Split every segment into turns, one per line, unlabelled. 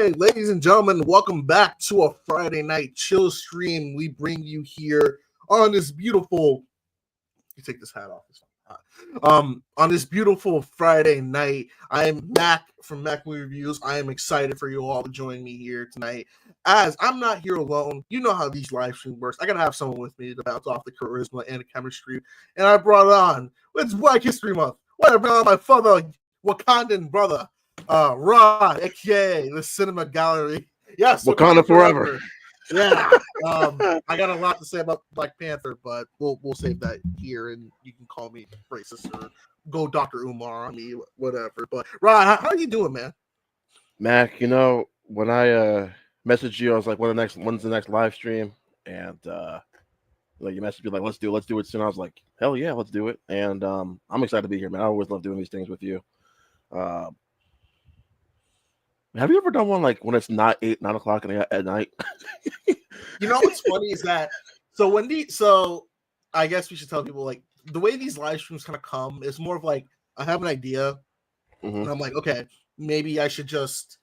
right, ladies and gentlemen, welcome back to a Friday night chill stream. We bring you here on this beautiful. You take this hat off. On this beautiful Friday night, I am Mac from Mac Movie Reviews. I am excited for you all to join me here tonight. As I'm not here alone, you know how these live streams works. I gotta have someone with me to bounce off the charisma and the chemistry. And I brought on, it's Black History Month. Why I brought on my father, Wakandan brother, Rod, aka the Cinema Gallery. Yes,
Wakanda forever.
Yeah. I got a lot to say about Black Panther, but we'll save that here, and you can call me racist or go Dr. Umar on me, whatever. But Rod, how are you doing, man?
Mac, when I messaged you, I was like, when's the next live stream? And you messaged me like, let's do it soon. I was like, hell yeah, let's do it. And I'm excited to be here, man. I always love doing these things with you. Have you ever done one like when it's not 9 o'clock at night?
You know what's funny is that so I guess we should tell people like the way these live streams kind of come is more of like I have an idea and I'm like, okay, maybe I should just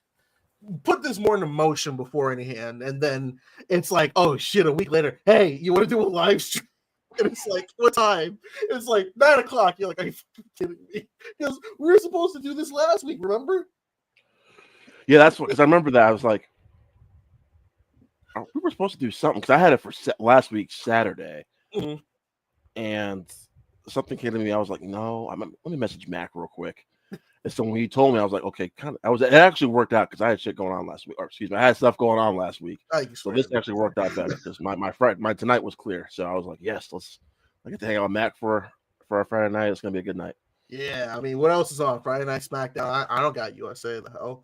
put this more into motion before anyhand, and then it's like, oh shit, a week later, hey, you want to do a live stream? And it's like, what time? It's like 9 o'clock. You're like, are you kidding me? Because we were supposed to do this last week, remember?
Yeah, that's what, because I remember that. I was like, we were supposed to do something because I had it for last week, Saturday. And something came to me. I was like, no, let me message Mac real quick. And so when he told me, I was like, okay, it actually worked out because I had shit going on last week. Or excuse me, I had stuff going on last week. So this actually worked out better because my tonight was clear. So I was like, yes, I get to hang out with Mac for our Friday night. It's gonna be a good night.
Yeah, I mean, what else is on Friday Night SmackDown? I don't got USA the hell.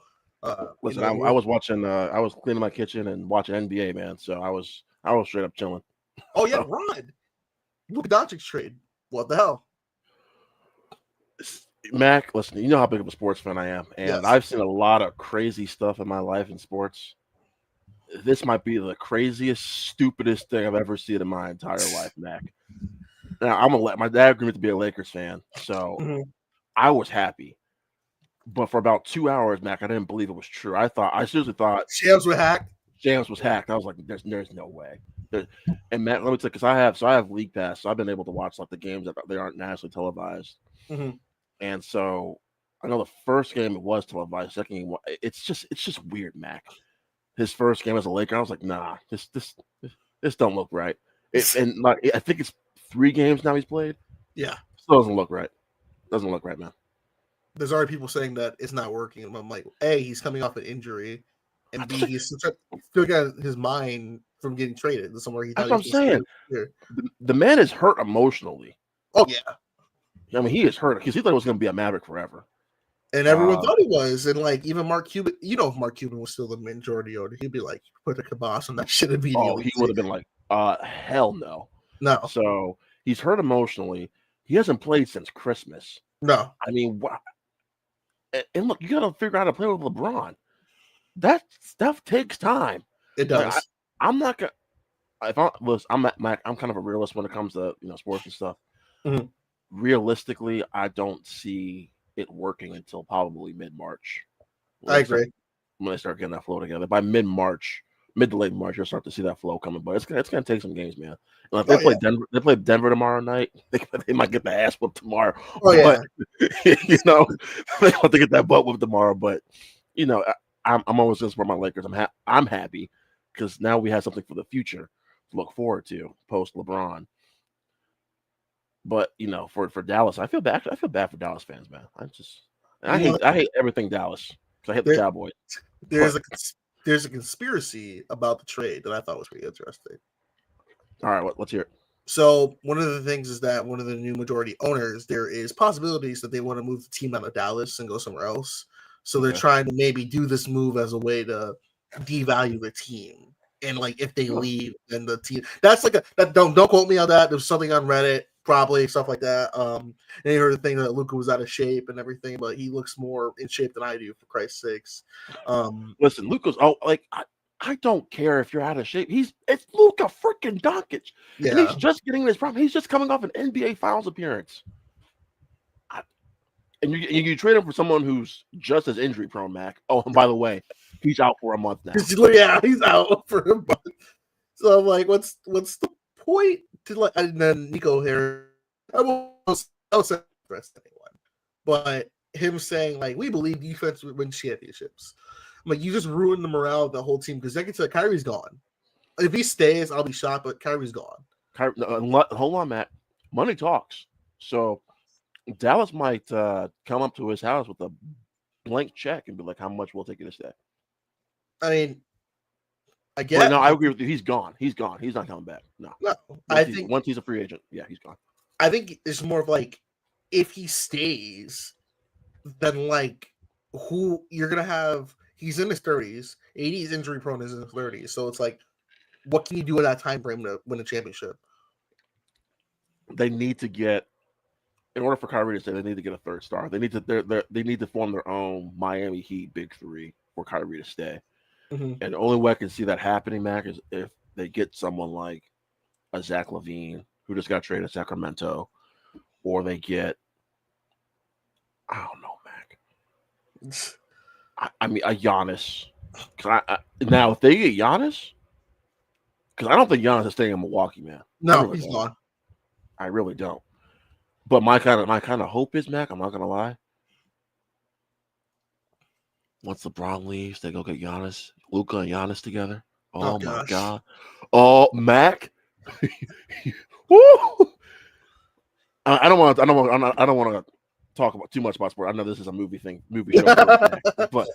Listen, I was watching. I was cleaning my kitchen and watching NBA, man. So I was straight up chilling.
Oh yeah, Rod. Luka Doncic trade. What the hell?
Mac, listen, you know how big of a sports fan I am, and
Yes.
I've seen a lot of crazy stuff in my life in sports. This might be the craziest, stupidest thing I've ever seen in my entire life, Mac. Now, my dad agreed to be a Lakers fan, so I was happy. But for about 2 hours, Mac, I didn't believe it was true. I seriously thought
Shams were hacked.
Shams was hacked. I was like, there's no way. And Matt, let me tell you, because I have League Pass, so I've been able to watch like the games that they aren't nationally televised. And so I know the first game it was televised. Second game, it's just weird, Mac. His first game as a Laker, I was like, nah, this don't look right. And like, I think it's 3 games now he's played.
Yeah,
still doesn't look right. Doesn't look right, man.
There's already people saying that it's not working. And I'm like, A, he's coming off an injury, and B, he's still got his mind from getting traded somewhere.
That's what I'm saying. The man is hurt emotionally.
Oh yeah.
I mean, he is hurt because he thought it was going to be a Maverick forever.
And everyone thought he was. And like, even Mark Cuban, if Mark Cuban was still the majority owner, he'd be like, put a kibosh on that shit immediately.
Oh, he would have been like, hell no.
No.
So he's hurt emotionally. He hasn't played since Christmas.
No.
I mean, and look, you got to figure out how to play with LeBron. That stuff takes time.
It does.
Like, I'm not going to, I'm kind of a realist when it comes to, sports and stuff. Realistically, I don't see it working until probably mid-March.
I agree.
When they start getting that flow together, by mid to late March, you'll start to see that flow coming. But it's gonna take some games, man. And if they play Denver tomorrow night. They might get the ass whooped tomorrow. But, they want to get that butt whooped tomorrow. But I'm always gonna support my Lakers. I'm happy because now we have something for the future to look forward to post LeBron. But for Dallas, I feel bad. I feel bad for Dallas fans, man. I hate everything Dallas because I hate the Cowboys.
There's a conspiracy about the trade that I thought was pretty interesting.
All right, let's hear it.
So one of the things is that one of the new majority owners, there is possibilities that they want to move the team out of Dallas and go somewhere else. So they're trying to maybe do this move as a way to devalue the team. And like if they leave, then the team that's like don't quote me on that. There's something on Reddit. Probably stuff like that. And you heard the thing that Luka was out of shape and everything, but he looks more in shape than I do, for Christ's sakes.
Listen, Luka's I don't care if you're out of shape. It's Luka freaking Doncic. Yeah. And he's just getting this problem. He's just coming off an NBA Finals appearance. And you trade him for someone who's just as injury prone, Mac. Oh, and by the way, he's out for a month now.
Yeah, he's out for a month. So I'm like, what's the point to like? And then Nico Harris, I won't say anyone, but him saying like, we believe defense would win championships. I'm like, you just ruined the morale of the whole team because second to Kyrie's gone. If he stays, I'll be shocked, but Kyrie's gone.
Hold on, Matt. Money talks. So Dallas might come up to his house with a blank check and be like, how much we'll take you to stay.
I mean, I guess.
No, I agree with you. He's gone. He's gone. He's not coming back. No.
I think
once he's a free agent, yeah, he's gone.
I think it's more of like, if he stays, then like who you're gonna have. He's in his 30s. 80's injury prone is in his 30s. So it's like, what can you do in that time frame to win a championship?
They need to get, in order for Kyrie to stay, they need to get a third star. They need to form their own Miami Heat big three for Kyrie to stay.
Mm-hmm.
And the only way I can see that happening, Mac, is if they get someone like a Zach LaVine, who just got traded to Sacramento, or they get, I don't know, Mac. I mean, a Giannis. Now, if they get Giannis, because I don't think Giannis is staying in Milwaukee, man.
No, he's gone.
I really don't. But my kind of hope is, Mac, I'm not gonna lie. Once LeBron leaves, they go get Giannis, Luka and Giannis together. Oh my God. Oh, Mac. Woo! I don't want to talk about too much about sport. I know this is a movie show, but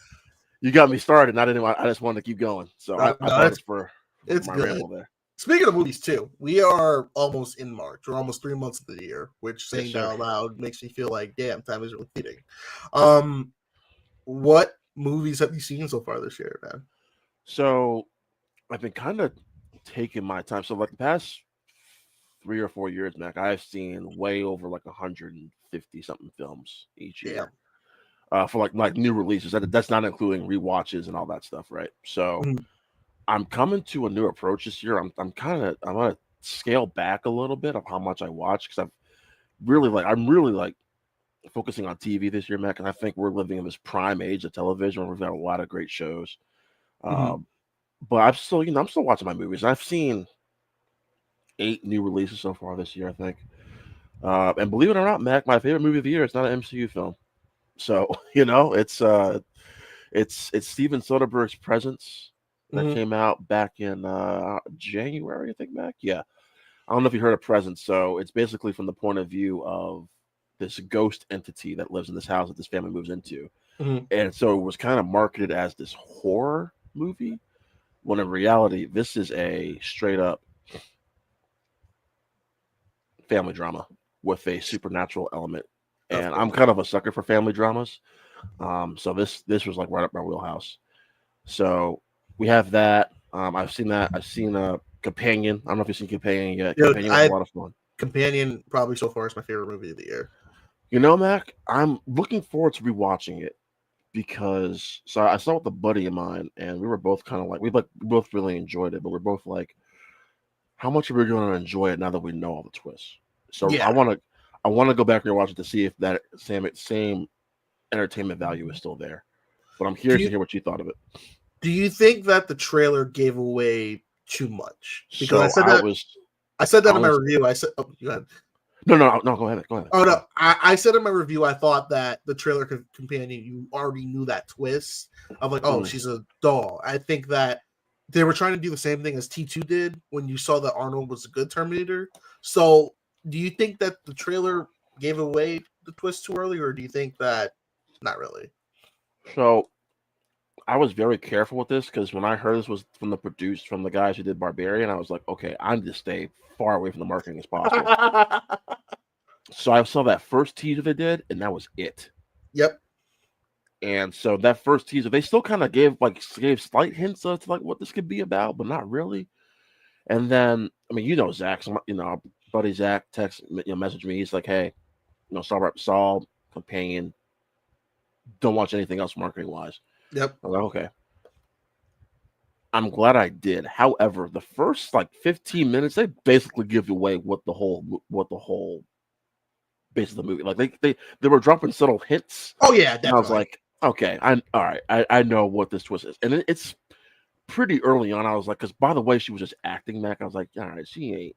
you got me started. And I just wanted to keep going. So I thought it's for my ramble there.
Speaking of movies too, we are almost in March. We're almost 3 months of the year, which saying that out loud makes me feel like, damn, time is really fleeting. What movies have you seen so far this year, man?
So I've been kind of taking my time. So like the past 3 or 4 years, Mac, I've seen way over like 150 something films each year. For like new releases. That's not including rewatches and all that stuff, right? So I'm coming to a new approach this year. I'm gonna scale back a little bit of how much I watch, because I'm really focusing on TV this year, Mac, and I think we're living in this prime age of television where we've got a lot of great shows. But I'm still watching my movies. I've seen 8 new releases so far this year, I think. And believe it or not, Mac, my favorite movie of the year is not an MCU film. So it's Steven Soderbergh's Presence that came out back in January, I think, Mac. Yeah, I don't know if you heard of Presence. So it's basically from the point of view of this ghost entity that lives in this house that this family moves into, and so it was kind of marketed as this horror movie, when in reality this is a straight up family drama with a supernatural element. And I'm kind of a sucker for family dramas, so this was like right up my wheelhouse. So we have that. I've seen that. I've seen Companion. I don't know if you've seen Companion yet. Companion was a lot of fun.
Companion probably so far is my favorite movie of the year.
You know, Mac, I'm looking forward to rewatching it, because I saw it with a buddy of mine, and we were both kind of like, we both really enjoyed it, but we're both like, how much are we going to enjoy it now that we know all the twists? So I want to go back and watch it to see if that same entertainment value is still there. But I'm curious to hear what you thought of it.
Do you think that the trailer gave away too much? Because
so
I said that in my review. I said, oh, go ahead.
No, go ahead.
Oh, no. I said in my review, I thought that the trailer Companion, you already knew that twist of like, oh, she's a doll. I think that they were trying to do the same thing as T2 did when you saw that Arnold was a good Terminator. So do you think that the trailer gave away the twist too early, or do you think that not really?
So I was very careful with this, because when I heard this was from the guys who did Barbarian, I was like, okay, I need to stay far away from the marketing as possible. So I saw that first teaser they did, and that was it.
Yep.
And so that first teaser, they still kind of gave slight hints of like what this could be about, but not really. And then, I mean, Zach, our buddy Zach messaged me. He's like, hey, saw Companion. Don't watch anything else marketing wise.
Yep.
I was like, okay. I'm glad I did. However, the first 15 minutes, they basically give away what the whole base of the movie. Like they were dropping subtle hints.
Oh yeah, definitely.
And I was like, okay, all right. I know what this twist is, and it's pretty early on. I was like, because by the way, she was just acting, Mac. I was like, all right, she ain't.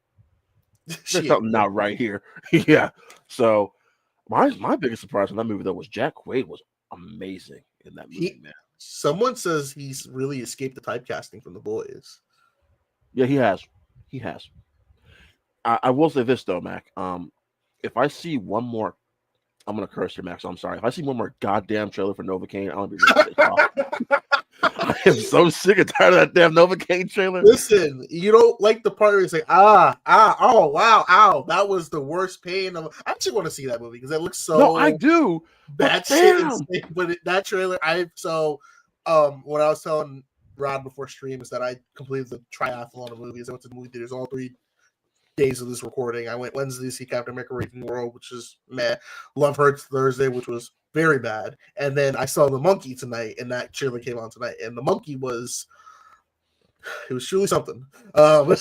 There's something not right here. Yeah. So my biggest surprise in that movie though was Jack Quaid was amazing in that movie, man.
Someone says he's really escaped the typecasting from The Boys.
Yeah, he has. He has. I will say this though, Mac. If I see one more, I'm gonna curse here, Max. So I'm sorry. If I see one more goddamn trailer for Novocaine, I'm gonna be really pissed off. I am so sick and tired of that damn Novocaine trailer.
Listen, you don't like the part where it's like, oh wow, ow, that was the worst pain of. I actually want to see that movie because it looks so.
No, I do.
Bad shit. But that trailer, when I was telling Rod before stream is that I completed the triathlon of movies. I went to the movie theaters all 3 days of this recording. I went Wednesday to see Captain America: Raging World, which is meh. Love Hurts Thursday, which was very bad. And then I saw The Monkey tonight, and that trailer came on tonight. And The Monkey was truly something. Like,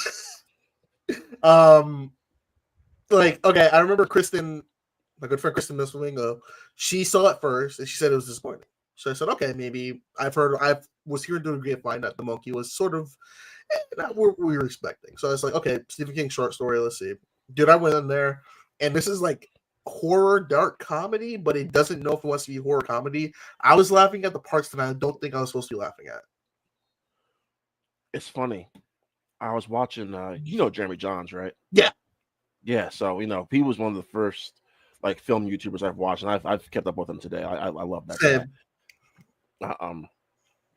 okay, I remember Kristen, my good friend Kristen Misslingo, she saw it first, and she said it was disappointing. So I said, okay, maybe I was hearing through the grapevine that The Monkey was sort of not what we were expecting. So I was like, okay, Stephen King short story, let's see. Dude, I went in there, and this is like horror dark comedy, but it doesn't know if it wants to be horror comedy. I was laughing at the parts that I don't think I was supposed to be laughing at.
It's funny. I was watching, Jeremy Johns, right?
Yeah.
Yeah. So, he was one of the first like film YouTubers I've watched, and I've kept up with him today. I love that guy.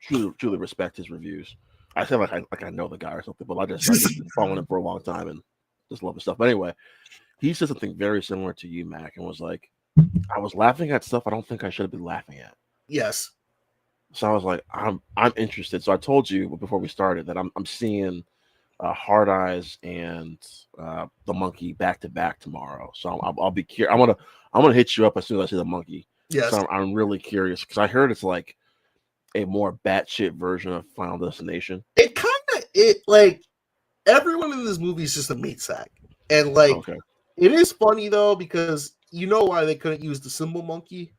Truly respect his reviews. I feel like I know the guy or something, but I just been following him for a long time and just love his stuff. But anyway, he said something very similar to you, Mac, and was like, I was laughing at stuff I don't think I should have been laughing at.
Yes.
So I was like, I'm interested. So I told you before we started that I'm seeing Hard Eyes and The Monkey back to back tomorrow. So I'll be curious. I'm gonna hit you up as soon as I see The Monkey.
Yes.
So I'm really curious because I heard it's like a more batshit version of Final Destination.
It like everyone in this movie is just a meat sack, and like It is funny though because you know why they couldn't use the symbol monkey.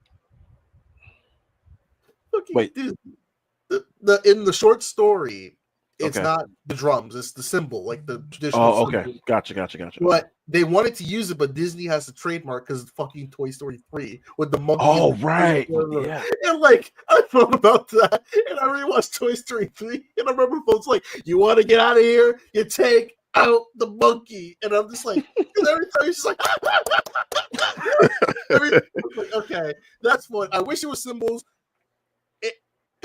Wait,
dude, in the short story, it's not the drums; it's the symbol, like the traditional.
Oh, okay,
symbol.
Gotcha.
But they wanted to use it, but Disney has the trademark because it's fucking Toy Story 3 with the monkey.
Oh, right, yeah.
And like I thought about that, and I rewatched Toy Story 3, and I remember folks like, "You want to get out of here? You take out the monkey," and I'm just like, and every time he's just like, like, okay, that's fun. I wish it was symbols.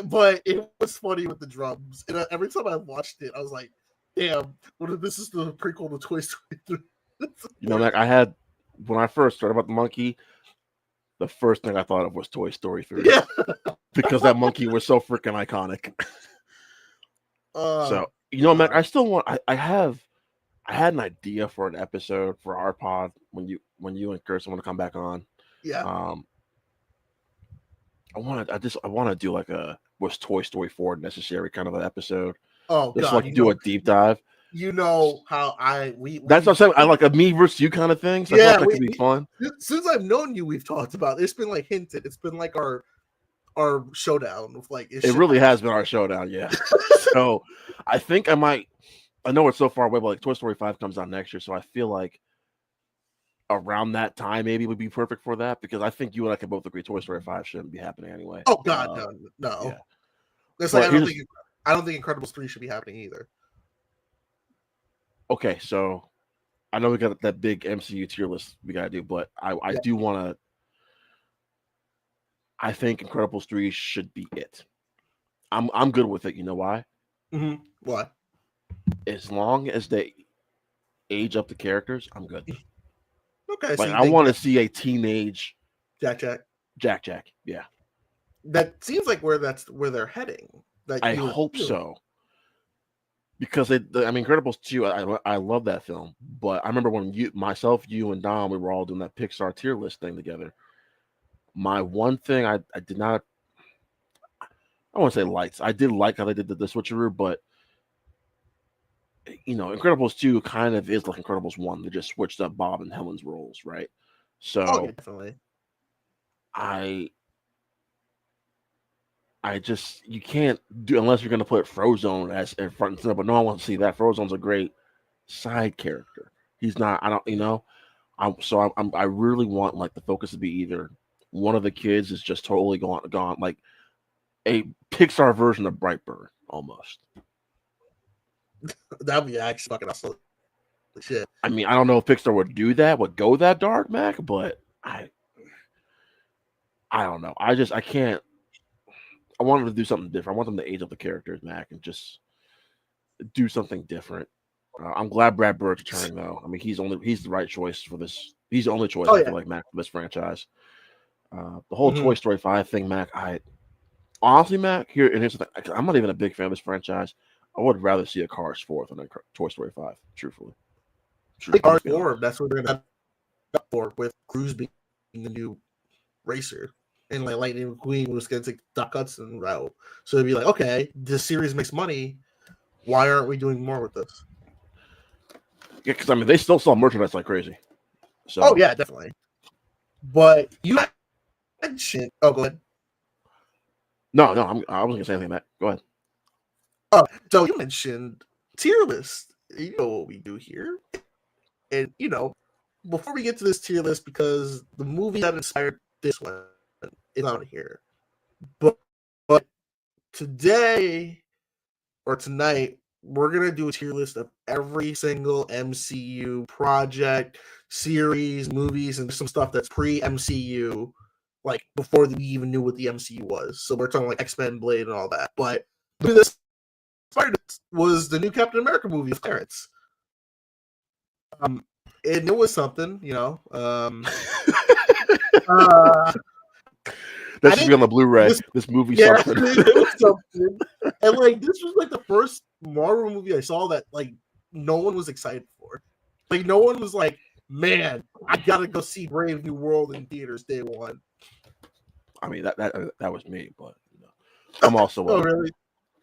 But it was funny with the drums, and every time I watched it, I was like, "Damn, what if this is the prequel to Toy Story 3?"
Like when I first started about the monkey, the first thing I thought of was Toy Story 3.
Yeah,
because that monkey was so freaking iconic. So man, I still want. I had an idea for an episode for our pod when you and Kirsten want to come back on.
Yeah.
I want to do like was Toy Story 4 necessary kind of an episode.
Oh,
just like do a deep dive.
You know how
that's what I'm saying. I like a me versus you kind of thing. So I thought that could be fun.
Since I've known you, we've talked about it. It's been like hinted. It's been like our showdown with like
it really has been our showdown, yeah. So I think I might. I know it's so far away, but like Toy Story 5 comes out next year, so I feel like around that time maybe would be perfect for that because I think you and I can both agree Toy Story 5 shouldn't be happening anyway.
Oh God, no. Yeah. That's like I don't think Incredibles 3 should be happening either.
Okay, so I know we got that big MCU tier list we gotta do, but I do want to. I think Incredibles 3 should be it. I'm good with it. You know why?
Mm-hmm. Why?
As long as they age up the characters, I'm good.
Okay,
like I want to see a teenage
Jack.
Yeah,
that seems like where they're heading. Like,
I hope so. Because Incredibles 2, I love that film. But I remember when you and Dom, we were all doing that Pixar tier list thing together. My one thing I did not, I want to say likes. I did like how they did the switcheroo, but Incredibles 2 kind of is like Incredibles 1. They just switched up Bob and Helen's roles, right? So
yeah, definitely.
I just you can't do unless you're gonna put Frozone as in front and center. But no one wants to see that. Frozone's a great side character. He's not. I don't. I really want like the focus to be either one of the kids is just totally gone like a Pixar version of Brightburn almost.
That'd be actually fucking awesome. Shit.
I mean, I don't know if Pixar would do that, would go that dark, Mac, but I don't know. I can't. I wanted to do something different. I want them to age up the characters, Mac, and just do something different. I'm glad Brad Bird's returning, though. I mean, he's the right choice for this. He's the only choice I feel like Mac for this franchise. The whole Toy Story 5 thing, Mac. Honestly, Mac, here's the thing. I'm not even a big fan of this franchise. I would rather see a Cars 4 than a Toy Story 5. Truthfully,
Cars 4. That's what they're gonna up for with Cruise being the new racer. And like Lightning McQueen was going to take Doc Hudson route. So it'd be like, okay, this series makes money. Why aren't we doing more with this?
Yeah, because I mean, they still sell merchandise like crazy. So.
Oh, yeah, definitely. But you mentioned. Oh, go ahead.
No, I wasn't going to say anything, Matt. Go ahead.
Oh, so you mentioned tier list. You know what we do here. And, before we get to this tier list, because the movie that inspired this one is on here. But today or tonight, we're going to do a tier list of every single MCU project, series, movies, and some stuff that's pre-MCU, like before we even knew what the MCU was. So we're talking like X-Men, Blade, and all that. But this was the new Captain America movie of Clarence. And it was something,
That should be on the Blu-ray. This movie, something.
It was something. And like this was like the first Marvel movie I saw that like no one was excited for. Like no one was like, "Man, I gotta go see Brave New World in theaters day one."
I mean that was me, but I'm also
really?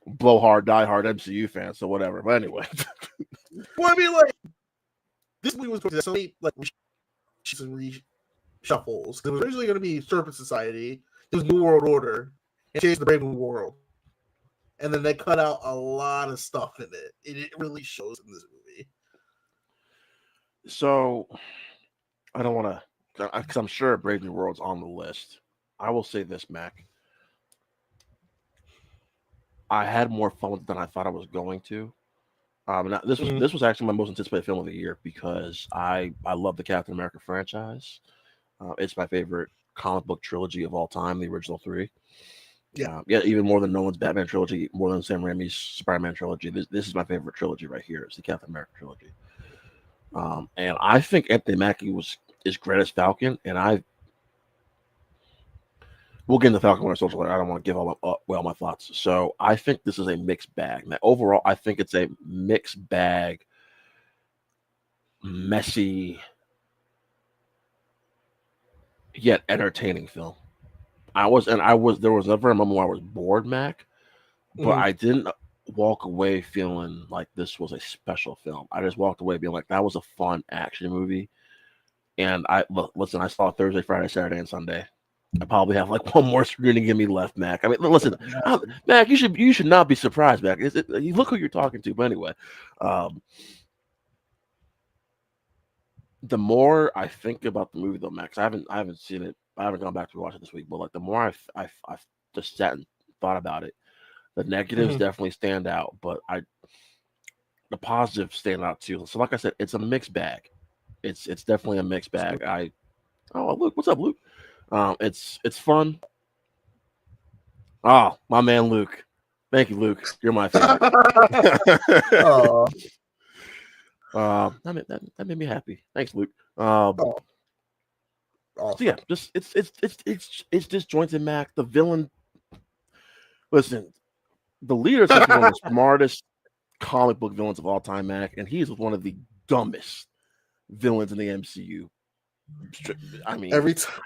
blow hard, die hard MCU fan, so whatever. But anyway,
well, I mean, like this movie was so many like reshuffles. It was originally going to be Serpent Society. It was New World Order, and changed the Brave New World. And then they cut out a lot of stuff in it. It really shows in this movie.
So I don't want to, because I'm sure Brave New World's on the list. I will say this, Mac. I had more fun with it than I thought I was going to. This was actually my most anticipated film of the year because I love the Captain America franchise. It's my favorite comic book trilogy of all time, the original three. Yeah, even more than Nolan's Batman trilogy, more than Sam Raimi's Spider-Man trilogy. This is my favorite trilogy right here. It's the Captain America trilogy. And I think Anthony Mackie is great as Falcon, and we'll get into Falcon Winter Soldier later. I don't want to give all my thoughts. So I think this is a mixed bag. Now, overall, I think it's a mixed bag, messy, yet entertaining film. There was never a moment where I was bored, Mac, but I didn't walk away feeling like this was a special film. I just walked away being like, that was a fun action movie. And I saw it Thursday, Friday, Saturday, and Sunday. I probably have like one more screening in me left, Mac. I mean, listen, Mac, you should not be surprised, Mac. You look who you're talking to. But anyway, the more I think about the movie, though, Max, I haven't seen it. I haven't gone back to watch it this week. But like the more I've just sat and thought about it, the negatives definitely stand out, but the positives stand out too. So, like I said, it's a mixed bag. It's definitely a mixed bag. Luke, what's up, Luke? It's fun. Oh, my man, Luke. Thank you, Luke. You're my favorite. That made me happy. Thanks, Luke.
Awesome.
So yeah, just it's disjointed, Mac. The villain. Listen, the leader is one of the smartest comic book villains of all time, Mac, and he's one of the dumbest villains in the MCU. I mean,
every time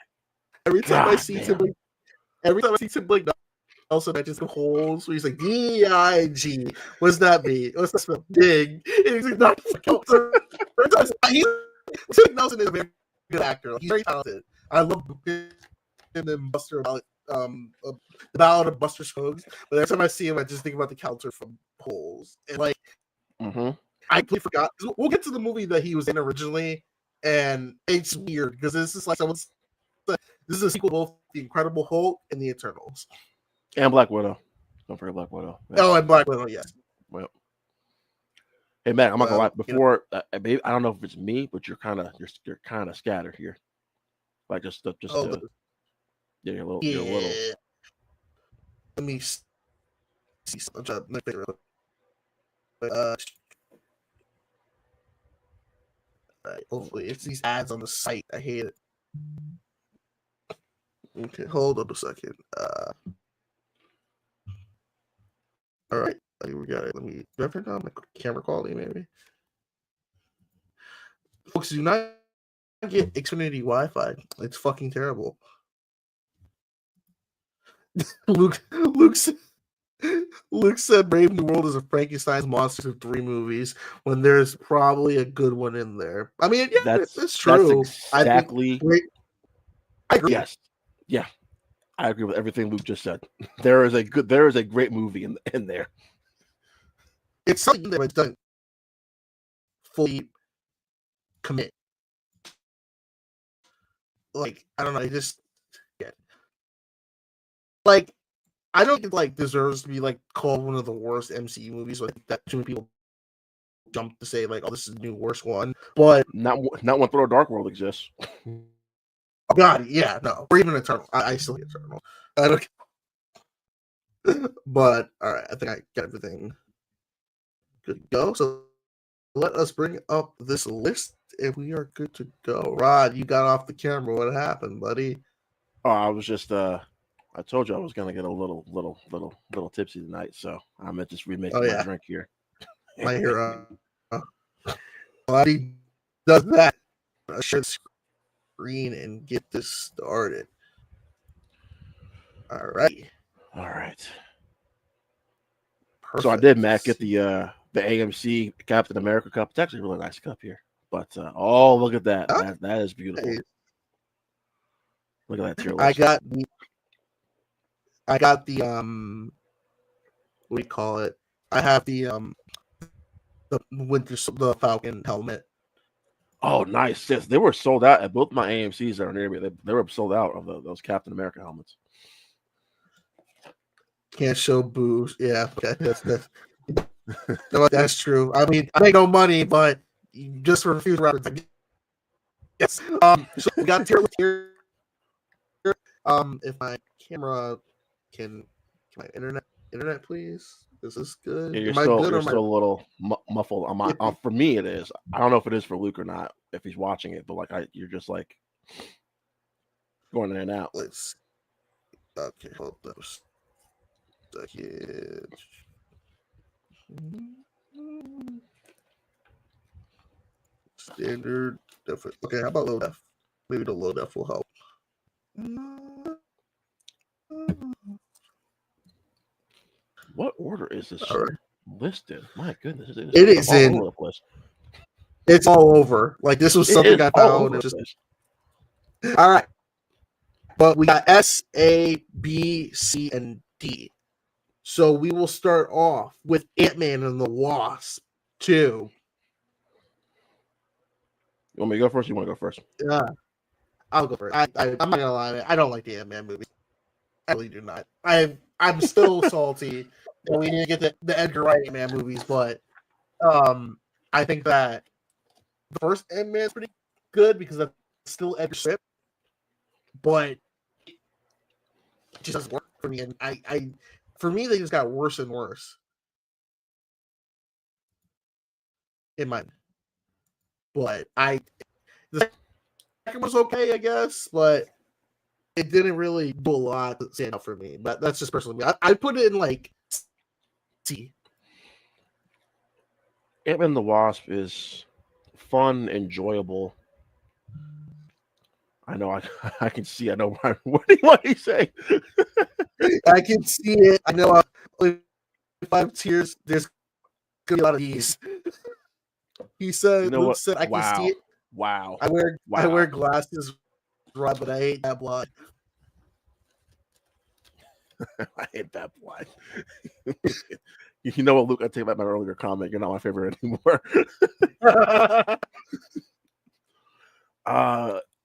I see Tim Blake also mentions the holes where he's like D-I-G. What's that mean? What's that spell? Dig. And he's like, not Nelson is a very good actor. He's very talented. I love him in Buster the Ballad of Buster Scruggs. But every time I see him, I just think about the character from Holes. And like, I completely forgot. We'll get to the movie that he was in originally, and it's weird because this is like this is a sequel to both The Incredible Hulk and The Eternals.
And Black Widow. Don't forget Black Widow.
Yeah. Oh, and Black Widow, yes.
Well, hey Matt, I'm not gonna lie. Before, babe, I don't know if it's me, but you're kind of scattered here. Like just yeah, you're a little.
Let me see. I'm trying to figure out. Right, hopefully it's these ads on the site. I hate it. Okay, hold up a second. All right, we got it. Let me turn on my camera quality, maybe. Folks, do not get Xfinity Wi-Fi. It's fucking terrible. Luke said Brave New World is a Frankenstein's monsters of 3 movies when there's probably a good one in there. I mean, yeah, that's true.
That's exactly.
I agree.
Yes. Yeah. I agree with everything Luke just said. There is a great movie in there.
It's something that doesn't fully commit. Like, I don't know, like, I don't think it deserves to be called one of the worst MCU movies. Like that, too many people jump to say oh, this is the new worst one. But
not when Thor: Dark World exists.
Oh God, yeah, no, or even Eternal. I still hate Eternal. I don't. But all right, I think I got everything good to go. So let us bring up this list, and we are good to go. Rod, you got off the camera. What happened, buddy?
Oh, I was just I told you I was gonna get a little tipsy tonight, so I'm just remaking my drink here.
My hero. Glad he does that. I should screen and get this started. All right.
Perfect. So I did, Matt, get the AMC Captain America cup. It's actually a really nice cup here. But oh, look at that! Oh, that is beautiful. Look at that tier list.
I got the what do you call it? I have the the Falcon helmet.
Oh, nice! Yes, they were sold out at both my AMCs that are near me. They were sold out of those Captain America helmets.
Can't show booze. Yeah, that's true. I mean, I make no money, but just for a few reference, yes. So we got tier list here. If my camera can my internet, please. Is this good?
Yeah, you're still a little muffled. For me, it is. I don't know if it is for Luke or not, if he's watching it, but you're just going in and out.
Okay, hold up a second. Standard def. Okay, how about low def? Maybe the low def will help.
What order is this listed? My goodness,
it is all over the place. It's all over. This was something I found. All right, but we got S, A, B, C, and D. So we will start off with Ant-Man and the Wasp 2.
You want me to go first? You want to go first?
Yeah, I'll go first. I'm not gonna lie, I don't like the Ant-Man movie. I really do not. I'm still salty that we didn't get the Edgar Wright Ant-Man movies, but I think that the first Ant-Man is pretty good because that's still Edgar's script, but it just doesn't work for me. And for me, they just got worse and worse. In my, but the second was okay, I guess, but it didn't really do a lot to stand out for me. But that's just personally me. I put it in C.
Ant-Man the Wasp is fun, enjoyable. I know I can see. I know what he's saying.
I can see it. I know. If I have tears, there's gonna be a lot of these. He said, Luke said, I can see it.
Wow.
I wear
Wow.
glasses, right, but I hate that blood.
I hate that blood. You know what, Luke? I take back my earlier comment. You're not my favorite anymore.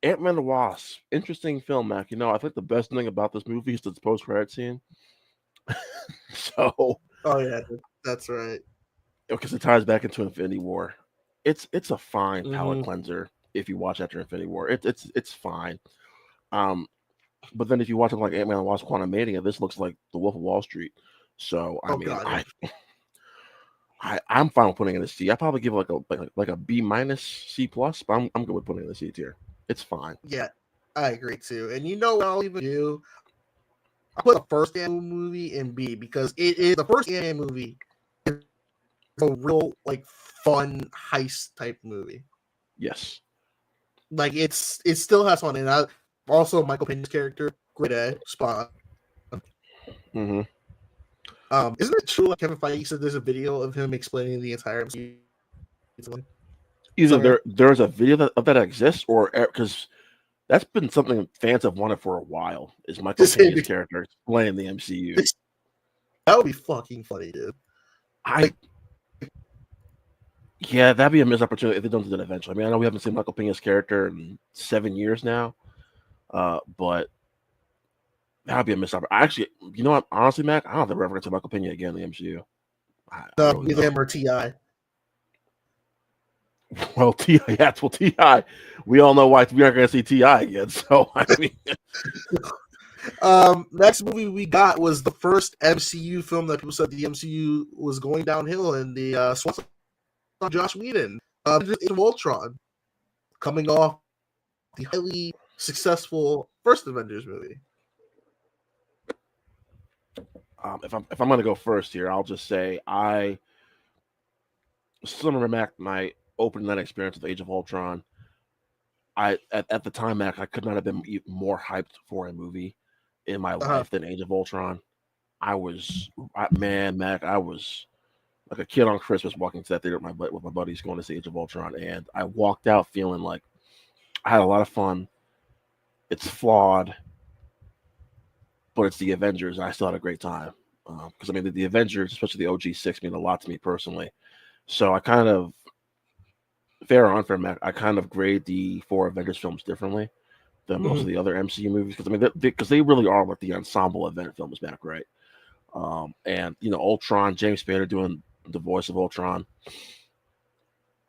Ant-Man and the Wasp. Interesting film, Mac. You know, I think the best thing about this movie is the post-credit scene. So,
Oh yeah, that's right.
because it ties back into Infinity War. It's a fine palate
Mm-hmm.
cleanser if you watch after Infinity War. It's fine. Um, but then if you watch it like Ant-Man and the Wasp: Quantumania, this looks like The Wolf of Wall Street. So I
Oh
mean,
god.
I'm fine with putting it in a C. I probably give it like a B minus C plus, but I'm good with putting it in the C tier. It's fine.
Yeah, I agree too. And you know what I'll even do? I put the first Ant-Man movie in B because it is the first Ant-Man movie is a real like fun heist type movie.
Yes.
Like it still has fun, and also Michael Pena's character, great A, spot on.
Mm-hmm.
Isn't it true? Like Kevin Feige said, there's a video of him explaining the entire MCU
Either
somewhere.
there's a video of that exists, or because that's been something fans have wanted for a while. Is Michael
Just him.
Pena's character explaining the MCU?
That would be fucking funny, dude.
Yeah, that'd be a missed opportunity if they don't do that eventually. I mean, I know we haven't seen Michael Pena's character in 7 years now, but that'd be a missed opportunity. Actually, you know what? Honestly, Mac, I don't think we're ever going to see Michael Pena again in the MCU. I really
With
don't.
him or Ti.
Well, Ti, yes, well, Ti, we all know why we aren't going to see Ti again. So I mean,
Next movie we got was the first MCU film that people said the MCU was going downhill, and the Swan Josh Whedon, Age of Ultron, coming off the highly successful first Avengers movie.
if I'm going to go first here, I'll just say I still remember my opening night experience with Age of Ultron. At the time, Mac, I could not have been more hyped for a movie in my life than Age of Ultron. Mac, I was like a kid on Christmas walking to that theater with my buddies going to see Age of Ultron, and I walked out feeling like I had a lot of fun. It's flawed, but it's the Avengers, and I still had a great time. Because I mean, the Avengers, especially the OG6, mean a lot to me personally. So I kind of, fair or unfair, Mac, I kind of grade the 4 Avengers films differently than most of the other MCU movies, because I mean, because they really are like the ensemble event films, Mac, right? And you know, Ultron, James Spader doing the voice of Ultron.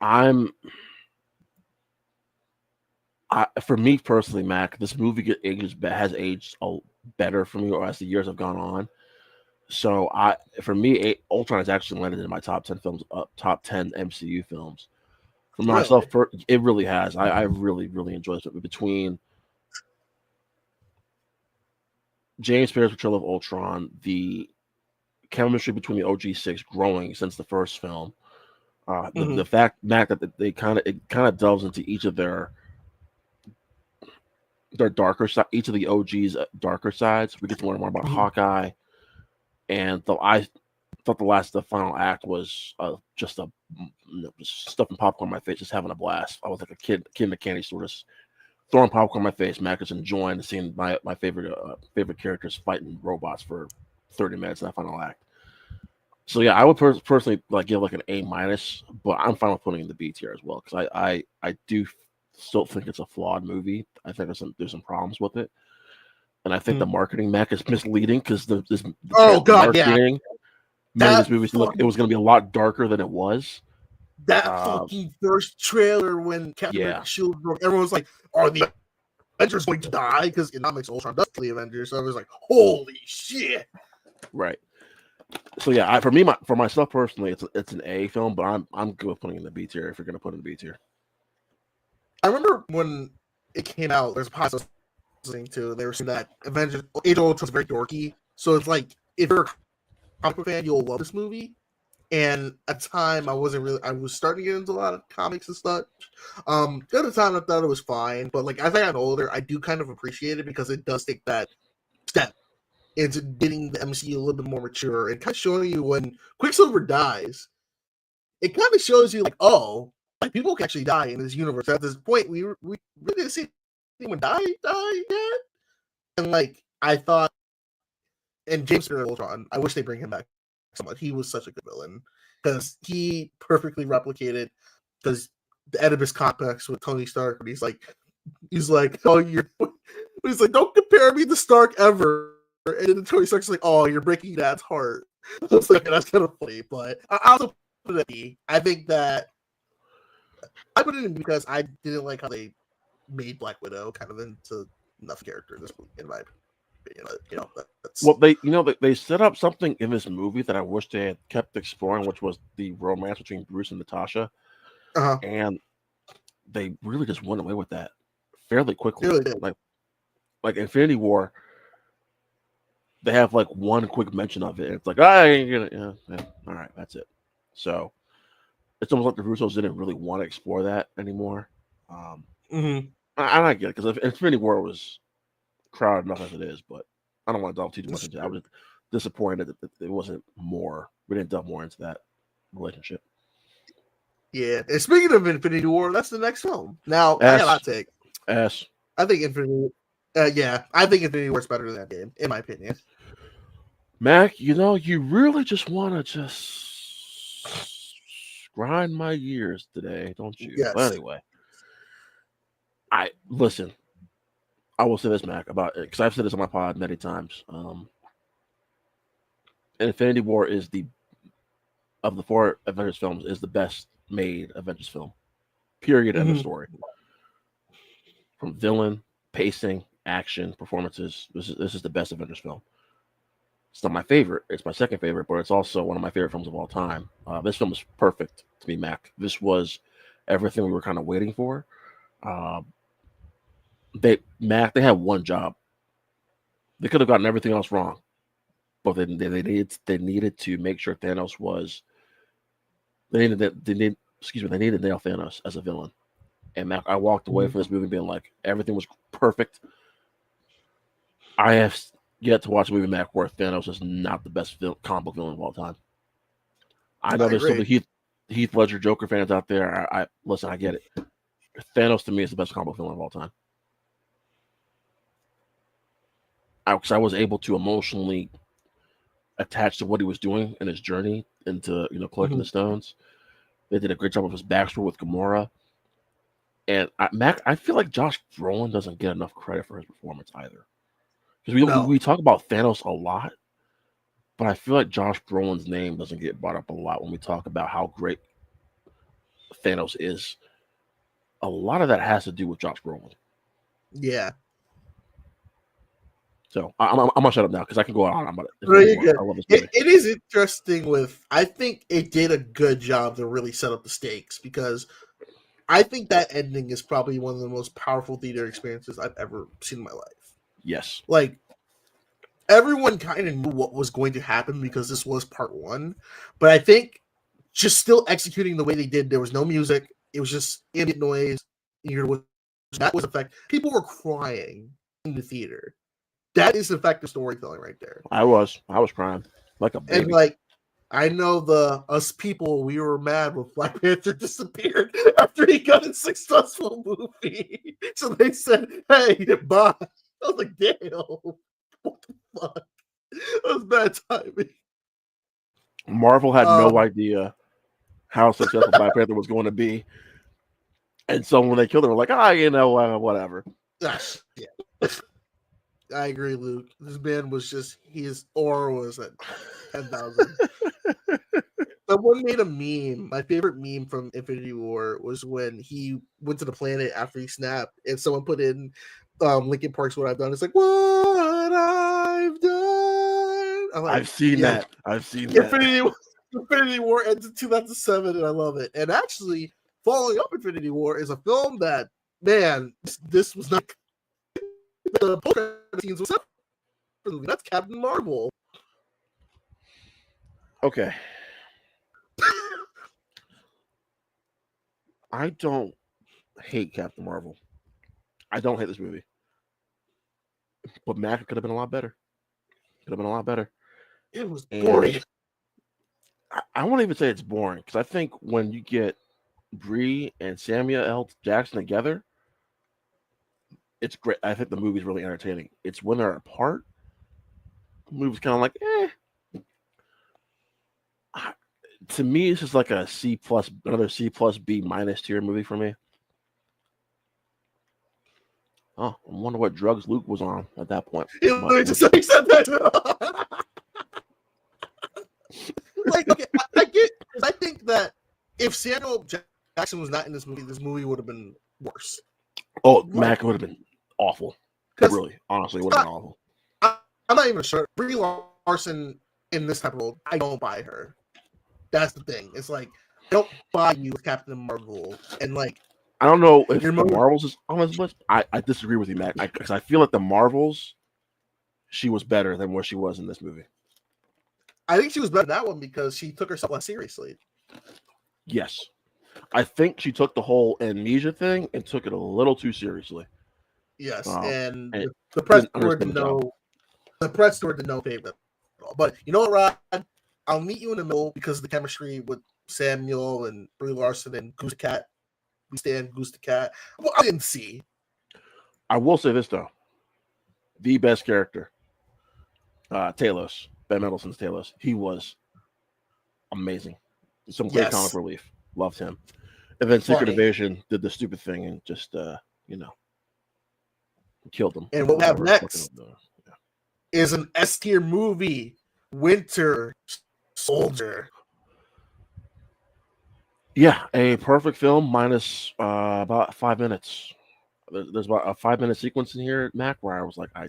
For me personally, Mac, this movie has aged better for me as the years have gone on. So for me, Ultron has actually landed in my top 10 films, top 10 MCU films. For myself,
Really?
it really has. I really, really enjoyed it. Between James Spader's portrayal of Ultron, the chemistry between the OG6 growing since the first film, the fact, Mac, that they kind of delves into each of their darker side, each of the OG's darker sides. We get to learn more about Hawkeye, and I thought the final act was just stuffing popcorn in my face, just having a blast. I was like a kid in a candy store, just throwing popcorn in my face, Mac, just enjoying seeing my favorite characters fighting robots for 30 minutes in that final act. So yeah, I would personally like give like an A minus, but I'm fine with putting it in the B tier as well, because I do still think it's a flawed movie. I think there's some problems with it, and I think the marketing, Mac, is misleading, because the marketing made this movie look it was going to be a lot darker than it was.
That fucking first trailer when Captain America's shield broke, everyone was like, "Are the Avengers going to die?" Because in comics, Ultron does kill the Avengers. So I was like, "Holy shit!"
Right. So yeah, for myself personally, it's an A film, but I'm good with putting it in the B tier if you're going to put it in the B tier.
I remember when it came out, there's a podcast listening to, they were saying that Avengers Age of Ultron is very dorky. So it's like, if you're a comic book fan, you'll love this movie. And at the time, I was starting to get into a lot of comics and stuff. At the time, I thought it was fine, but like as I got older, I do kind of appreciate it, because it does take that step into getting the MCU a little bit more mature and kind of showing you when Quicksilver dies. It kind of shows you like, oh, like people can actually die in this universe. At this point, we really didn't see anyone die yet. And like I thought, and James Ultron, I wish they bring him back so much. He was such a good villain because he perfectly replicated because the Oedipus complex with Tony Stark, and he's like, oh, he's like, don't compare me to Stark ever. And then Tony Stark's like, oh, you're breaking Dad's heart. I was like, that's kind of funny, but I also put it at B. I think that I put it in because I didn't like how they made Black Widow kind of into enough character in my opinion. That's...
Well, they set up something in this movie that I wish they had kept exploring, which was the romance between Bruce and Natasha, and they really just went away with that fairly quickly.
Really did.
Like Infinity War, they have like one quick mention of it. And it's like, yeah, all right, that's it. So it's almost like the Russos didn't really want to explore that anymore. I get it because Infinity War was crowded enough as it is, but I don't want to delve too much into it. I was disappointed that it wasn't more. We didn't delve more into that relationship.
Yeah, and speaking of Infinity War, that's the next film. Now, I got a hot take. I think Infinity War is better than that game, in my opinion.
Mac, you really just want to just grind my gears today, don't you?
Yes.
But anyway, I will say this, Mac, about it, because I've said this on my pod many times. Infinity War is of the 4 Avengers films, is the best made Avengers film. Period. End of story. From villain, pacing, action, performances, this is the best Avengers film. It's not my favorite. It's my second favorite, but it's also one of my favorite films of all time. This film is perfect to me, Mac. This was everything we were kind of waiting for. They had one job. They could have gotten everything else wrong, but they needed to make sure Thanos was. They needed to nail Thanos as a villain. And Mac, I walked away from this movie being like, everything was perfect. I have yet to watch a movie, Mac, where Thanos is not the best comic book villain of all time. I know there's some Heath Ledger Joker fans out there. I listen, I get it. Thanos to me is the best comic book villain of all time. Because I was able to emotionally attach to what he was doing in his journey into collecting the stones. They did a great job of his backstory with Gamora. And Mac, I feel like Josh Brolin doesn't get enough credit for his performance either. Because we talk about Thanos a lot, but I feel like Josh Brolin's name doesn't get brought up a lot when we talk about how great Thanos is. A lot of that has to do with Josh Brolin.
Yeah.
So I'm gonna shut up now because I can go on about it.
I love this movie. It is interesting I think it did a good job to really set up the stakes, because I think that ending is probably one of the most powerful theater experiences I've ever seen in my life.
Yes.
Like, everyone kind of knew what was going to happen because this was part 1. But I think just still executing the way they did, there was no music. It was just ambient noise. That was effect. People were crying in the theater. That is effective storytelling right there.
I was crying like a baby.
And I know us people, we were mad when Black Panther disappeared after he got a successful movie. So they said, hey, bye. I was like, damn, what the fuck? That was bad timing.
Marvel had no idea how successful Black Panther was going to be. And so when they killed him, we're like, whatever.
Yeah. I agree, Luke. This man was his aura was at 10,000. Someone made a meme. My favorite meme from Infinity War was when he went to the planet after he snapped, and someone put in Linkin Park's "What I've Done." It's like, what I've done.
I've seen that.
Infinity War ends in 2007, and I love it. And actually, following up Infinity War is a film that, man, this was not the post scenes was separate. That's Captain Marvel.
Okay. I don't hate Captain Marvel. I don't hate this movie. But Mac could have been a lot better.
It was boring.
I won't even say it's boring, because I think when you get Brie and Samuel L. Jackson together, it's great. I think the movie's really entertaining. It's when they're apart, the movie's kind of like, To me, it's just like a C plus, another C plus B minus tier movie for me. Oh, I wonder what drugs Luke was on at that point.
Just like said that. Like, okay, I get. I think that if Samuel Jackson was not in this movie would have been worse.
Oh, Mac would have been awful. Really, honestly, would have been awful.
I'm not even sure. Brie Larson in this type of role, I don't buy her. That's the thing. It's like I don't buy you with Captain Marvel, and like
I don't know if the Marvels is on this list. I disagree with you, Mac, because I feel like the Marvels, she was better than what she was in this movie.
I think she was better in that one because she took herself less seriously.
Yes. I think she took the whole amnesia thing and took it a little too seriously.
Yes, and the press toured to no favor. But you know what, Rod? I'll meet you in the middle because of the chemistry with Samuel and Brie Larson and Goose the Cat. We stand Goose the Cat. Well, I didn't see.
I will say this though. The best character. Talos. Ben Mendelsohn's Talos. He was amazing. Some great comic relief. Loved him. And then Secret Invasion did the stupid thing and just killed him.
And what we have next is an S tier movie, Winter Soldier.
Yeah, a perfect film minus about 5 minutes. There's about a 5-minute sequence in here, Mac, where I was like, I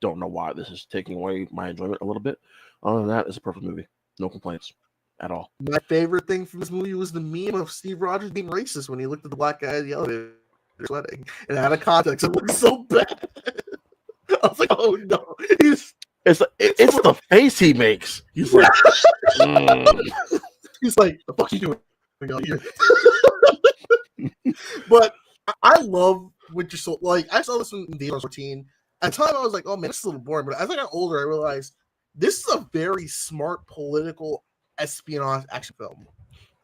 don't know why this is taking away my enjoyment a little bit. Other than that, it's a perfect movie. No complaints at all.
My favorite thing from this movie was the meme of Steve Rogers being racist when he looked at the black guy in the elevator sweating. And out of context, it looked so bad. I was like, oh no. It's
the face he makes. He's like,
he's like, the fuck are you doing here? But I love Winter Soldier. Like, I saw this in the 14. At the time, I was like, oh man, this is a little boring. But as I got older, I realized this is a very smart political espionage action film.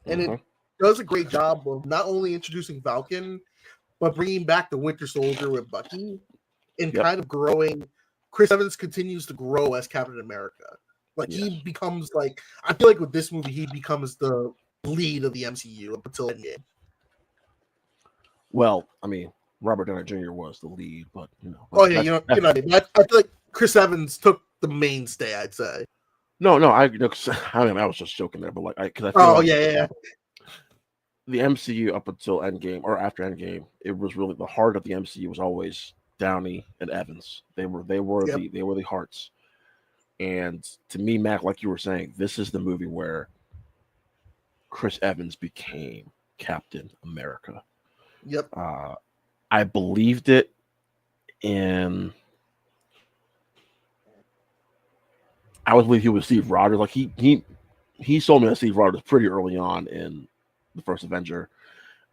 And it does a great job of not only introducing Falcon, but bringing back the Winter Soldier with Bucky and kind of growing. Chris Evans continues to grow as Captain America. Like, he becomes like, I feel like with this movie, he becomes the lead of the MCU up until Endgame.
Well, I mean, Robert Downey Jr. was the lead, but you know.
Oh yeah, you know what I mean. I feel like Chris Evans took the mainstay. I'd say.
No, I mean, I was just joking there, but like, because I feel the MCU up until Endgame or after Endgame, it was really the heart of the MCU was always Downey and Evans. They were the hearts. And to me, Mac, like you were saying, this is the movie where Chris Evans became Captain America.
Yep.
I believed it in. I was believe he was Steve Rogers. Like he sold me that Steve Rogers pretty early on in the first Avenger,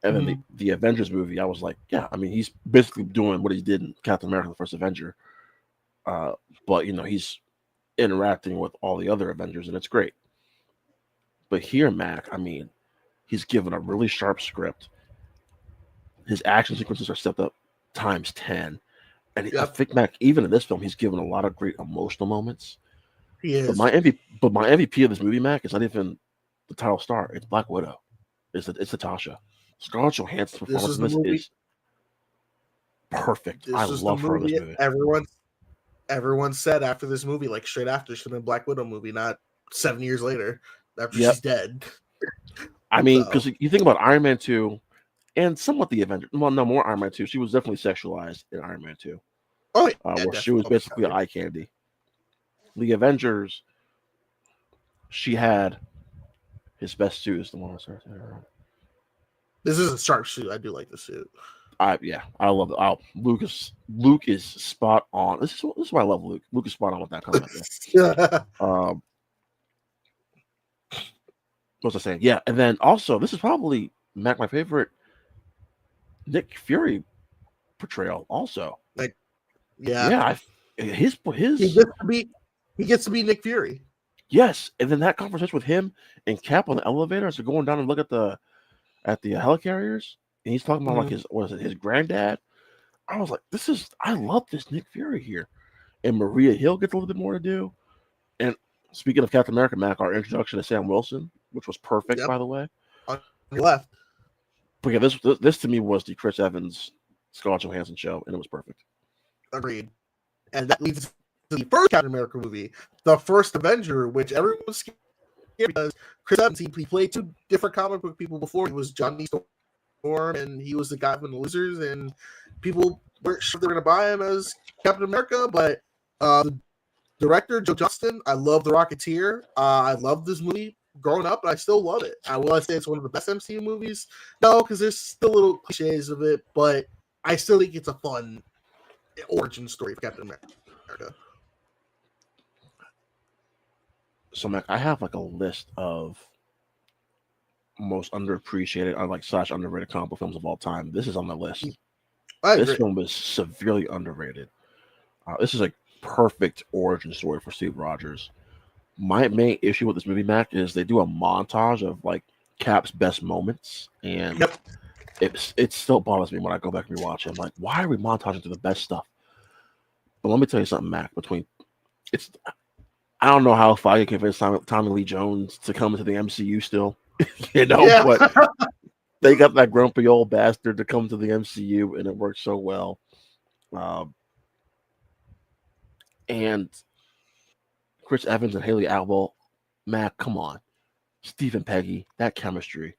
and then the Avengers movie. I was like, yeah, I mean, he's basically doing what he did in Captain America: The First Avenger, but you know, he's interacting with all the other Avengers, and it's great. But here, Mac, I mean, he's given a really sharp script. His action sequences are stepped up times 10. And I think, Mac, even in this film, he's given a lot of great emotional moments.
He is.
But my MVP of this movie, Mac, is not even the title star. It's Black Widow. It's Natasha. Scarlett Johansson's performance in this is perfect. I love her in this movie.
Everyone said after this movie, like straight after, it should have been Black Widow movie, not 7 years later after she's dead.
I mean, because you think about Iron Man 2 and somewhat the Avengers. Well, no, more Iron Man 2. She was definitely sexualized in Iron Man 2.
Oh,
where she was basically eye candy. The Avengers, she had his best suit is the one.
This is a sharp suit. I do like the suit.
I love it. Luke is spot on. This is why I love Luke. Luke is spot on with that comment. What was I saying? Yeah, and then also this is probably Mac my favorite Nick Fury portrayal. Also, his
he gets to be Nick Fury.
Yes, and then that conversation with him and Cap on the elevator as they're going down and look at the at the helicarriers, and he's talking about like his granddad. I was like, I love this Nick Fury here, and Maria Hill gets a little bit more to do. And speaking of Captain America, Mac, our introduction to Sam Wilson, which was perfect, by the way.
On your left.
But yeah, this to me was the Chris Evans, Scarlett Johansson show, and it was perfect.
Agreed. And that leads to the first Captain America movie, the first Avenger, which everyone was scared because Chris Evans, he played two different comic book people before. He was Johnny Storm, and he was the guy from the Losers, and people weren't sure they were going to buy him as Captain America, but the director, Joe Johnston, I love The Rocketeer. I love this movie growing up, and I still love it. I will say it's one of the best MCU movies. No, because there's still little cliches of it, but I still think it's a fun origin story for Captain America.
So, Mac, I have like a list of most underappreciated or like / underrated comic book films of all time. This is on my list. This film is severely underrated. This is a perfect origin story for Steve Rogers. My main issue with this movie, Mac, is they do a montage of like Cap's best moments, and it still bothers me when I go back and rewatch it. I'm like, why are we montaging to the best stuff? But let me tell you something, Mac. I don't know how if I can convince Tommy Lee Jones to come into the MCU still, but they got that grumpy old bastard to come to the MCU, and it worked so well. And Chris Evans and Haley Atwell, Mac, come on. Steve and Peggy, that chemistry,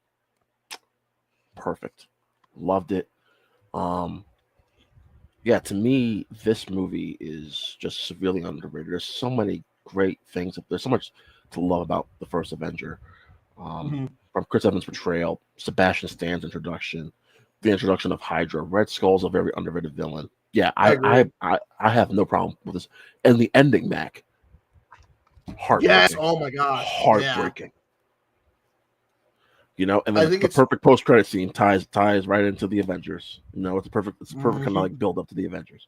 perfect. Loved it. Yeah, to me, this movie is just severely underrated. There's so many great things. There's so much to love about the first Avenger. From Chris Evans' portrayal, Sebastian Stan's introduction, the introduction of Hydra. Red Skull's a very underrated villain. Yeah, I have no problem with this. And the ending, Mac. Heartbreaking.
Yes, oh my gosh.
Heartbreaking.
Yeah.
And then the perfect post-credit scene ties right into the Avengers. It's a perfect kind of like build up to the Avengers.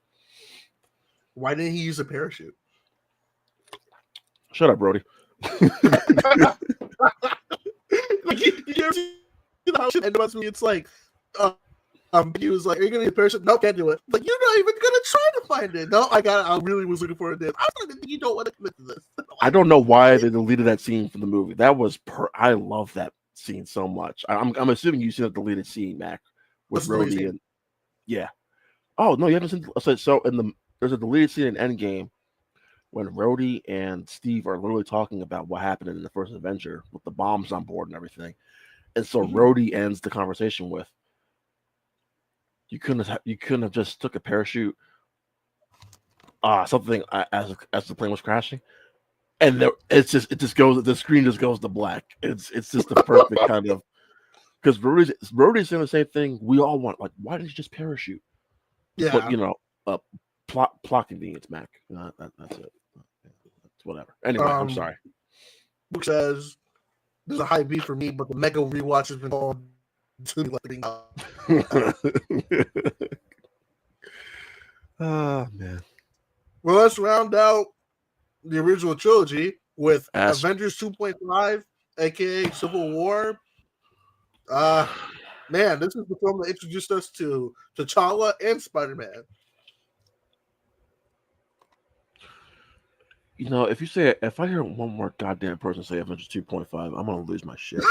Why didn't he use a parachute?
Shut up, Brody.
You ever see how it ends up? It's like, he was like, "Are you gonna need a parachute?" No, can't do it. Like, you're not even gonna try to find it. No, I got it. I really was looking for it. I don't think you don't want to commit to this.
I don't know why they deleted that scene from the movie. That was I love that scene so much. I'm assuming you've seen the deleted scene, Mac, with Rhodey and Oh no, you haven't seen. So there's a deleted scene in Endgame when Rhodey and Steve are literally talking about what happened in the first Avenger with the bombs on board and everything. And so Rhodey ends the conversation with, You couldn't have just took a parachute, something as the plane was crashing, and the screen just goes to black. It's just the perfect kind of, because Rhodey's saying the same thing we all want. Like, why didn't you just parachute?
Yeah,
but plot convenience, Mac. That's it. It's whatever. Anyway, I'm sorry.
Luke says there's a high beat for me, but the mega rewatch has been called.
Oh man.
Well, let's round out the original trilogy with Avengers 2.5, aka Civil War. Man, this is the film that introduced us to T'Challa and Spider-Man.
If I hear one more goddamn person say Avengers 2.5, I'm gonna lose my shit.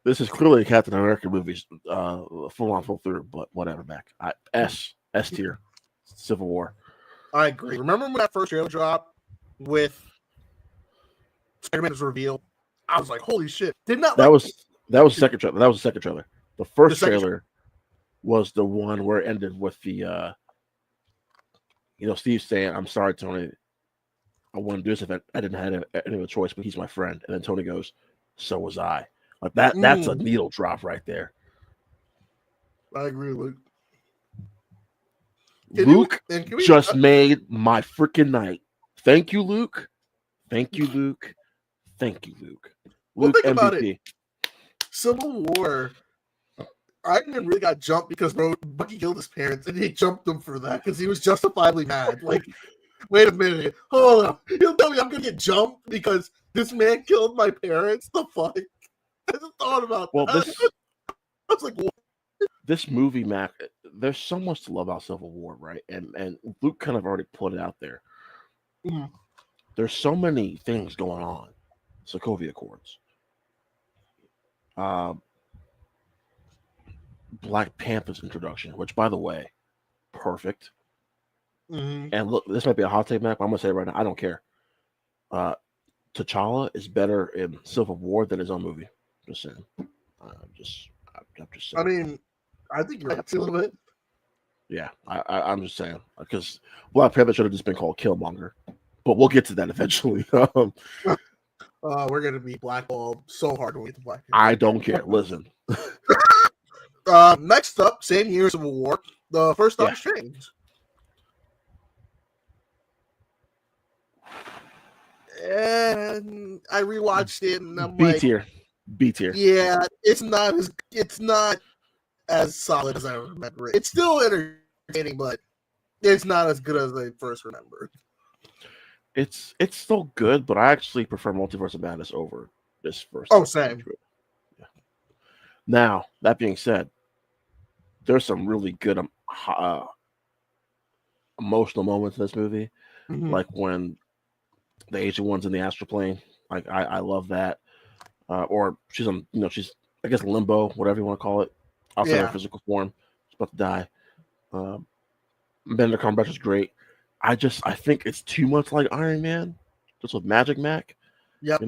This is clearly a Captain America movie, full on, full through, but whatever, Mac. S tier, Civil War.
I agree. Remember when that first trailer dropped with Spider-Man's reveal? I was like, "Holy shit!"
That was the second trailer. That was the second trailer. The first trailer was the one where it ended with the, Steve saying, "I'm sorry, Tony. I wouldn't do this if I didn't have any of a choice, but he's my friend." And then Tony goes, "So was I." Like that. That's a needle drop right there.
I agree, Luke.
Luke just made my freaking night. Thank you, Luke. Thank you, Luke. Thank you, Luke.
Well,
Luke
think
MVP.
about it. Civil War. Iron Man really got jumped because Bucky killed his parents, and he jumped him for that because he was justifiably mad. Like, wait a minute, hold on. You'll tell me I'm gonna get jumped because this man killed my parents? The fuck? I just thought about
Well,
that. I was like, what?
this movie, Mac, there's so much to love about Civil War, right? And Luke kind of already put it out there.
Mm.
There's so many things going on. Sokovia Accords. Black Panther's introduction, which, by the way, perfect.
Mm-hmm.
And look, this might be a hot take, Mac, but I'm gonna say it right now. I don't care. T'Challa is better in Civil War than his own movie. Just saying. I'm just
I
saying.
mean, I think you're right a little bit.
Yeah, I'm just saying because Black Panther should have just been called Killmonger, but we'll get to that eventually.
We're gonna be blackballed so hard when we get to Black Panther.
I don't care. Listen.
Next up, same year Civil War, the first Doctor Strange. And I rewatched it, and I'm
B tier.
yeah, it's not as solid as I remember it. It's still entertaining, but it's not as good as I first remembered.
It's still good, but I actually prefer Multiverse of Madness over this first.
Oh, same.
Yeah. Now, that being said, there's some really good emotional moments in this movie, like when the Asian one's in the astral plane. Like I love that. Or she's on, she's I guess limbo, whatever you want to call it, outside her physical form. She's about to die. Benedict Cumberbatch is great. I think it's too much like Iron Man, just with Magic Mac.
Yep.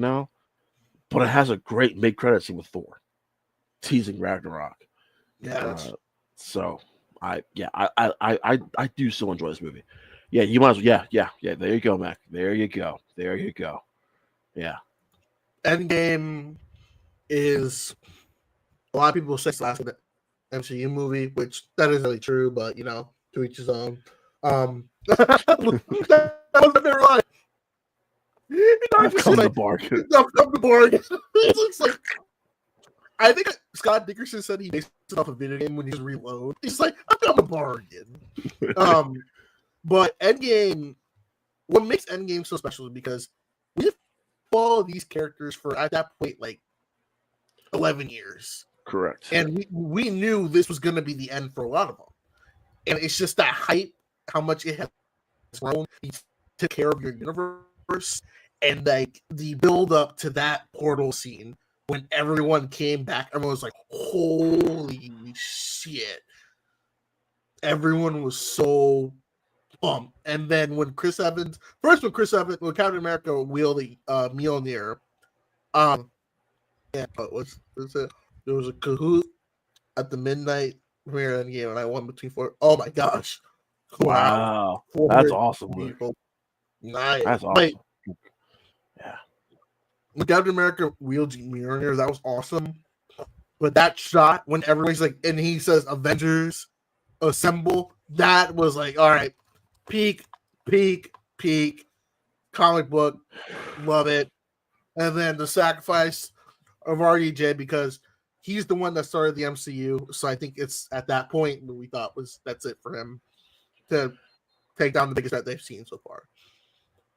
But it has a great mid-credit scene with Thor, teasing Ragnarok.
Yeah.
So I do still enjoy this movie. Yeah, you might as well. Yeah. There you go, Mac. There you go. Yeah.
Endgame is a lot of people say it's the last MCU movie, which that is really true, but to each his own. That was a fair line.
I've come to bargain.
It looks like I think Scott Dickerson said he based it off a video game when he's Reload. He's like, I've come to bargain. But Endgame, what makes Endgame so special is because we follow these characters for at that point like 11 years.
Correct.
And we knew this was going to be the end for a lot of them. And it's just that hype, how much it has grown. You took care of your universe, and like the build up to that portal scene when everyone came back, everyone was like, "Holy shit!" Everyone was so pumped. And then when Captain America wielded Mjolnir, but what's it? There was a Kahoot at the midnight premiere Endgame, and I won between four. Oh my gosh!
Wow, that's awesome.
People. Nice.
That's awesome.
Yeah. When Captain America wields Mjolnir, that was awesome. But that shot when everybody's like, and he says "Avengers assemble," that was like, all right, peak, comic book, love it. And then the sacrifice of RDJ because he's the one that started the MCU. So I think it's at that point that we thought that's it for him to take down the biggest threat they've seen so far.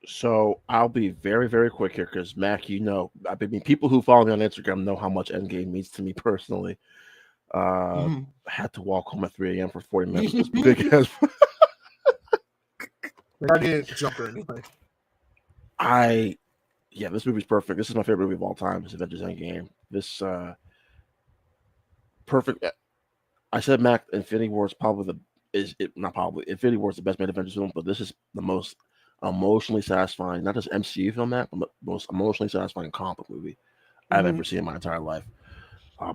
So I'll be very, very quick here because Mac, I mean, people who follow me on Instagram know how much Endgame means to me personally. Had to walk home at 3 a.m. for 40 minutes. This big ass.
I didn't jump or anything.
This movie's perfect. This is my favorite movie of all time. It's Avengers Endgame. This perfect. I said Mac, Infinity War is Infinity War is the best made Avengers film, but this is the most emotionally satisfying, not just MCU film, Mac, but the most emotionally satisfying comic movie I've ever seen in my entire life.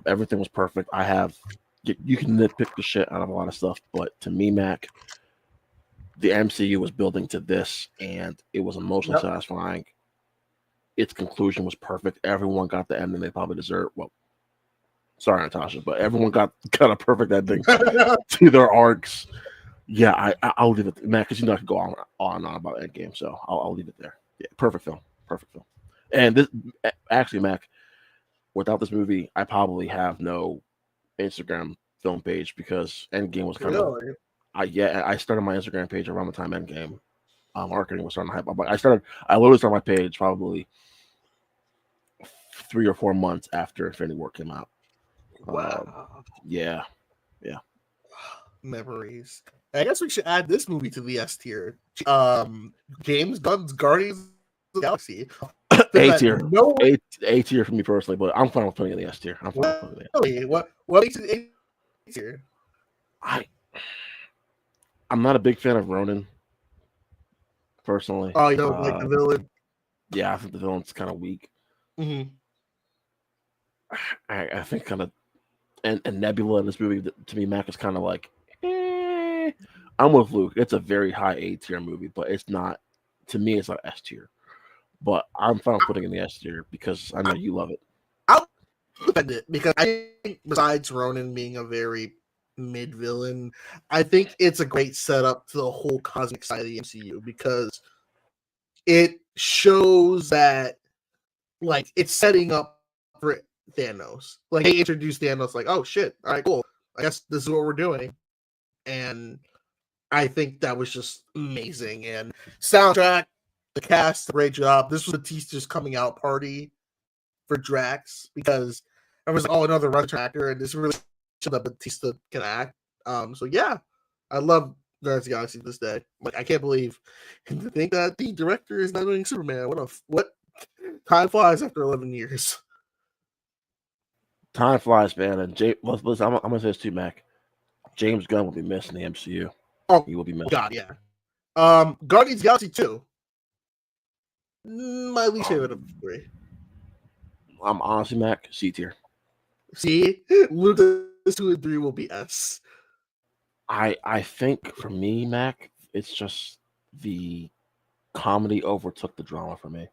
Everything was perfect. You can nitpick the shit out of a lot of stuff, but to me, Mac, the MCU was building to this, and it was emotionally satisfying. Its conclusion was perfect. Everyone got the ending they probably deserved. Well, sorry, Natasha, but everyone got a perfect ending to their arcs. Yeah, I'll leave it, Mac, because I could go on and on about Endgame, so I'll leave it there. Yeah, perfect film. And this, actually, Mac, without this movie, I probably have no Instagram film page because Endgame was kind of. I started my Instagram page around the time Endgame marketing was starting to hype up. I literally started my page probably 3 or 4 months after Infinity War came out.
Wow.
Yeah.
Memories. I guess we should add this movie to the S tier. James Gunn's Guardians of the Galaxy.
A tier. A tier for me personally, but I'm fine with putting it in the S tier. I'm fine with putting it in.
Really? What makes it A tier?
I'm not a big fan of Ronan, personally.
Oh, you don't like the villain?
Yeah, I think the villain's kind of weak.
Mm-hmm.
I think kind of, and Nebula in this movie, to me, Mac is kind of like, I'm with Luke. It's a very high A tier movie, but it's not, to me, it's not S tier. But I'm fine with putting it in the S tier because I know you love it.
I'll defend it because I think besides Ronan being a very mid villain, I think it's a great setup to the whole cosmic side of the MCU because it shows that like it's setting up for Thanos. Like they introduced Thanos, like, oh shit, all right, cool. I guess this is what we're doing. And I think that was just amazing. And soundtrack, the cast, great job. This was Batista's coming out party for Drax because I was another Russian actor, and this really showed that Batista can act. So yeah, I love Guardians of the Galaxy to this day. Like I can't believe and to think that the director is not doing Superman. What time flies after 11 years.
Time flies, man. And listen, I'm gonna say this too, Mac. James Gunn will be missed in the MCU.
Oh,
he will be missed.
God, yeah. Guardians of the Galaxy 2. My least favorite of the three.
I'm honestly, Mac, C tier.
See, Lucas 2 and 3 will be S.
I think for me, Mac, it's just the comedy overtook the drama for me.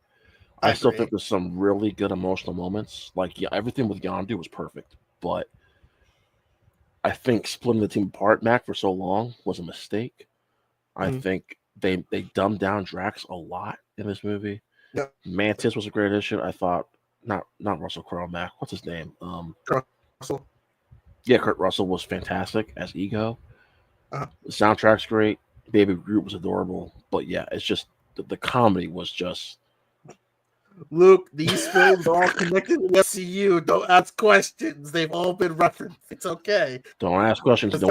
I still think there's some really good emotional moments. Like, yeah, everything with Yondu was perfect, but I think splitting the team apart, Mac, for so long was a mistake. I think they dumbed down Drax a lot in this movie.
Yep.
Mantis was a great addition. I thought not Russell Crowe, Mac. What's his name?
Kurt Russell.
Yeah, Kurt Russell was fantastic as Ego.
Uh-huh.
The soundtrack's great. Baby Groot was adorable, but yeah, it's just the comedy was just.
Luke, these films are all connected to the MCU. Don't ask questions. They've all been referenced. It's okay.
Don't ask questions. I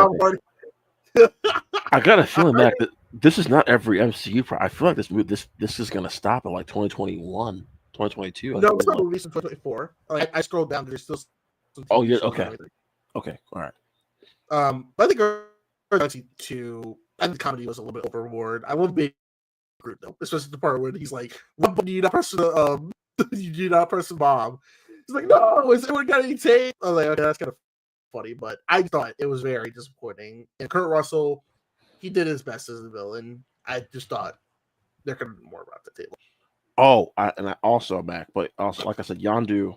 got a feeling, Mac, that this is not every MCU. I feel like this is going to stop at like 2021, 2022.
No, it's not released in 2024. I scrolled down. There's still.
Oh yeah. Okay. Okay. All right.
I think Guardians 2. I think the comedy was a little bit overboard. I won't be Groot though, especially the part where he's like, "What button do you not press the you do not press the bomb?" He's like, "No, is anyone got any tape?" I was like, "Okay, that's kind of funny," but I thought it was very disappointing. And Kurt Russell, he did his best as a villain. I just thought there could have been more about the table.
Oh, I also, Mac, but also, like I said, Yondu,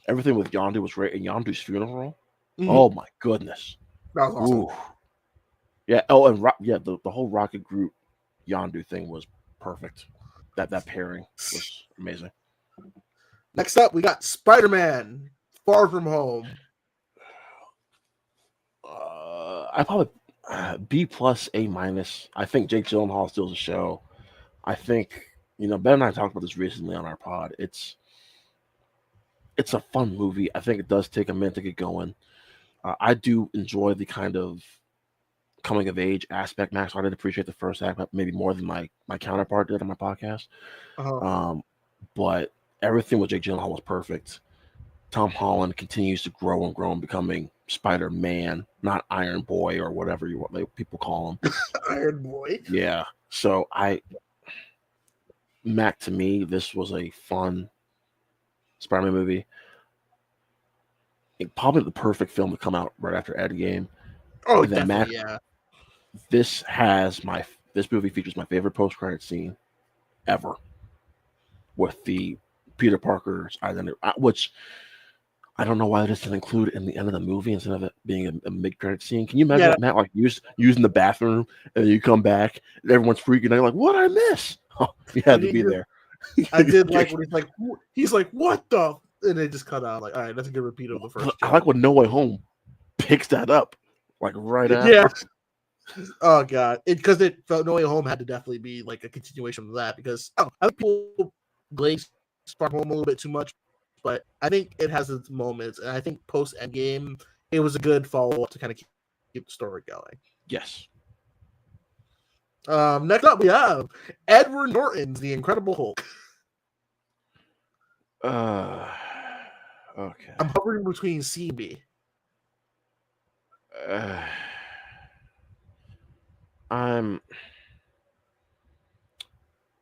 everything with Yondu was great. And Yondu's funeral, oh my goodness,
that was awesome.
Ooh. Yeah. Oh, and the whole Rocket Group Yondu thing was perfect. That pairing was amazing.
Next up, we got Spider-Man: Far From Home.
I probably B plus A minus. I think Jake Gyllenhaal steals the show. I think Ben and I talked about this recently on our pod. It's a fun movie. I think it does take a minute to get going. I do enjoy the kind of coming of age aspect, Max. I did appreciate the first act, maybe more than my counterpart did on my podcast. But everything with Jake Gyllenhaal was perfect. Tom Holland continues to grow and becoming Spider-Man, not Iron Boy or whatever people call him.
Iron Boy.
Yeah. So Mac, to me, this was a fun Spider-Man movie. Probably the perfect film to come out right after Endgame.
Oh, definitely, Mac, yeah.
This movie features my favorite post-credit scene ever, with the Peter Parker's identity, which I don't know why this didn't include in the end of the movie instead of it being a mid-credit scene. Can you imagine that, Matt, like using the bathroom and you come back and everyone's freaking out, like, what I miss? Oh, you had to be there.
I did like when he's like, what the? And they just cut out. Like, all right, that's a good repeat of the first.
I like when No Way Home picks that up, like right after.
Yeah. Oh god, because it felt No Way Home had to definitely be like a continuation of that because I think people glaze Far Home a little bit too much, but I think it has its moments, and I think post Endgame, it was a good follow up to kind of keep the story going.
Yes.
Next up, we have Edward Norton's The Incredible Hulk.
Okay.
I'm hovering between C and B.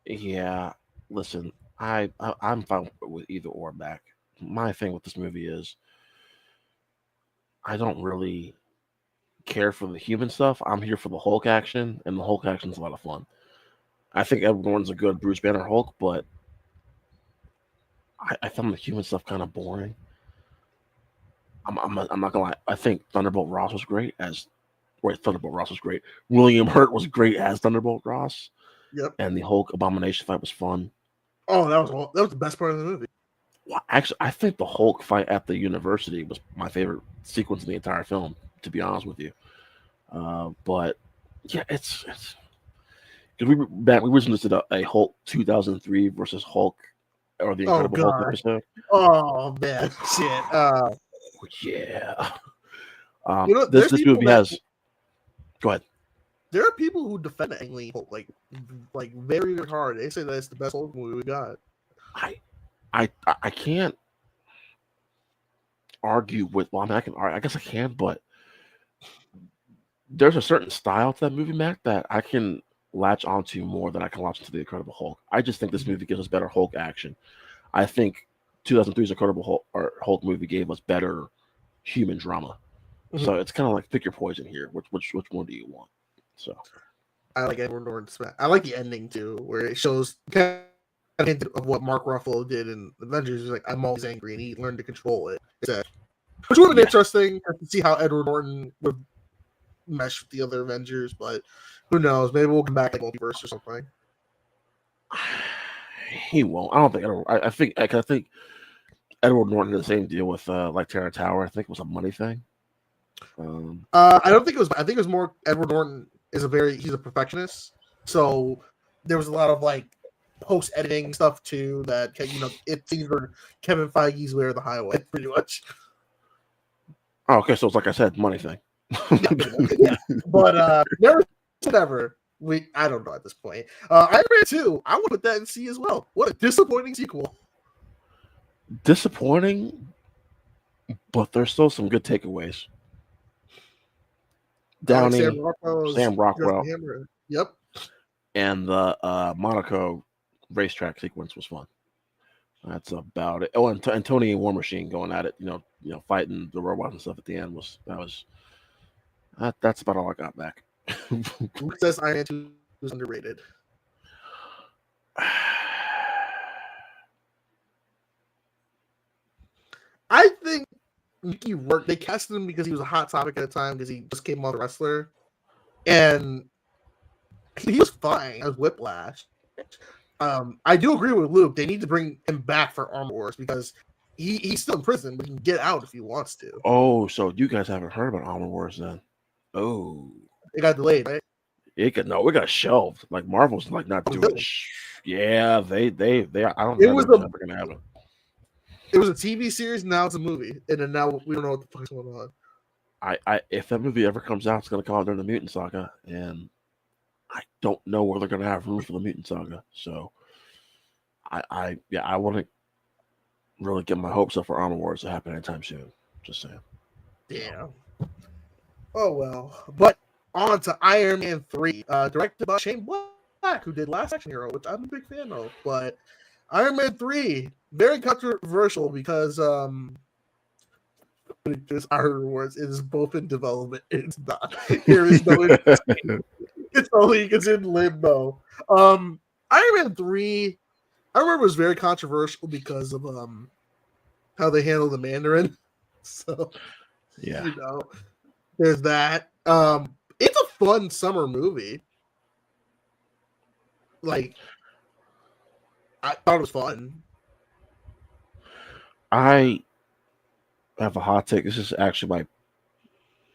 Yeah. Listen, I'm fine with either or back. My thing with this movie is I don't really care for the human stuff. I'm here for the Hulk action, and the Hulk action is a lot of fun. I think Edward Norton's a good Bruce Banner Hulk, but I found the human stuff kind of boring. I'm not gonna lie. I think Thunderbolt Ross was great as. Wait, Thunderbolt Ross was great. William Hurt was great as Thunderbolt Ross.
Yep.
And the Hulk Abomination fight was fun.
Oh, that was the best part of the movie.
Well, actually, I think the Hulk fight at the university was my favorite sequence in the entire film. To be honest with you, but yeah, it's because we recently did a Hulk 2003 versus Hulk or the Incredible Hulk episode.
Oh man, shit.
Yeah. This movie has. Go ahead.
There are people who defend Ang Lee Hulk like very hard. They say that it's the best Hulk movie we got.
I can't argue with. Well, I guess I can, but there's a certain style to that movie, Mac, that I can latch onto more than I can latch onto the Incredible Hulk. I just think this movie gives us better Hulk action. I think 2003's Incredible Hulk movie gave us better human drama. Mm-hmm. So it's kind of like pick your poison here. Which one do you want? So
I like Edward Norton's. I like the ending too, where it shows kind of hint of what Mark Ruffalo did in Avengers. He's like, I'm always angry, and he learned to control it. Which would have been interesting to see how Edward Norton would mesh with the other Avengers, but who knows? Maybe we'll come back like multiverse or something.
He won't. I don't think. I think Edward Norton did the same deal with like Terrence Howard. I think it was a money thing.
I don't think it was. I think it was more Edward Norton he's a perfectionist. So there was a lot of like post editing stuff too that it's either Kevin Feige's way or the highway, pretty much.
Oh, okay, so it's like I said, money thing.
Yeah. But never said ever. I don't know at this point. Iron Man 2, I would put that in C as well. What a disappointing sequel.
Disappointing, but there's still some good takeaways. Downey, Sam Rockwell.
Yep.
And the Monaco racetrack sequence was fun. That's about it. Oh, and Tony and War Machine going at it, fighting the robots and stuff at the end that's about all I got back.
Who says Iron Man 2 is underrated? I think Mickey Rourke, they casted him because he was a hot topic at the time because he just came on the wrestler. And he was fine as Whiplash. I do agree with Luke. They need to bring him back for Armor Wars because he's still in prison, but he can get out if he wants to.
Oh, so you guys haven't heard about Armor Wars then? Oh.
It got delayed, right?
It got shelved. Like Marvel's like not doing it. Yeah, they I don't
know
what's ever gonna happen.
It was a TV series, now it's a movie, and then now we don't know what the fuck's going on.
If that movie ever comes out, it's gonna come out during the Mutant Saga, and I don't know where they're gonna have room for the Mutant Saga. So I wouldn't really get my hopes up for Armor Wars to happen anytime soon. Just saying.
Damn. Oh well. But on to Iron Man 3, directed by Shane Black, who did Last Action Hero, which I'm a big fan of. But Iron Man 3, very controversial because this Iron Wars is both in development. It's not. There is no. It's in limbo. Iron Man 3, I remember it was very controversial because of how they handle the Mandarin. So
yeah,
there's that. It's a fun summer movie. Like, I thought it was fun.
I have a hot take. This is actually my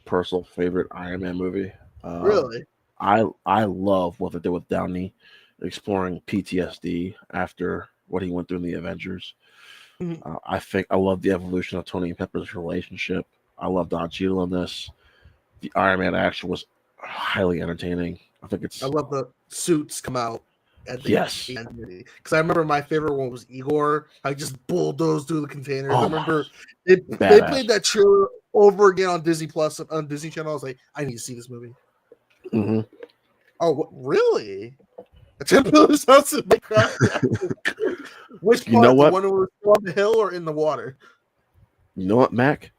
personal favorite Iron Man movie.
Really?
I love what they did with Downey, exploring PTSD after what he went through in the Avengers. I think I love the evolution of Tony and Pepper's relationship. I love Don Cheadle in this. The Iron Man action was highly entertaining. I think
I love the suits come out at the
yes.
end because I remember my favorite one was Igor. I just bulldozed through the containers. I remember they played that trailer over again on Disney Plus on Disney Channel. I was like, I need to see this movie.
Mm-hmm.
Oh, really? Which part?
You know what?
The one who was on the hill or in the water?
You know what, Mac?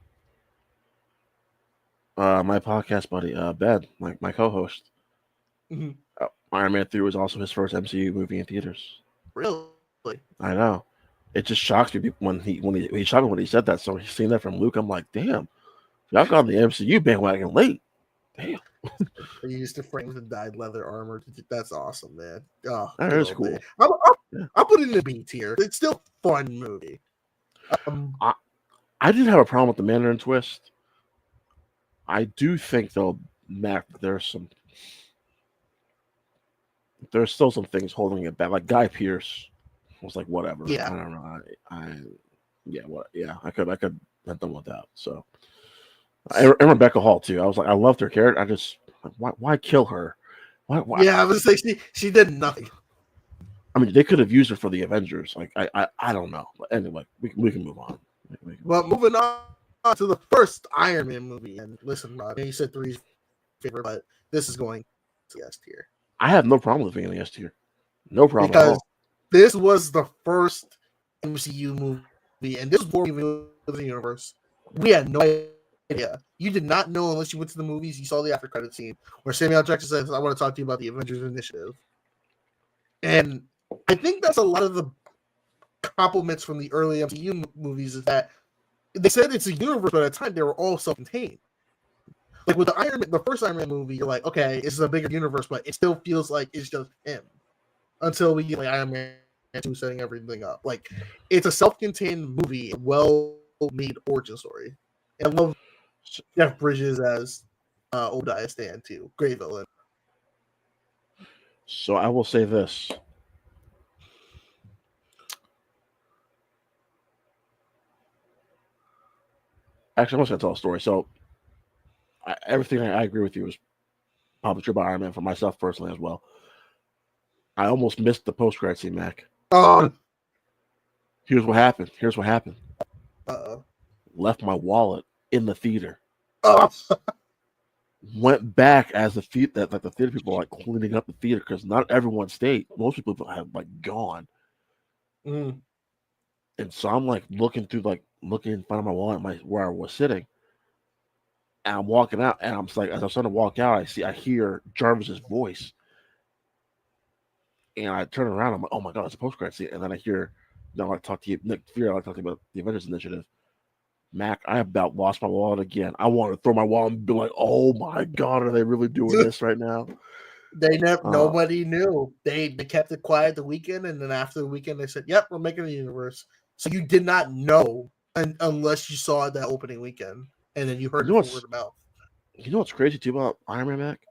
My podcast buddy, Ben, my co-host.
Mm-hmm.
Iron Man 3 was also his first MCU movie in theaters.
Really?
I know. It just shocks me when he shocked me when he said that. So he's seen that from Luke. I'm like, damn, y'all got on the MCU bandwagon late. Damn.
They used to frame the dyed leather armor. That's awesome, man. Oh,
that is cool.
I'll put it in the B tier. It's still a fun movie.
I didn't have a problem with the Mandarin twist. I do think though, Mac, there's still some things holding it back. Like Guy Pearce was like, whatever.
Yeah.
I don't know. I could have done with that. So and Rebecca Hall too. I was like, I loved her character. I just why kill her? Why?
Yeah, I was like, she did nothing.
I mean, they could have used her for the Avengers. Like I don't know. But anyway, we can move on.
Well, moving on to the first Iron Man movie. And listen, Rod, you said 3's favorite, but this is going to S tier.
I have no problem with being in S tier. No problem
because
at all.
This was the first MCU movie, and this was born in the universe. We had no idea. You did not know unless you went to the movies. You saw the after credit scene where Samuel Jackson says, "I want to talk to you about the Avengers Initiative," and I think that's a lot of the compliments from the early MCU movies is that they said it's a universe, but at the time they were all self-contained. Like with the first Iron Man movie, you're like, okay, it's a bigger universe, but it still feels like it's just him. Until we get like Iron Man 2 setting everything up. Like it's a self-contained movie, a well-made origin story. And I love Jeff Bridges as Obadiah Stane too. Great villain.
So I will say this. Actually, I'm just gonna tell a story. So everything I agree with you is probably true about Iron Man for myself personally as well. I almost missed the post-credit scene, Mac.
Oh.
Here's what happened.
Uh-oh.
Left my wallet in the theater.
Oh.
Went back as the theater people were like cleaning up the theater because not everyone stayed. Most people have like gone.
Mm.
And so I'm like looking in front of my wallet where I was sitting. And I'm walking out, and I'm just like, as I'm starting to walk out, I hear Jarvis's voice. And I turn around, I'm like, oh my god, it's a post-credit scene. And then I hear, I like talk to you, Nick Fury, I like talk to you about the Avengers Initiative. Mac, I about lost my wallet again. I want to throw my wallet and be like, oh my god, are they really doing this right now?
Nobody knew. They kept it quiet the weekend, and then after the weekend, they said, "Yep, we're making a universe." So you did not know unless you saw it that opening weekend, and then you heard it from word of mouth.
You know what's crazy too about Iron Man, Mac?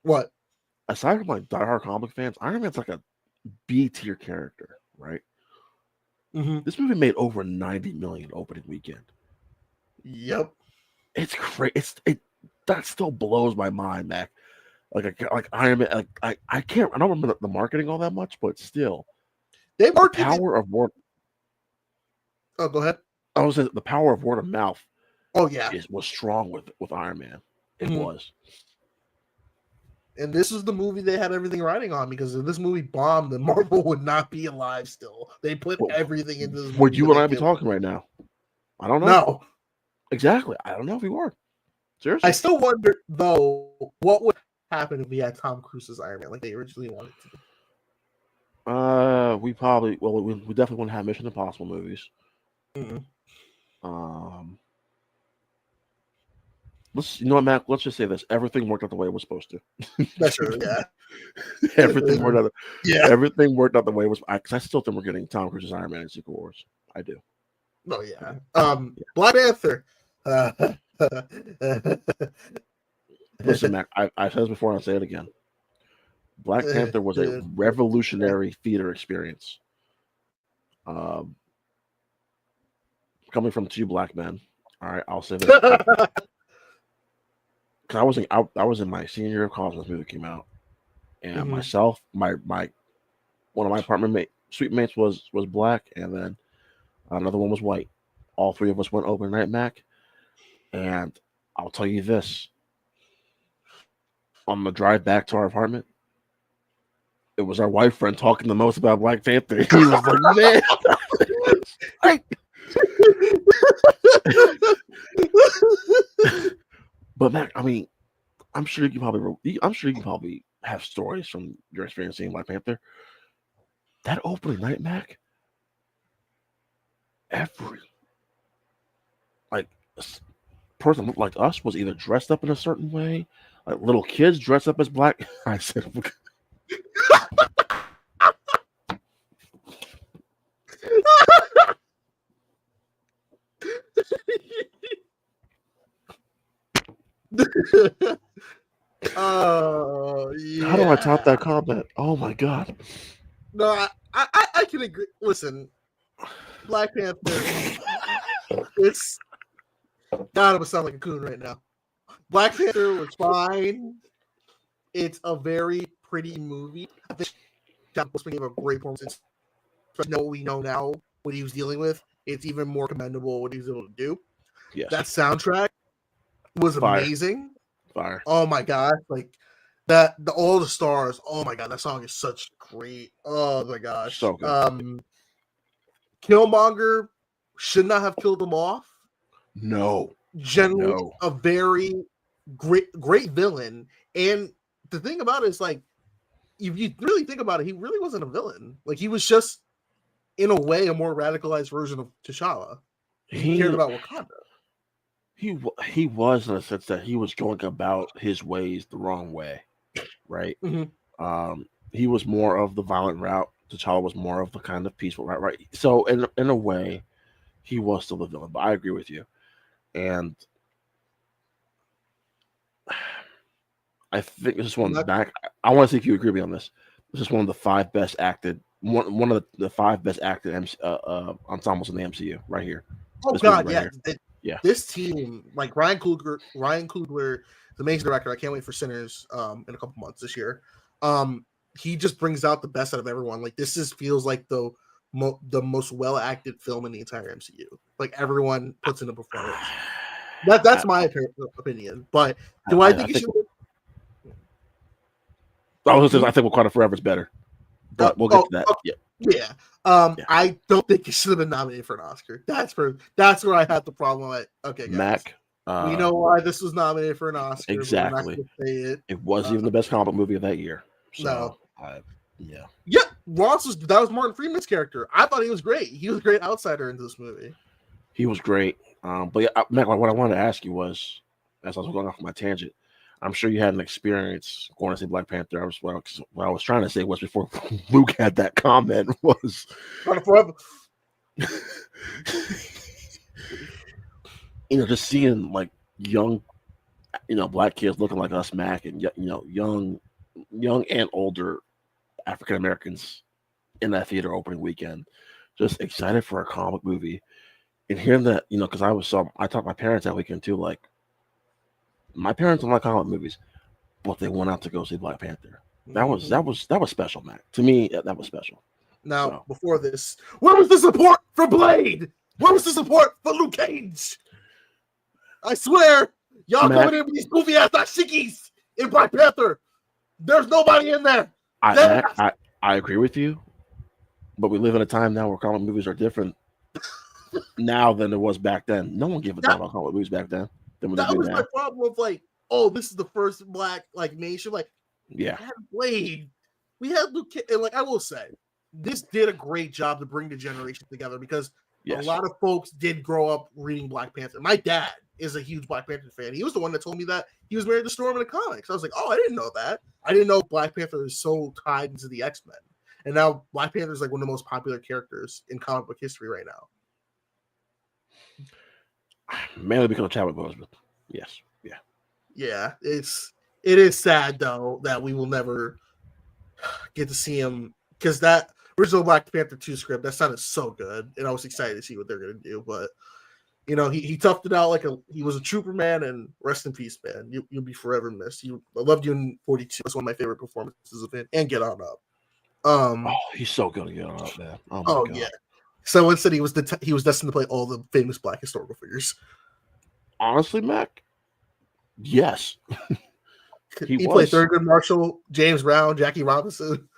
What?
Aside from like diehard comic fans, Iron Man's like a B tier character, right?
Mm-hmm.
This movie made over 90 million opening weekend.
Yep,
it's crazy. That still blows my mind, Mac. Like Iron Man. I don't remember the marketing all that much, but still,
they marketed
the power of word.
Oh, go ahead.
I was saying the power of word of mouth.
Oh yeah,
was strong with Iron Man. It was.
And this was the movie they had everything riding on, because if this movie bombed, then Marvel would not be alive still. They put everything into this movie.
Would you and I be talking right now? I don't know.
No.
Exactly. I don't know if we were. Seriously.
I still wonder, though, what would happen if we had Tom Cruise's Iron Man like they originally wanted to do?
We definitely wouldn't have Mission Impossible movies.
Mm-hmm.
You know what, Mac? Let's just say this: everything worked out the way it was supposed to.
That's true. Yeah.
Everything worked out. Yeah. Everything worked out the way it was. Because I still think we're getting Tom Cruise's Iron Man in Secret Wars. I do.
Oh yeah. Black Panther.
Listen, Mac. I've said this before, and I'll say it again. Black Panther was a revolutionary theater experience. coming from two black men. All right, I'll say this. Because I was in my senior year of college when this movie came out, and myself, my one of my apartment suite mates was black, and then another one was white. All three of us went open night Mac, and I'll tell you this: on the drive back to our apartment, it was our white friend talking the most about Black Panther. He was like, "Man, but Mac, I mean, I'm sure you can probably have stories from your experience seeing Black Panther. That opening night, Mac, every person looked like us was either dressed up in a certain way, like little kids dressed up as black." I said,
Oh, yeah.
how do I top that comment? Oh my god!
No, I can agree. Listen, Black Panther. It's God. I'm sound like a coon right now. Black Panther was fine. It's a very pretty movie. I think John Boseman gave a great performance. What we know now, what he was dealing with, it's even more commendable what he was able to do.
Yes,
that soundtrack was
Fire.
amazing.
Fire.
Oh my god, like that, all the stars. Oh my god, that song is such great. Oh my gosh.
So good.
Killmonger should not have killed him off.
No.
Generally, a very great villain. And the thing about it is, like, if you really think about it, he really wasn't a villain. Like, he was just, in a way, a more radicalized version of T'Challa. He cared about Wakanda.
He was, in a sense that he was going about his ways the wrong way, right? He was more of the violent route. T'Challa was more of the kind of peaceful route, right? So in a way, he was still the villain. But I agree with you, and I think this is one back. I want to see if you agree with me on this. This is one of the five best acted, one of the five best acted ensembles in the MCU right here.
Oh
this
god,
right
yeah. This team, like Ryan Coogler, the amazing director. I can't wait for Sinners in a couple months this year. He just brings out the best out of everyone. Like, this feels like the most well acted film in the entire MCU. Like, everyone puts in a performance. That's my opinion. But do I think it should?
I think Wakanda Forever is better, but we'll get to that.
Yeah. I don't think it should have been nominated for an Oscar. That's where I had the problem. Like, okay, guys,
Mac,
we know why this was nominated for an Oscar.
Exactly. It wasn't even the best comic book movie of that year. So,
no. Yeah. That was Martin Freeman's character. I thought he was great. He was a great outsider into this movie.
He was great. But yeah, Mac, what I wanted to ask you was, as I was going off my tangent, I'm sure you had an experience going to see Black Panther. What I was trying to say was, before Luke had that comment, was
forever.
Just seeing like young, black kids looking like us, Mac, and young and older African Americans in that theater opening weekend, just excited for a comic movie, and hearing that, because I talked to my parents that weekend too, like. My parents don't like comic movies, but they went out to go see Black Panther. That was special, Mac. To me, that was special.
Now, before this, where was the support for Blade? Where was the support for Luke Cage? I swear, y'all coming in with these goofy ass dashikis in Black Panther. There's nobody in there.
I agree with you, but we live in a time now where comic movies are different now than it was back then. No one gave a damn about comic movies back then.
That was my problem of, like, oh, this is the first black, like, nation. Like,
yeah,
we had Blade, we had Luke, and, like, I will say, this did a great job to bring the generation together, because a lot of folks did grow up reading Black Panther. My dad is a huge Black Panther fan. He was the one that told me that he was married to Storm in the comics. I was like, oh, I didn't know that. I didn't know Black Panther is so tied into the X-Men. And now Black Panther is like one of the most popular characters in comic book history right now.
Mainly because of Chadwick Boseman. Yes.
Yeah. It is sad though that we will never get to see him, because that original Black Panther 2 script, that sounded so good, and I was excited to see what they're gonna do. But You know, he toughed it out he was a trooper, man, and rest in peace, man. You'll be forever missed. I loved you in 42. That's one of my favorite performances of him, and Get On Up.
Oh, he's so good at Get On Up, man. Oh my god.
Yeah. Someone said he was destined to play all the famous Black historical figures.
Honestly, Mac, yes.
he played Thurgood Marshall, James Brown, Jackie Robinson.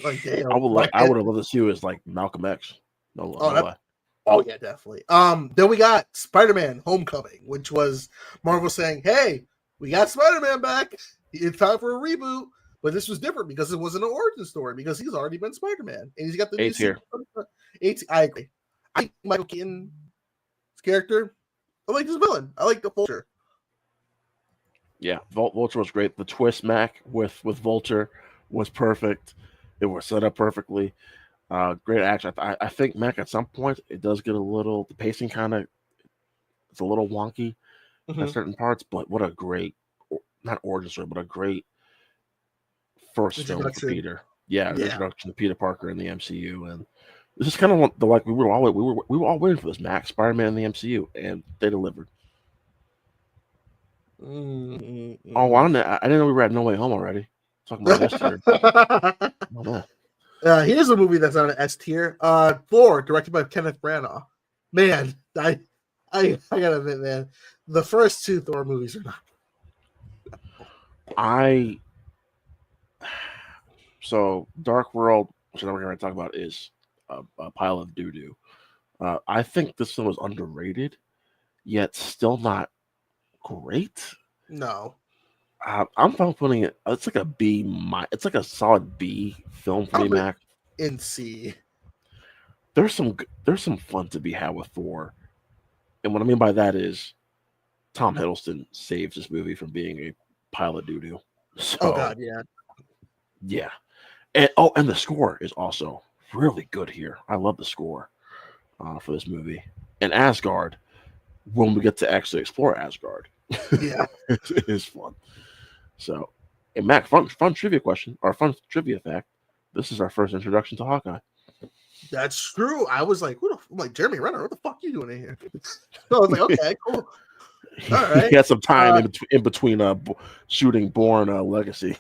Like, damn.
I would have loved to see you as like Malcolm X. No lie.
Oh yeah, definitely. Then we got Spider-Man: Homecoming, which was Marvel saying, "Hey, we got Spider-Man back. It's time for a reboot." But this was different because it wasn't an origin story because he's already been Spider-Man and he's got the
new tier.
I agree. I like Michael Keaton's character. I like this villain. I like the Vulture.
Yeah, Vulture was great. The twist, Mac, with Vulture was perfect. It was set up perfectly. Great action. I think, Mac, at some point it does get the pacing it's a little wonky at certain parts, but what a great, not origin story, but a great first film for Peter. Yeah, introduction to Peter Parker in the MCU, and this is kind of we were all waiting for this, Mac, Spider-Man in the MCU, and they delivered.
Mm-hmm.
Oh, I didn't know we were at No Way Home already. Talking about S tier. Oh man.
Here's a movie that's on an S tier. Thor, directed by Kenneth Branagh. Man, I gotta admit, man, the first two Thor movies are not.
So Dark World, which we're going to talk about, is a pile of doo-doo. I think this one was underrated, yet still not great.
No.
I'm putting it. It's like a B. It's like a solid B film for me, Mac.
In C.
There's some fun to be had with Thor, and what I mean by that is Tom Hiddleston saves this movie from being a pile of doo-doo. So,
oh God, yeah.
Yeah. And the score is also really good here. I love the score for this movie. And Asgard, when we get to actually explore Asgard,
yeah,
it is fun. So, and Mac, fun trivia question or fun trivia fact. This is our first introduction to Hawkeye.
That's true. I was like, I'm like, Jeremy Renner, what the fuck are you doing in here? So I was like, okay, cool. All right.
He had some time in between shooting Bourne Legacy.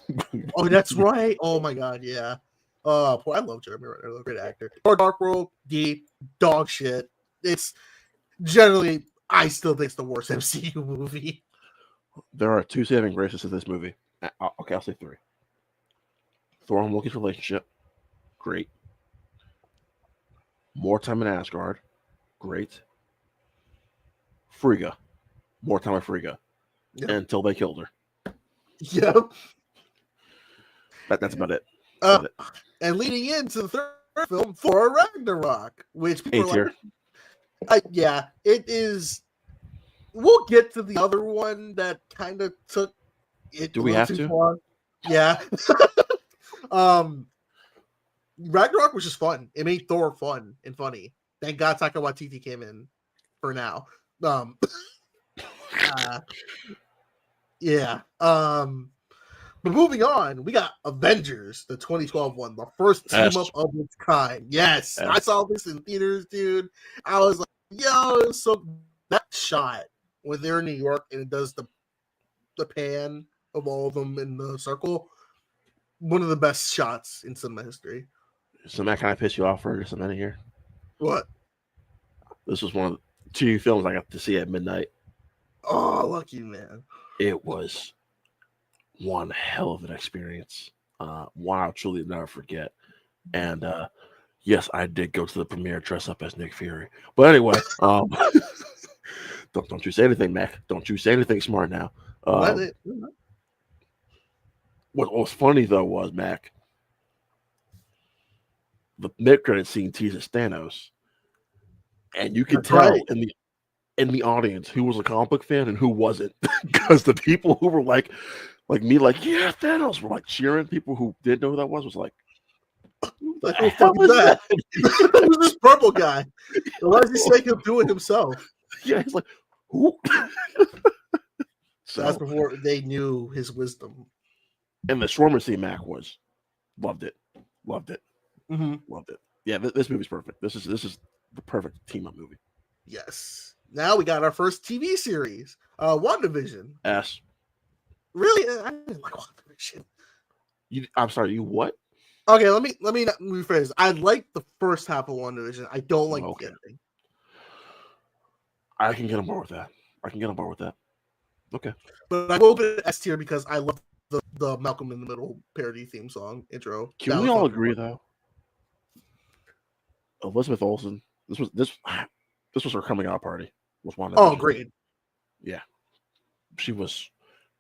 Oh, that's right. Oh my God, yeah. I love Jeremy Renner, a great actor. Or Dark World, deep dog shit. It's generally, I still think it's the worst MCU movie.
There are two saving graces to this movie. Okay, I'll say three. Thor and Loki's relationship, great. More time in Asgard, great. Frigga, more time with Frigga, until they killed her.
Yep.
That's about it.
And leading into the third film, Thor Ragnarok, which people
are
like, yeah, it is. We'll get to the other one that kind of took it.
Do we have to?
Far. Yeah. Ragnarok was just fun. It made Thor fun and funny. Thank God Taika Waititi came in for now. Yeah. But moving on, we got Avengers, the 2012 one, the first team up of its kind. Yes. I saw this in theaters, dude. I was like, yo, so that shot when they're in New York and it does the pan of all of them in the circle, one of the best shots in cinema history.
So Matt, can I piss you off for just a minute here?
What?
This was one of the two films I got to see at midnight.
Oh, lucky man.
It was one hell of an experience. One I'll truly never forget. And yes, I did go to the premiere dressed up as Nick Fury. But anyway, don't you say anything, Mac. Don't you say anything smart now. What was funny though was, Mac, the mid-credit scene teases Thanos, and you could tell in the audience who was a comic book fan and who wasn't, because the people who were like me, like, yeah, Thanos, were like cheering. People who didn't know who that was like, who the hell is that?
Who's this purple guy? Why does he say he'll do it himself?
Yeah, he's like, who?
So that's before they knew his wisdom.
And the Schwarmer scene, Mac, was loved it.
Mm-hmm.
Loved it. Yeah, this movie's perfect. This is the perfect team up movie.
Yes. Now we got our first TV series, WandaVision.
S.
Really, I didn't like WandaVision.
I'm sorry. You what?
Okay, let me rephrase. I like the first half of WandaVision. I don't like the ending.
I can get on board with that. Okay.
But I will put S tier because I love the Malcolm in the Middle parody theme song intro.
Can we all agree though? Elizabeth Olsen. This was her coming out party. Was WandaVision.
Oh, great.
Yeah. She was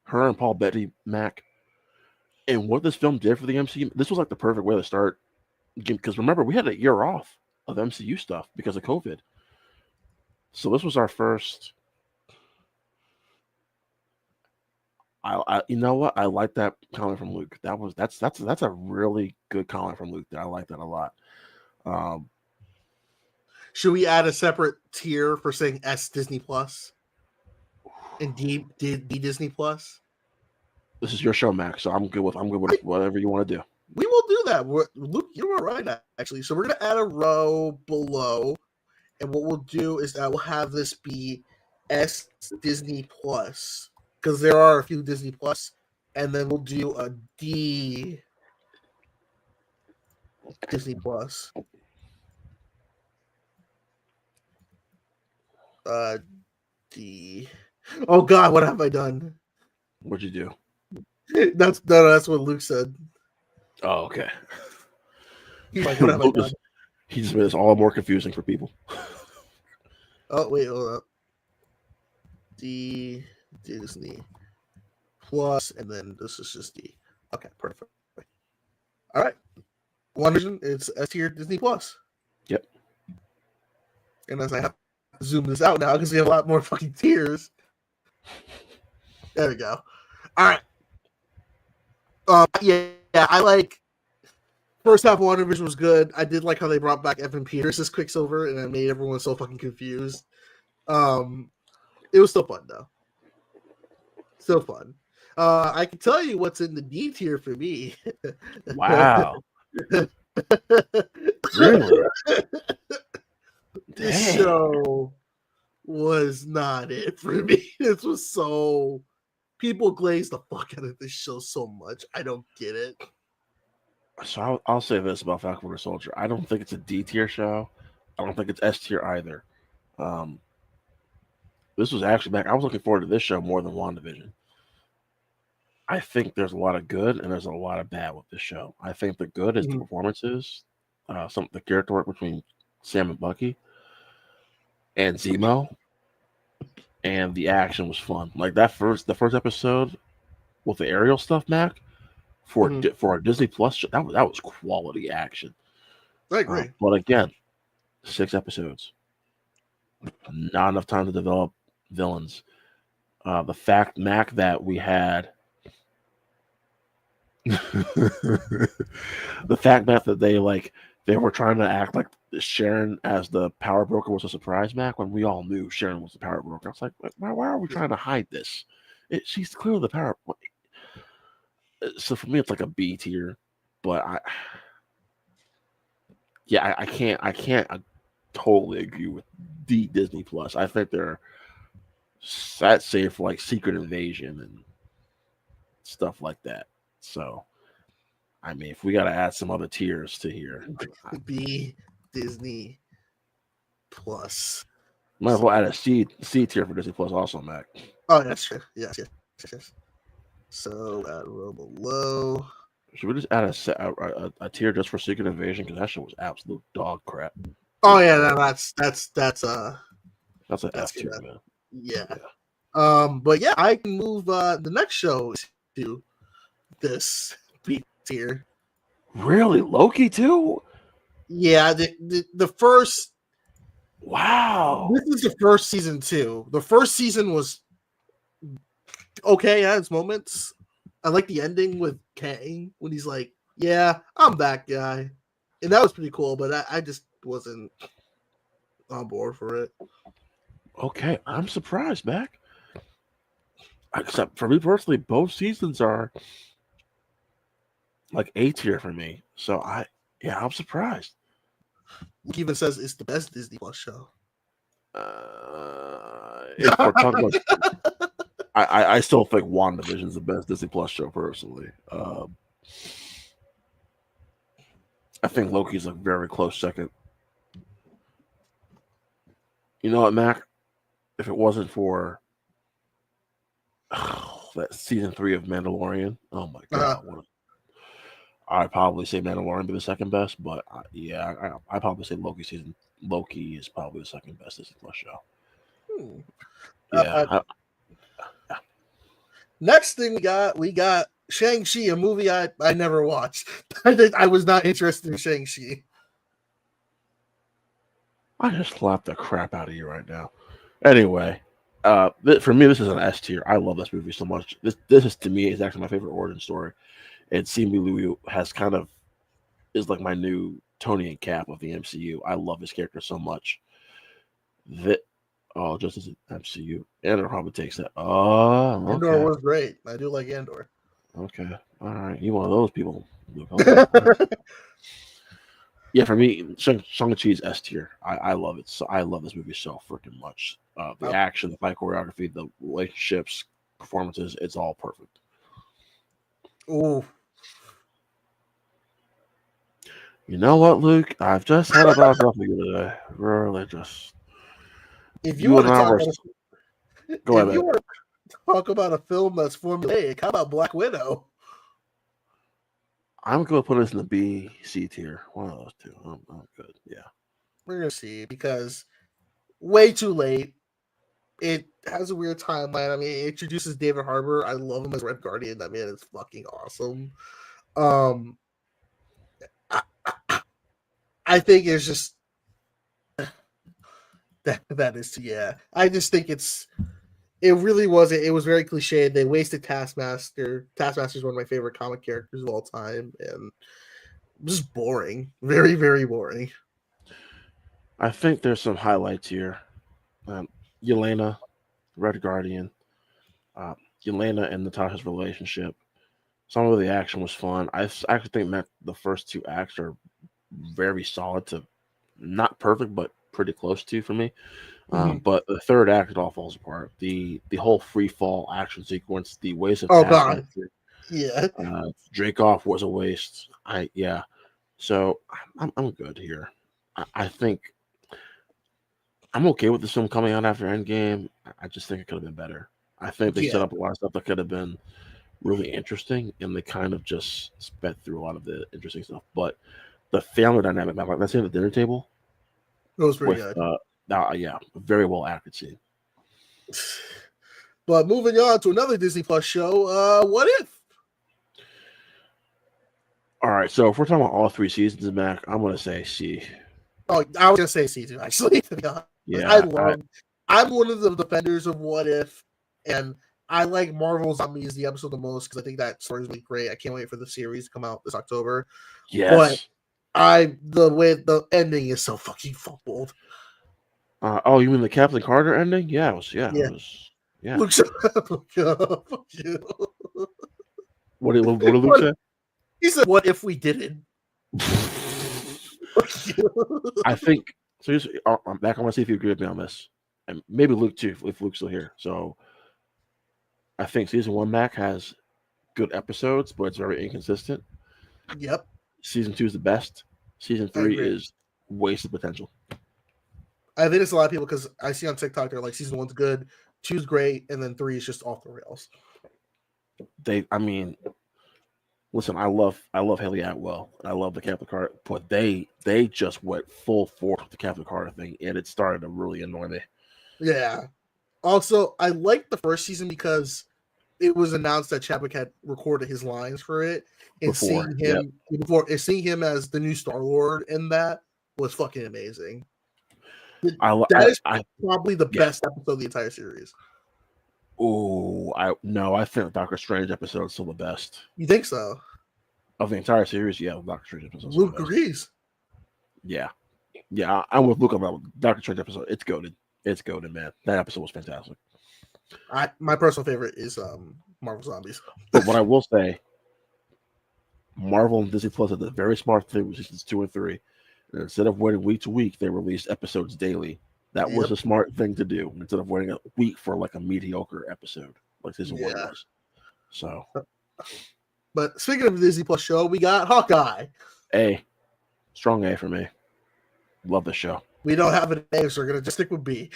her and Paul Bettany Mac. And what this film did for the MCU, this was like the perfect way to start. Because remember, we had a year off of MCU stuff because of COVID. So this was our first. You know what? I like that comment from Luke. That's a really good comment from Luke. I like that a lot.
Should we add a separate tier for saying S Disney Plus and D Disney Plus?
This is your show, Max. So I'm good with whatever you want to do.
We will do that. Luke, you were right actually. So we're gonna add a row below, and what we'll do is that we'll have this be S Disney Plus because there are a few Disney Plus, and then we'll do a D Disney Plus. D. Oh God, what have I done?
What'd you do?
That's what Luke said.
Oh, okay.
He's like, what have I done?
He just made this all more confusing for people.
Oh wait, hold up. D Disney Plus, and then this is just D. Okay, perfect. All right, WandaVision, it's S tier Disney Plus.
Yep.
And as I have to zoom this out now because we have a lot more fucking tiers. There we go. All right. Yeah, I like first half of WandaVision was good. I did like how they brought back Evan Peters as Quicksilver, and it made everyone so fucking confused. It was still fun though. Still fun. I can tell you what's in the D tier for me.
Wow. Really?
This show was not it for me. This was so people glaze the fuck out of this show so much. I don't get it.
So I'll say this about Falcon Winter Soldier. I don't think it's a D tier show. I don't think it's S tier either. This was actually back. I was looking forward to this show more than WandaVision. I think there's a lot of good and there's a lot of bad with this show. I think the good is the performances, the character work between Sam and Bucky and Zemo, and the action was fun. Like the first episode with the aerial stuff, Mac, for a Disney Plus show, that was quality action.
I agree.
But again, 6 episodes, not enough time to develop villains. The fact, Mac, that we had the fact that they were trying to act like Sharon as the power broker was a surprise, Mac, when we all knew Sharon was the power broker. I was like, why are we trying to hide this? She's clearly the power. So for me, it's like a B tier, but I can't totally agree with D Disney Plus. I think they're that's safe for like Secret Invasion and stuff like that. So, I mean, if we got to add some other tiers to here,
B Disney Plus.
Might as well add a C tier for Disney Plus also, Mac.
Oh, that's true. Yes. So at row below.
Should we just add a tier just for Secret Invasion? Because that shit was absolute dog crap.
Oh yeah, that's
an F tier, man.
Yeah. But yeah, I can move the next show to this B tier.
Really, Loki too?
Yeah, the first.
Wow.
This is the first season too. The first season was okay at its moments. I like the ending with Kang when he's like, "Yeah, I'm that guy," and that was pretty cool. But I just wasn't on board for it.
Okay, I'm surprised, Mac. Except for me personally, both seasons are like A tier for me. So I'm surprised.
He even says it's the best Disney Plus show.
If we're talking about, I still think WandaVision is the best Disney Plus show personally. I think Loki's a very close second. You know what, Mac? If it wasn't for that season 3 of Mandalorian, oh my god, I'd probably say Mandalorian be the second best, but I probably say Loki is probably the second best Disney Plus show. Yeah.
Next thing we got Shang-Chi, a movie I never watched. I was not interested in Shang-Chi.
I just slapped the crap out of you right now. Anyway, for me, this is an S tier. I love this movie so much. This is, to me, is actually my favorite origin story. And Simu Liu is like my new Tony and Cap of the MCU. I love his character so much. Just as an MCU. Andor probably takes that. Oh, okay.
Andor was great. I do like Andor.
Okay. All right. You one of those people. Okay. Yeah, for me, Shang-Chi is S tier. I love it. So I love this movie so freaking much. The action, the fight choreography, the relationships, performances, it's all perfect.
Ooh.
You know what, Luke? I've just had about something today. Really just.
If you want to talk about a film that's formulaic, how about Black Widow?
I'm going to put this in the B, C tier. One of those two. I'm good. Yeah.
We're going to see because way too late. It has a weird timeline. I mean, it introduces David Harbour. I love him as Red Guardian. That man is fucking awesome. I think it's just that is, yeah. I just think it really wasn't. It was very cliche. They wasted Taskmaster. Taskmaster is one of my favorite comic characters of all time, and just boring. Very, very boring.
I think there's some highlights here. Yelena, Red Guardian, Yelena and Natasha's relationship. Some of the action was fun. I actually think the first 2 acts are very solid to not perfect, but pretty close to for me. But the third act, it all falls apart. The whole free fall action sequence, the waste of
God, yeah.
Dracoff was a waste. So I'm good here. I think I'm okay with this film coming out after Endgame. I just think it could have been better. I think they set up a lot of stuff that could have been really interesting, and they kind of just sped through a lot of the interesting stuff. But the family dynamic, like let's say at the dinner table,
it was pretty good.
Very well acted scene.
But moving on to another Disney Plus show, What If?
All right, so if we're talking about all 3 seasons, Mac, I'm going to say C.
Oh, I was going to say C too, actually. Yeah, I'm one of the defenders of What If, and I like Marvel Zombies the episode the most because I think that story is really great. I can't wait for the series to come out this October.
Yes.
But the way the ending is so fucking fumbled.
You mean the Captain Carter ending? Yeah, it was. Yeah.
Luke, shut up. Fuck you.
What did Luke say?
He said, "What if we didn't?"
I think. So I'm back. I want to see if you agree with me on this, and maybe Luke too, if Luke's still here. So, I think season 1 Mac has good episodes, but it's very inconsistent.
Yep.
Season 2 is the best. Season 3 is wasted potential.
I think it's a lot of people because I see on TikTok they're like season 1's good, 2's great, and then 3 is just off the rails.
Listen, I love Haley Atwell. I love the Captain Carter, but they just went full force with the Captain Carter thing, and it started to really annoy me.
Yeah. Also, I liked the first season because it was announced that Chadwick had recorded his lines for it, and seeing him as the new Star-Lord in that was fucking amazing. That is probably the best episode of the entire series.
Oh, I think Doctor Strange episode is still the best.
You think so?
Of the entire series, yeah, Doctor Strange episode.
Luke agrees.
Yeah, I'm with Luke about Doctor Strange episode. It's goated. It's goated, man. That episode was fantastic.
My personal favorite is Marvel Zombies.
But what I will say, Marvel and Disney Plus did a very smart thing with seasons 2 and 3. And instead of waiting week to week, they released episodes daily. That was a smart thing to do instead of waiting a week for like a mediocre episode like season 1 was. So,
but speaking of the Disney Plus show, we got Hawkeye.
Strong A for me. Love the show.
We don't have an A, so we're gonna just stick with B.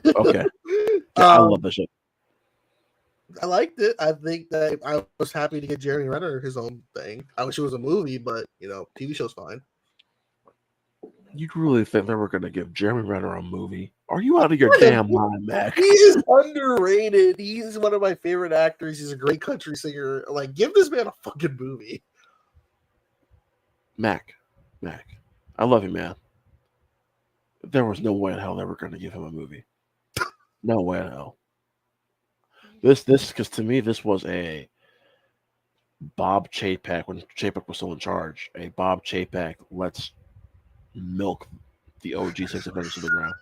Okay. I love the show.
I liked it. I think that I was happy to get Jeremy Renner his own thing. I wish it was a movie, but TV show's fine.
You really think they were going to give Jeremy Renner a movie? Are you out of your damn mind, Mac?
He is underrated. He's one of my favorite actors. He's a great country singer. Like, give this man a fucking movie.
Mac, I love you, man. There was no way in hell they were going to give him a movie. No way in hell. This, because to me, this was a Bob Chapek, when Chapek was still in charge, a Bob Chapek, let's milk the OG Six Avengers to the ground.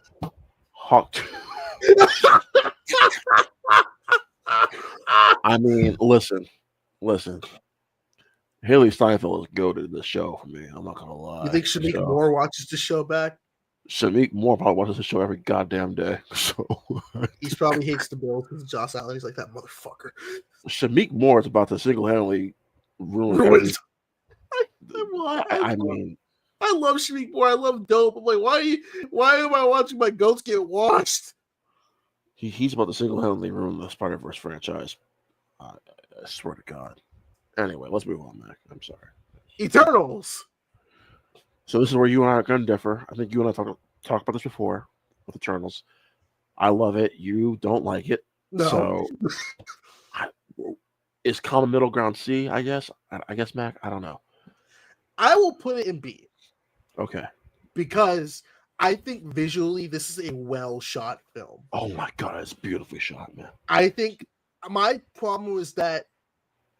Hawk. I mean, listen. Haley Steinfeld is goated this show for me. I'm not gonna lie.
You think Shamik Moore watches the show back?
Shamik Moore probably watches the show every goddamn day. So
he probably hates the Bills because Josh Allen. He's like, that motherfucker.
Shamik Moore is about to single-handedly ruin. I mean,
I love Shamik Moore. I love Dope. I'm like, why am I watching my goats get washed?
He's about to single-handedly ruin the Spider-Verse franchise. I swear to God. Anyway, let's move on, Mac. I'm sorry.
Eternals.
So this is where you and I are going to differ. I think you and I talked about this before with Eternals. I love it. You don't like it.
No.
So is common middle ground C, I guess? I guess, Mac? I don't know.
I will put it in B.
Okay.
Because I think visually this is a well-shot film.
Oh, my God. It's beautifully shot, man.
I think my problem was that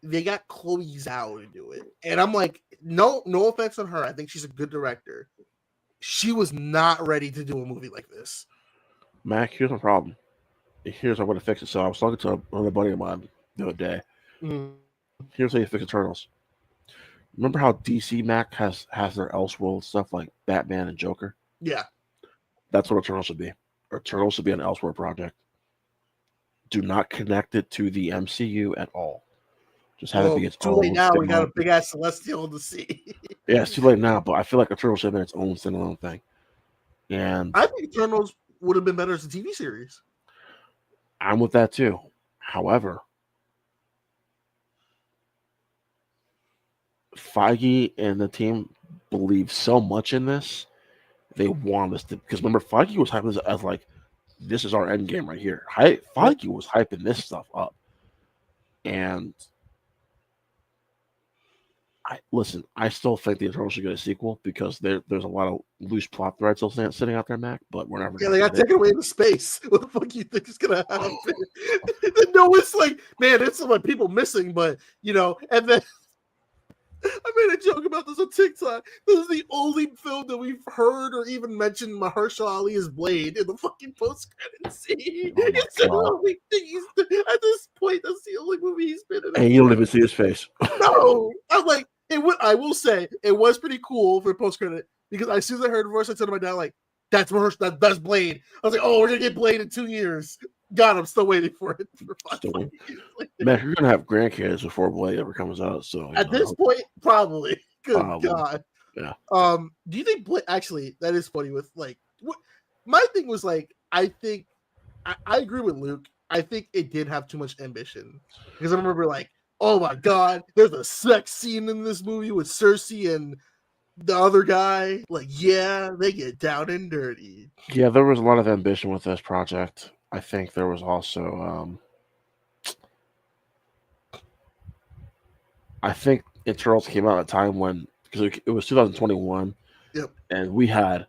they got Chloe Zhao to do it. And I'm like, no offense on her. I think she's a good director. She was not ready to do a movie like this.
Mac, here's my problem. Here's how I'm going to fix it. So I was talking to another buddy of mine the other day. Here's how you fix Eternals. Remember how DC, Mac, has their Elseworld stuff like Batman and Joker?
Yeah.
That's what Eternals should be. Eternals should be an Elseworld project. Do not connect it to the MCU at all. Just have it be its own.
Too late now. We got a big ass Celestial to see.
Yeah, it's too late now, but I feel like Eternals should have been its own standalone thing. And
I think Eternals would have been better as a TV series.
I'm with that too. However, Feige and the team believe so much in this, they want us to. Because remember, Feige was hyping this as like, this is our end game right here. Feige was hyping this stuff up, and I still think the Eternals should get a sequel because there's a lot of loose plot threads still sitting out there, Mac. But we're never.
Yeah, they got taken away into space. What the fuck do you think is gonna happen? No, it's like, man, it's some people missing, but and then I made a joke about this on TikTok. This is the only film that we've heard or even mentioned Mahershala Ali as Blade in the fucking post-credit scene. It's the only thing at this point. That's the only movie he's been in.
And you don't even see his face.
No, I'm like, I will say it was pretty cool for post-credit because as soon as I heard the voice, I said to my dad, like, that's Mahershala, that's Blade. I was like, oh, we're gonna get Blade in 2 years. God, I'm still waiting for it.
Man, you're gonna have grandkids before Blade ever comes out. So
at this point, probably. Good God.
Yeah.
Do you think Blade? Actually, that is funny. With like, my thing was like, I think I agree with Luke. I think it did have too much ambition because I remember like, oh my God, there's a sex scene in this movie with Cersei and the other guy. Like, yeah, they get down and dirty.
Yeah, there was a lot of ambition with this project. I think there was also, I think Eternals came out at a time when, because it was 2021,
yep,
and we had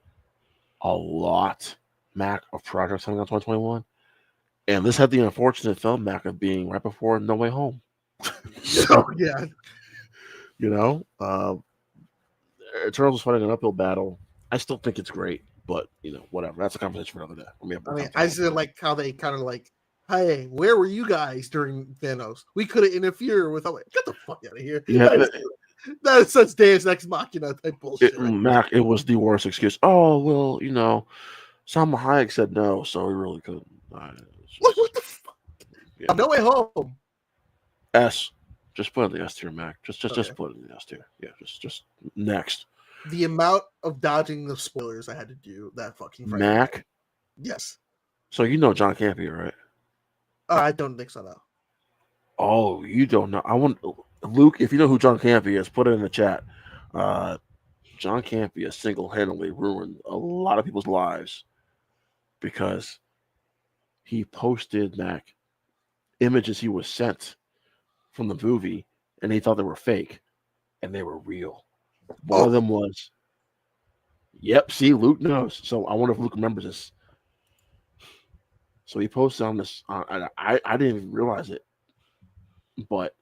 a lot, Mac, of projects coming out in 2021, and this had the unfortunate film, Mac, of being right before No Way Home.
So, yeah.
Eternals was fighting an uphill battle. I still think it's great. But, whatever. That's a conversation for another day.
I just didn't like how they kind of like, hey, where were you guys during Thanos? We couldn't interfere with. I'm like, get the fuck out of here.
Yeah,
that is such Deus Ex Machina type bullshit.
Mac, it was the worst excuse. Oh, well, Salma Hayek said no, so we really couldn't.
What the fuck?
Yeah.
No Way Home.
S. Just put it in the S tier, Mac. Just
Okay.
put it in the S tier. Yeah, just next.
The amount of dodging the spoilers I had to do that fucking Friday
Mac.
night. Yes.
So you know John Campea, right?
I don't think so. No.
Oh, you don't know. I want Luke. If you know who John Campea is, put it in the chat. John Campea single-handedly ruined a lot of people's lives because he posted Mac images he was sent from the movie, and he thought they were fake, and they were real. One of them was, yep, see, Luke knows. So I wonder if Luke remembers this. So he posted on this. I didn't even realize it, but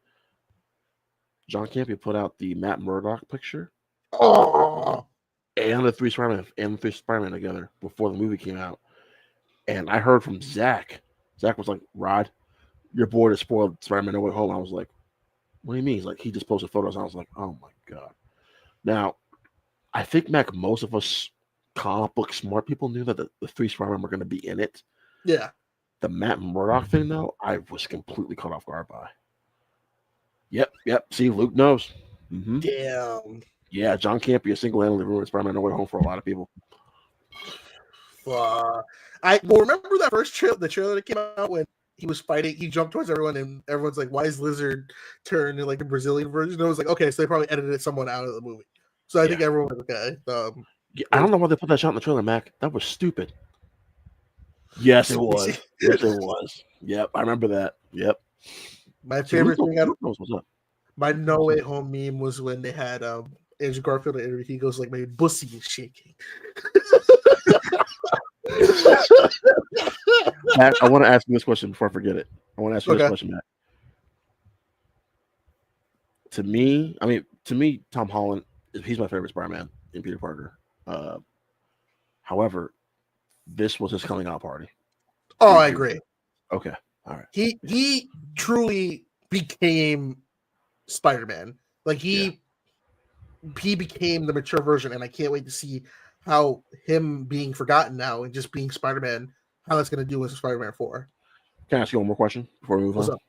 John Campea put out the Matt Murdock picture and the three Spider-Man together before the movie came out. And I heard from Zach. Zach was like, "Rod, your boy has spoiled Spider-Man No Way Home." I was like, "What do you mean?" He's like, he just posted photos. I was like, "Oh my god!" Now, I think Mac, most of us comic book smart people knew that the three Spider-Man were going to be in it.
Yeah.
The Matt Murdock thing, though, I was completely caught off guard by. Yep. See, Luke knows. Mm-hmm.
Damn.
Yeah, John Campea single-handedly ruined Spider-Man No Way Home for a lot of people.
I remember that first trailer, the trailer that came out when he was fighting. He jumped towards everyone, and everyone's like, "Why is Lizard turned in like the Brazilian version?" I was like, "Okay, so they probably edited someone out of the movie." So I think everyone was okay.
I don't know why they put that shot in the trailer, Mac. That was stupid. Yes, it was. Yes, it was. Yep, I remember that. Yep.
My favorite thing
knows what's up.
My No Way Home meme was when they had Andrew Garfield in interview. He goes like, "My pussy is shaking."
Matt, I want to ask you this question before I forget it. I want to ask you this question, Matt. To me, Tom Holland, he's my favorite Spider-Man in Peter Parker. However, this was his coming out party.
Oh, I agree.
Okay, all right.
He truly became Spider-Man. Like he became the mature version, and I can't wait to see how him being forgotten now and just being Spider-Man, how that's going to do with Spider-Man 4.
Can I ask you one more question before we move
What's
on?
Up?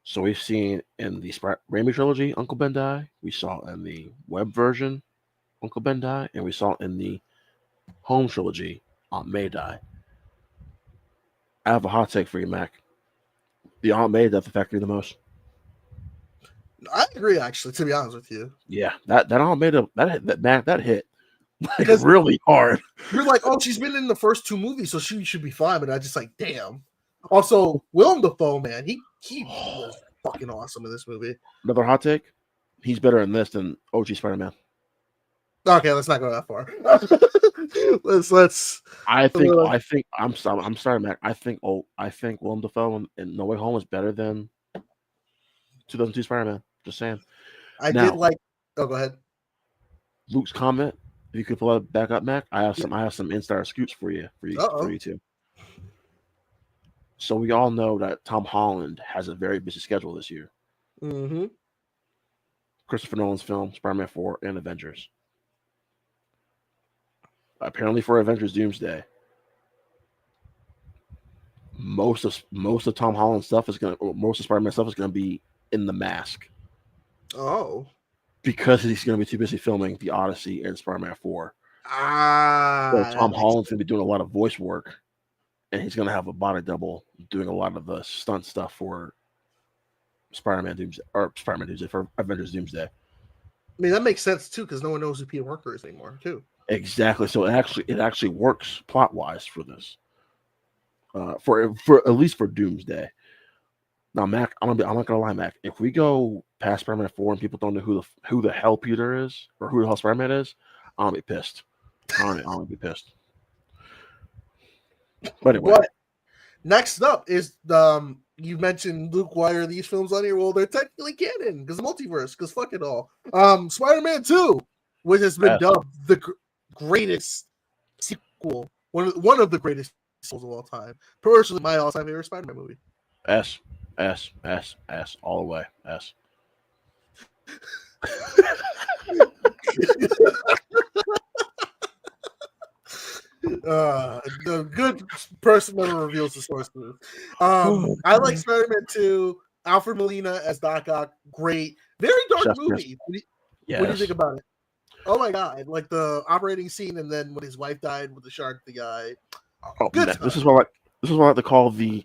So we've seen in the Raimi trilogy, Uncle Ben die. We saw in the web version, Uncle Ben die, and we saw in the home trilogy, Aunt May die. I have a hot take for you, Mac. The Aunt May that affected you the most.
I agree, actually. To be honest with you,
yeah, that Aunt May that hit like really hard.
You're like, oh, she's been in the first two movies, so she should be fine. But I just like, damn. Also, Willem Dafoe, man, he was fucking awesome in this movie.
Another hot take: he's better in this than OG Spider-Man.
Okay, let's not go that far. let's.
I think I'm sorry, Mac. I think Willem Dafoe in No Way Home is better than 2002 Spider-Man. Just saying.
Did like. Oh, go ahead.
Luke's comment. If you could pull it back up, Mac. I have some Insta scoops for you too. So we all know that Tom Holland has a very busy schedule this year.
Mm-hmm.
Christopher Nolan's film, Spider-Man 4, and Avengers. Apparently for Avengers Doomsday, most of Tom Holland's stuff most of Spider-Man stuff is gonna be in the mask.
Oh.
Because he's gonna be too busy filming The Odyssey and Spider-Man 4. So Tom Holland's gonna be doing a lot of voice work, and he's gonna have a body double doing a lot of the stunt stuff for Spider-Man Doomsday for Avengers Doomsday.
I mean, that makes sense too, because no one knows who Peter Parker is anymore, too.
Exactly. So it actually works plot wise for this. For at least for Doomsday. Now, Mac, I'm not gonna lie, Mac. If we go past Spider-Man 4 and people don't know who the hell Peter is or who the hell Spider-Man is, I'm gonna be pissed. I'm gonna be pissed. But anyway,
next up is you mentioned, Luke, why are these films on here? Well, they're technically canon because the multiverse. Because fuck it all. Spider-Man 2, which has been dubbed the greatest sequel, one of the greatest sequels of all time. Personally, my all-time favorite Spider-Man movie.
S all the way. S.
The good person never reveals the source truth. I like Spider-Man 2. Alfred Molina as Doc Ock, great. Very dark movie. What do you think about it? Oh my god! Like the operating scene, and then when his wife died with the shark, the guy.
Oh, this is what I like to call the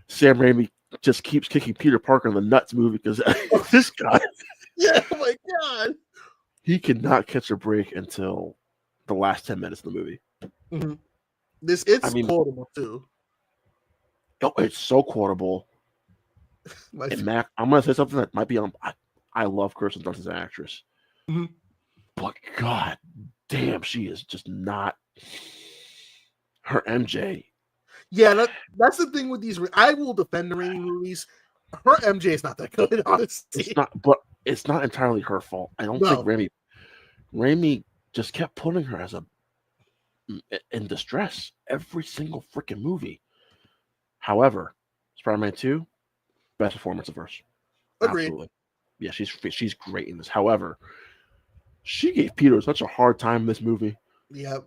Sam Raimi just keeps kicking Peter Parker in the nuts movie, because this guy.
Yeah, oh my god.
He cannot catch a break until the last 10 minutes of the movie.
Mm-hmm. It's quotable too.
Oh, it's so quotable. And Mac, I'm gonna say something that might be on. I love Kirsten Dunst as an actress, but god damn, she is just not her MJ.
Yeah, that's the thing with these. I will defend the Raimi movies. Her MJ is not that good, honestly.
It's not, but it's not entirely her fault. I don't think Raimi just kept putting her as in distress every single freaking movie. However, Spider-Man 2, best performance of hers.
Agreed.
Absolutely. Yeah, she's great in this. However, she gave Peter such a hard time in this movie.
Yep.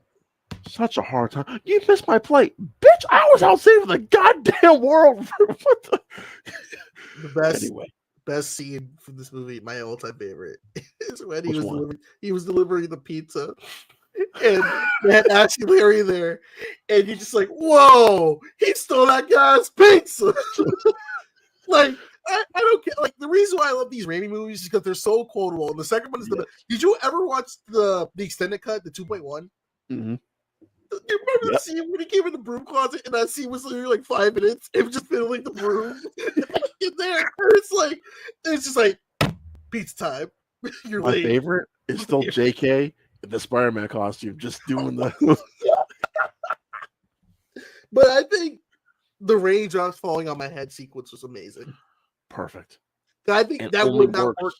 Such a hard time. You missed my plate. Bitch, I was out saving the goddamn world. What
the best scene from this movie, my all-time favorite, is when he was delivering the pizza. And they had Ashley Larry there, and you're just like, whoa, he stole that guy's pizza. Like, I don't care. Like, the reason why I love these Raimi movies is because they're so quotable. And the second one is did you ever watch the extended cut, the 2.1?
Mm-hmm.
You remember the scene when he came in the broom closet, and that scene was literally like 5 minutes. It was just fiddling the broom in there. It's just like pizza time.
My favorite is still JK in the Spider-Man costume, just doing the.
But I think the raindrops falling on my head sequence was amazing.
Perfect.
I think that would not work.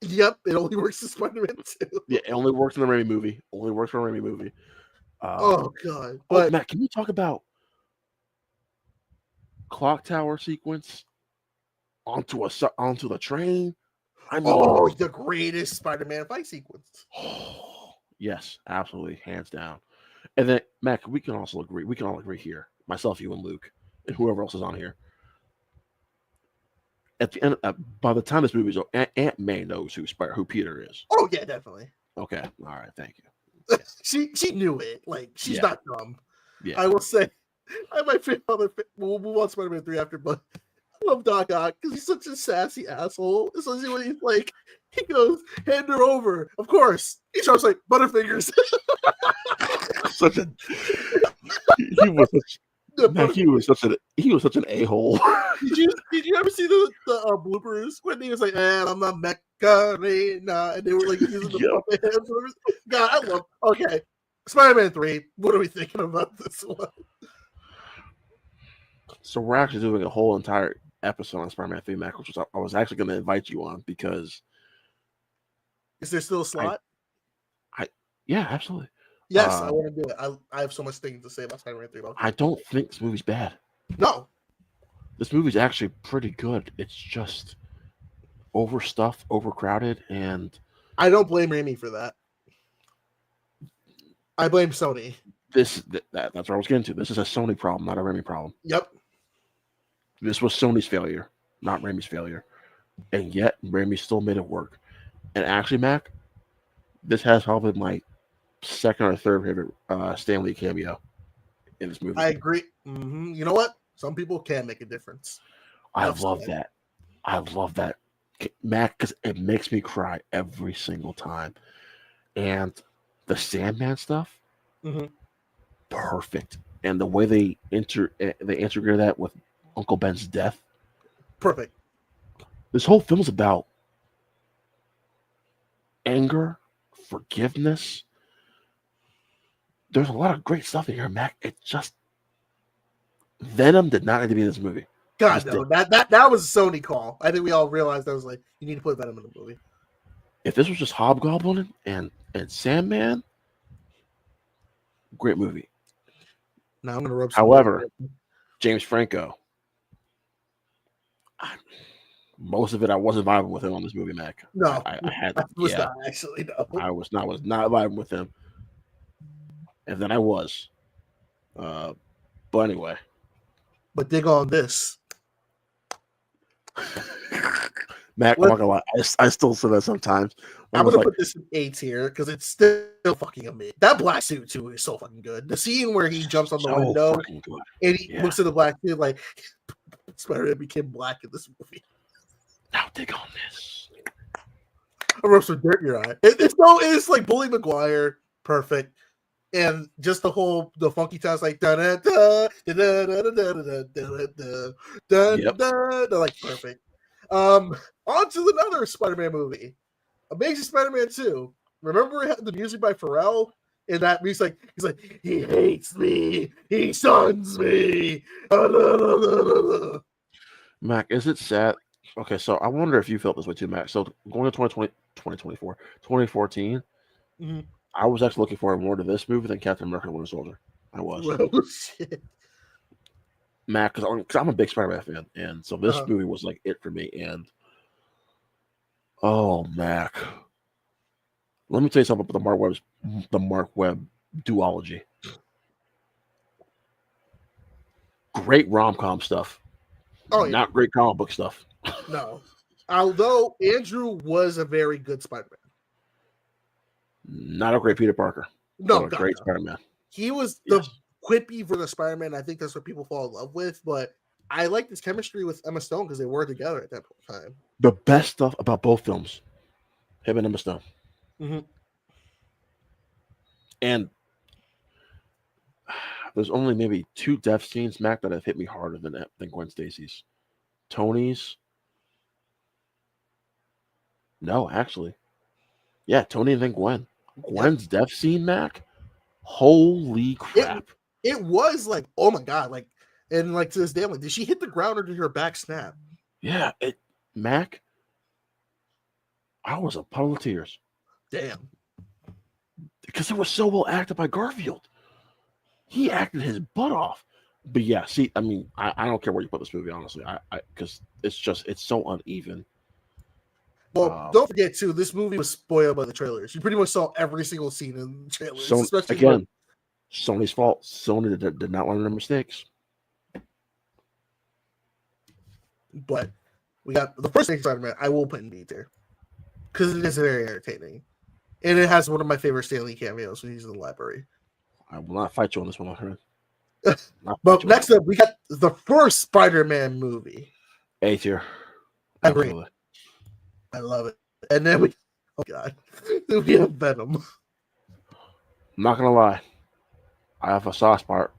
Yep, it only works in Spider-Man 2.
Yeah, it only works in the Raimi movie. Only works for a Raimi movie.
Oh god! But
Matt, can you talk about clock tower sequence onto the train?
I mean, the greatest Spider-Man fight sequence.
Yes, absolutely, hands down. And then Mac, we can all agree here. Myself, you, and Luke, and whoever else is on here. At the end, by the time this movie's over, Aunt May knows who Peter is.
Oh yeah, definitely.
Okay, all right, thank you.
She knew it. Like, she's not dumb.
Yeah.
I will say, I might fit we'll move on to Spider-Man 3 after, but I love Doc Ock because he's such a sassy asshole. Especially when he's like, he goes, hand her over. Of course. He starts like Butterfingers.
He was such an a-hole.
Did you ever see the bloopers when he was like, I'm not Macarena, and they were like using the puppet hands? God, I love. Okay, Spider-Man 3. What are we thinking about this one?
So we're actually doing a whole entire episode on Spider-Man 3, Mac, which I was actually going to invite you on because.
Is there still a slot?
Yeah, absolutely.
Yes, I want to do it. I have so much things to say about Spider-Man 3.
I don't think this movie's bad.
No.
This movie's actually pretty good. It's just overstuffed, overcrowded, and...
I don't blame Raimi for that. I blame Sony.
That's what I was getting to. This is a Sony problem, not a Raimi problem.
Yep.
This was Sony's failure, not Raimi's failure. And yet, Raimi still made it work. And actually, Mac, this has probably my second or third favorite Stan Lee cameo in this movie.
I agree. Mm-hmm. You know what? Some people can make a difference.
I love that. I love that, Mac, because it makes me cry every single time. And the Sandman stuff, perfect. And the way they integrate that with Uncle Ben's death,
perfect.
This whole film is about anger, forgiveness. There's a lot of great stuff in here, Mac. It just Venom did not need to be in this movie.
God, no. That was a Sony call. I think we all realized that was like, you need to put Venom in the movie.
If this was just Hobgoblin and Sandman, great movie.
Now I'm gonna rub.
However, James Franco, most of it I wasn't vibing with him on this movie, Mac.
No,
I had.
I was not actually. No,
I was not vibing with him, and then I was. But anyway,
But dig on this.
Mac, I'm not gonna lie, I still say that sometimes.
I'm gonna put this in A tier because it's still fucking amazing. That black suit too is so fucking good. The scene where he jumps on the window and he looks at the black suit like Spider-Man became black in this movie.
Now dig on this.
I rub some dirt in your eye. It's like Bully Maguire, perfect. And just the funky sounds like da da da da da da da da da da da, they're like perfect. On to another Spider-Man movie, Amazing Spider-Man 2. Remember the music by Pharrell? And that he's like, he hates me, he shuns me.
Mac, is it sad? Okay, so I wonder if you felt this way too, Mac. So going to 2024, 2014,
mm-hmm.
I was actually looking forward more to this movie than Captain America: Winter Soldier. I was.
Oh, shit.
Mac, because I'm a big Spider-Man fan, and so this movie was like it for me. And oh, Mac, let me tell you something about the Mark Webb duology. Great rom-com stuff. Oh, yeah. Not great comic book stuff.
No. Although Andrew was a very good Spider-Man.
Not a great Peter Parker.
No,
a great Spider-Man.
He was the quippy for the Spider-Man. I think that's what people fall in love with. But I liked his chemistry with Emma Stone because they were together at that time.
The best stuff about both films, him and Emma Stone.
Mm-hmm.
And there's only maybe 2 death scenes, Mac, that have hit me harder than Gwen Stacy's. Tony's. No, actually. Yeah, Tony and then Gwen. Gwen's death scene, Mac. Holy crap.
It was like, oh my God. Like, and like to this day, I'm like, did she hit the ground or did her back snap?
Yeah, Mac. I was a puddle of tears.
Damn.
Because it was so well acted by Garfield. He acted his butt off. But yeah, see, I mean, I don't care where you put this movie, honestly. Because it's so uneven.
Well, don't forget too, this movie was spoiled by the trailers. You pretty much saw every single scene in the trailers.
So again, Sony's fault. Sony did not learn their mistakes.
But we got the first Spider-Man. I will put in B tier because it is very entertaining, and it has one of my favorite Stan Lee cameos when he's in the library.
I will not fight you on this one, my friend.
But next up, we got the first Spider-Man movie.
A tier.
Absolutely. I love it. And then we have Venom.
I'm not gonna lie. I have a soft spot.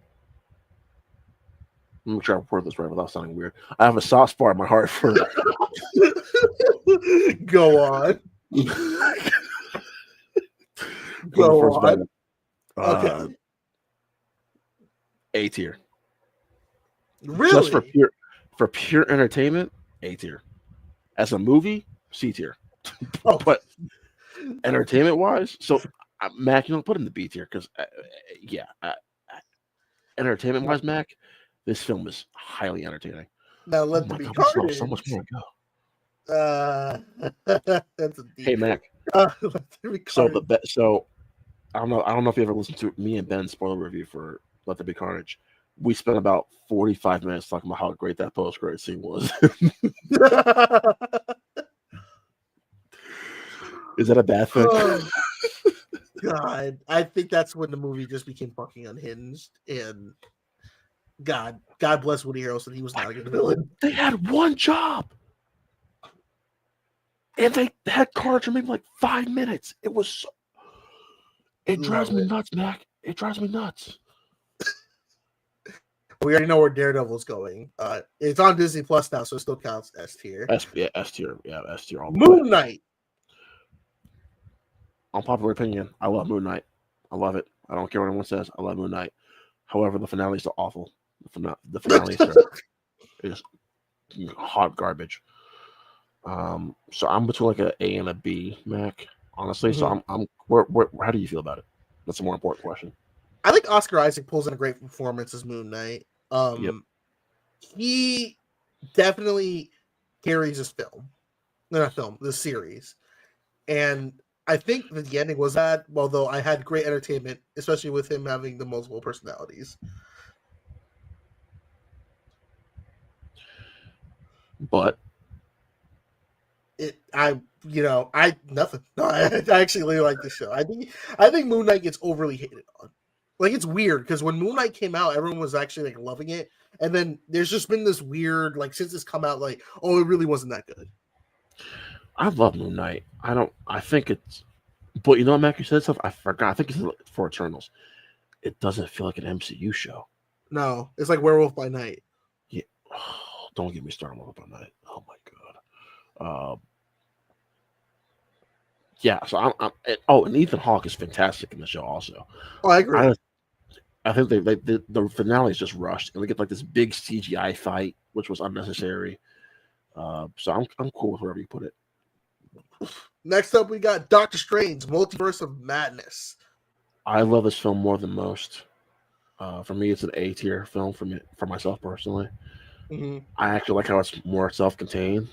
Let me make sure I report this right without sounding weird. I have a soft spot in my heart for
Go on. Go on.
Okay. A tier.
Really?
Just for pure entertainment, A tier. As a movie, C tier. But entertainment wise, so Mac, you don't put in the B tier because entertainment wise, Mac, this film is highly entertaining.
Now let me carnage.
So much more to
go. That's a deep.
Hey Mac. So I don't know if you ever listened to me and Ben's spoiler review for Let There Be Carnage. We spent about 45 minutes talking about how great that post-credit scene was. Is that a bad thing?
Oh, God, I think that's when the movie just became fucking unhinged. And God bless Woody Harrelson. He was not a good villain.
They had one job, and they had Carnage for maybe like 5 minutes. It drives me nuts, Mac. It drives me nuts.
We already know where Daredevil's going. It's on Disney Plus now, so it still counts S tier.
S tier. Yeah, S tier.
Moon Knight.
Unpopular opinion, I love Moon Knight. I love it. I don't care what anyone says. I love Moon Knight. However, the finales are awful. The finales are just hot garbage. So I'm between like an A and a B, Mac. Honestly, so I'm. Where? How do you feel about it? That's a more important question.
I think Oscar Isaac pulls in a great performance as Moon Knight. He definitely carries this series. And I think that the ending was bad, although I had great entertainment, especially with him having the multiple personalities.
But
nothing. No, I actually really like this show. I think Moon Knight gets overly hated on. Like, it's weird because when Moon Knight came out, everyone was actually like loving it, and then there's just been this weird, like, since it's come out, like, oh, it really wasn't that good.
I love Moon Knight. I think it's, but you know what, Mac, you said stuff. I forgot. I think it's for Eternals. It doesn't feel like an MCU show.
No, it's like Werewolf by Night.
Yeah. Oh, don't get me started on Werewolf by Night. Oh my god. Yeah. So and Ethan Hawke is fantastic in the show also.
Oh, I agree.
I think the finale is just rushed, and we get like this big CGI fight, which was unnecessary. So I'm cool with wherever you put it.
Next up, we got Doctor Strange, Multiverse of Madness.
I love this film more than most. For me, it's an A tier film for myself personally.
Mm-hmm.
I actually like how it's more self-contained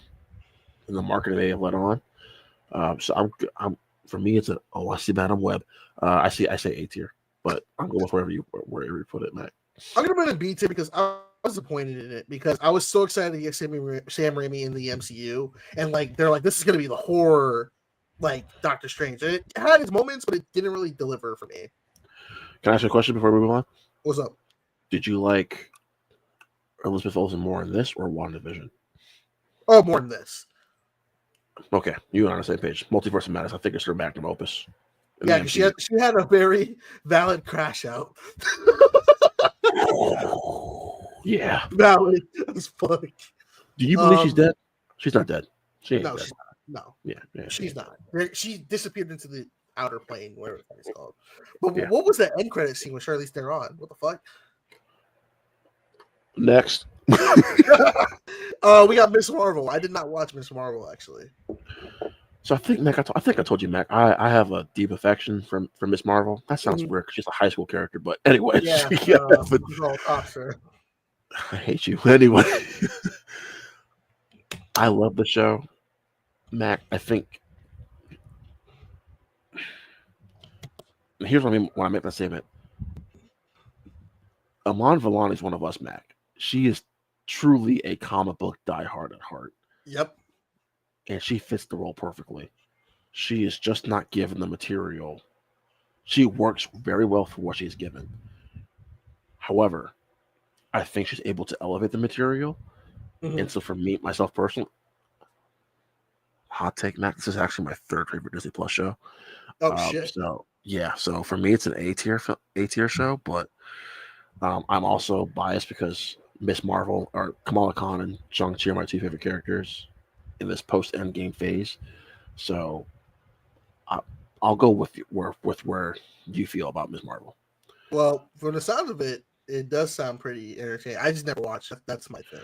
in the marketing they have let on. So I'm for me, it's I see that on web. I say A tier, but I'm going with wherever you put it, Matt.
I'm gonna put it in B tier because I was disappointed in it because I was so excited to get Sam Raimi in the MCU, and like they're like, this is gonna be the horror, like Doctor Strange. And it had its moments, but it didn't really deliver for me.
Can I ask you a question before we move on?
What's up?
Did you like Elizabeth Olsen more in this or WandaVision?
Oh, more than this.
Okay, you and I are on the same page. Multiverse of Madness, I think it's her magnum opus.
Yeah, she had a very valid crash out.
Yeah,
valid as fuck.
Do you believe she's dead? She's not dead. She ain't dead.
She's not. No.
Yeah,
she's not. She disappeared into the outer plane, whatever it's called. But what was that end credit scene with Charlize Theron? What the fuck?
Next.
We got Miss Marvel. I did not watch Miss Marvel actually.
So I think, Mac, I think I told you, Mac, I have a deep affection for Miss Marvel. That sounds weird because she's a high school character, but anyway.
Yeah,
I hate you. Anyway. I love the show. Mac, I think here's what I mean when I make that statement. Iman Vellani is one of us, Mac. She is truly a comic book diehard at heart.
Yep.
And she fits the role perfectly. She is just not given the material. She works very well for what she's given. However, I think she's able to elevate the material. Mm-hmm. And so for me, myself personally, hot take, Mac, this is actually my third favorite Disney Plus show.
Oh, shit.
So, yeah. So for me, it's an A tier show, but I'm also biased because Miss Marvel or Kamala Khan and Shang-Chi are my two favorite characters in this post-Endgame phase. So I'll go with where you feel about Miss Marvel.
Well, from the sound of it, it does sound pretty entertaining. I just never watched it. That's my thing.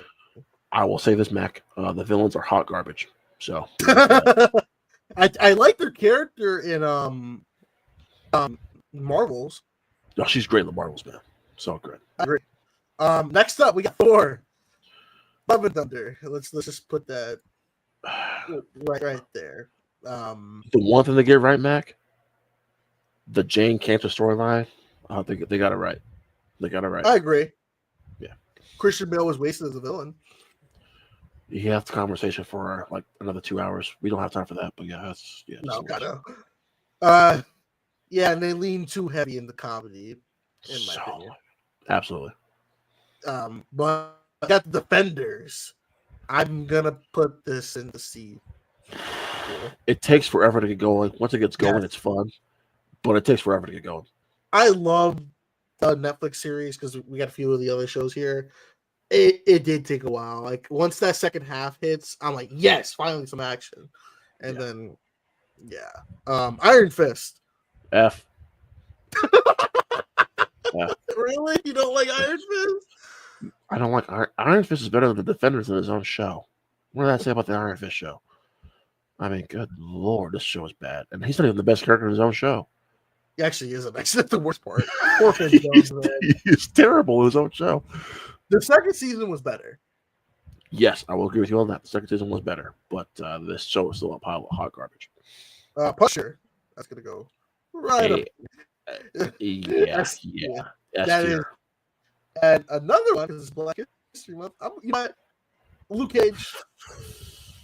I will say this, Mac. The villains are hot garbage. So
I like their character in Marvels.
No, she's great in the Marvels, man. So good.
I agree. Next up, we got Thor. Love and Thunder. Let's just put that right there.
The one thing they get right, Mac, the Jane Cantor storyline, they got it right. They got it right.
I agree.
Yeah.
Christian Bale was wasted as a villain.
You have the conversation for like another 2 hours. We don't have time for that, but yeah,
yeah, and they lean too heavy in the comedy, in my opinion.
Absolutely.
But I got the Defenders. I'm gonna put this in the C.
It takes forever to get going. Once it gets going, it's fun, but it takes forever to get going.
I love the Netflix series because we got a few of the other shows here. It did take a while. Like once that second half hits, I'm like, yes, finally some action. And then, Iron Fist.
F.
Really? You don't like Iron Fist?
I don't like Iron Fist is better than the Defenders in his own show. What did I say about the Iron Fist show? I mean, good Lord, this show is bad. And he's not even the best character in his own show.
He actually isn't. Actually, that's the worst part.
He's terrible in his own show.
The second season was better.
Yes, I will agree with you on that. The second season was better, but this show is still a pile of hot garbage.
Pusher. That's gonna go right up.
Yeah.
S that
tier.
is, and another one because it's Black History Month. You know what? Luke Cage,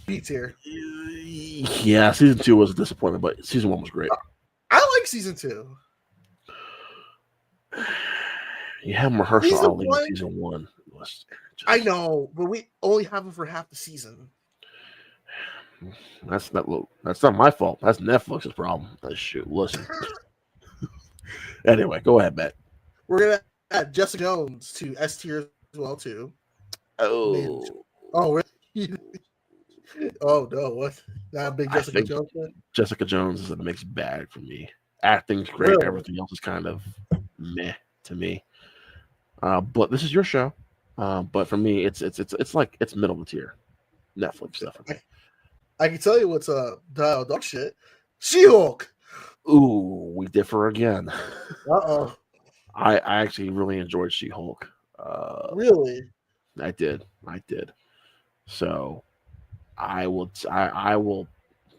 B tier.
Yeah, season 2 was a disappointment, but season 1 was great.
I like season 2.
You have Mahershala Ali in season 1.
I know, but we only have him for half the season.
That's not my fault. That's Netflix's problem. Shoot, listen. Anyway, go ahead, Matt.
We're gonna add Jessica Jones to S tier as well too.
Oh,
really? Oh no, what? Not a big Jessica Jones fan?
Jessica Jones is a mixed bag for me. Acting's great. Really? Everything else is kind of meh to me. But this is your show. But for me, it's like it's middle of the tier. Netflix stuff.
I can tell you what's dog shit. She-Hulk.
Ooh, we differ again.
Uh-oh.
I actually really enjoyed She-Hulk.
Really?
I did. So I will